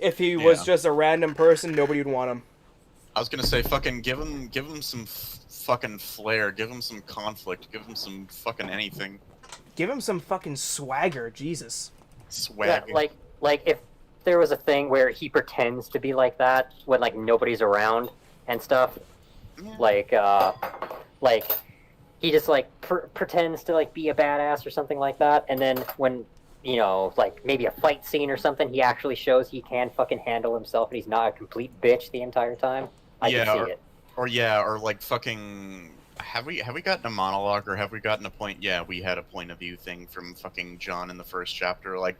If he was Yeah. just a random person, nobody would want him. I was gonna say fucking give him some fucking flair. Give him some conflict. Give him some fucking anything. Give him some fucking swagger, Jesus. Swag. Yeah, like if there was a thing where he pretends to be like that when like nobody's around and stuff, Yeah. like he just like pretends to like be a badass or something like that, and then when you know, like maybe a fight scene or something, he actually shows he can fucking handle himself and he's not a complete bitch the entire time. I can see it. Or like fucking. Have we gotten a monologue or have we gotten a point? Yeah, we had a point of view thing from fucking John in the first chapter. Like,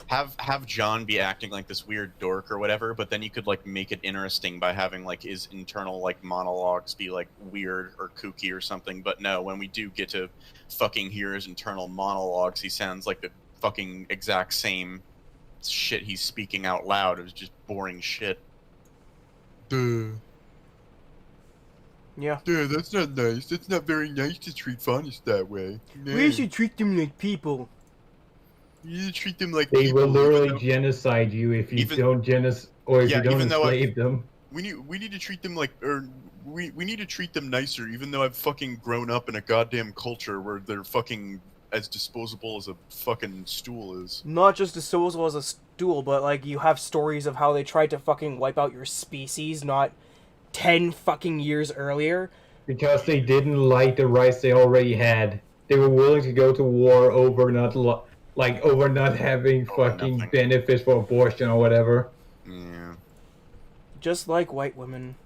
have John be acting like this weird dork or whatever, but then you could like make it interesting by having like his internal like monologues be like weird or kooky or something. But no, when we do get to fucking hear his internal monologues, he sounds like the fucking exact same shit he's speaking out loud. It was just boring shit. Duh. Yeah. Dude, that's not nice. That's not very nice to treat faunists that way. No. We should treat them like people. You need to treat them like They people. will literally even though- genocide you if you even- don't if Yeah, you don't even though enslave them. we need to treat them like, or we need to treat them nicer. Even though I've fucking grown up in a goddamn culture where they're fucking as disposable as a fucking stool is. Not just disposable as a stool, but like you have stories of how they tried to fucking wipe out your species not 10 fucking years earlier. Because they didn't like the rights they already had. They were willing to go to war over over not having Over fucking nothing. benefits for abortion or whatever. Yeah. Just like white women.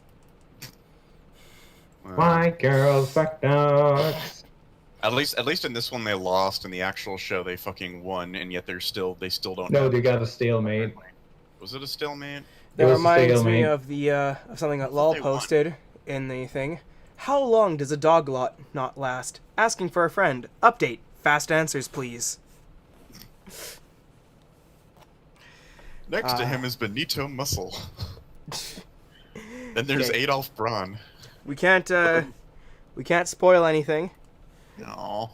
Well, White girls, fuck dogs. At least in this one they lost. In the actual show they fucking won, and yet they still don't. No, have they it. got a stalemate. Was it a stalemate? That was a reminds me stalemate. of the of something that Lol they won. posted in the thing. How long does a dog lot not last? Asking for a friend. Update. Fast answers, please. Next to him is Benito Muscle. Then there's Okay. Adolf Braun. We can't spoil anything. No.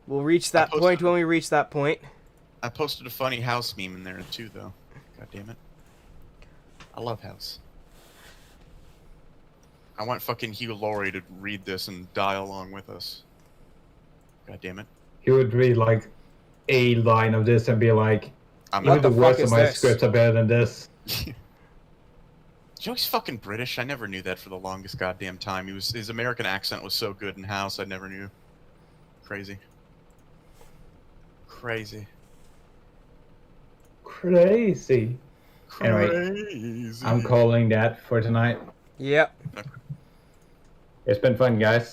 We'll reach that posted point it. when we reach that point. I posted a funny House meme in there too, though. God damn it. I love House. I want fucking Hugh Laurie to read this and die along with us. God damn it. He would read like a line of this and be like, I'm What "Even the the fuck worst is of my this?" scripts are better than this." Joey's fucking British. I never knew that for the longest goddamn time. His American accent was so good in House. I never knew. Crazy. Crazy. Crazy. Anyway, Crazy. I'm calling that for tonight. Yep. It's been fun, guys.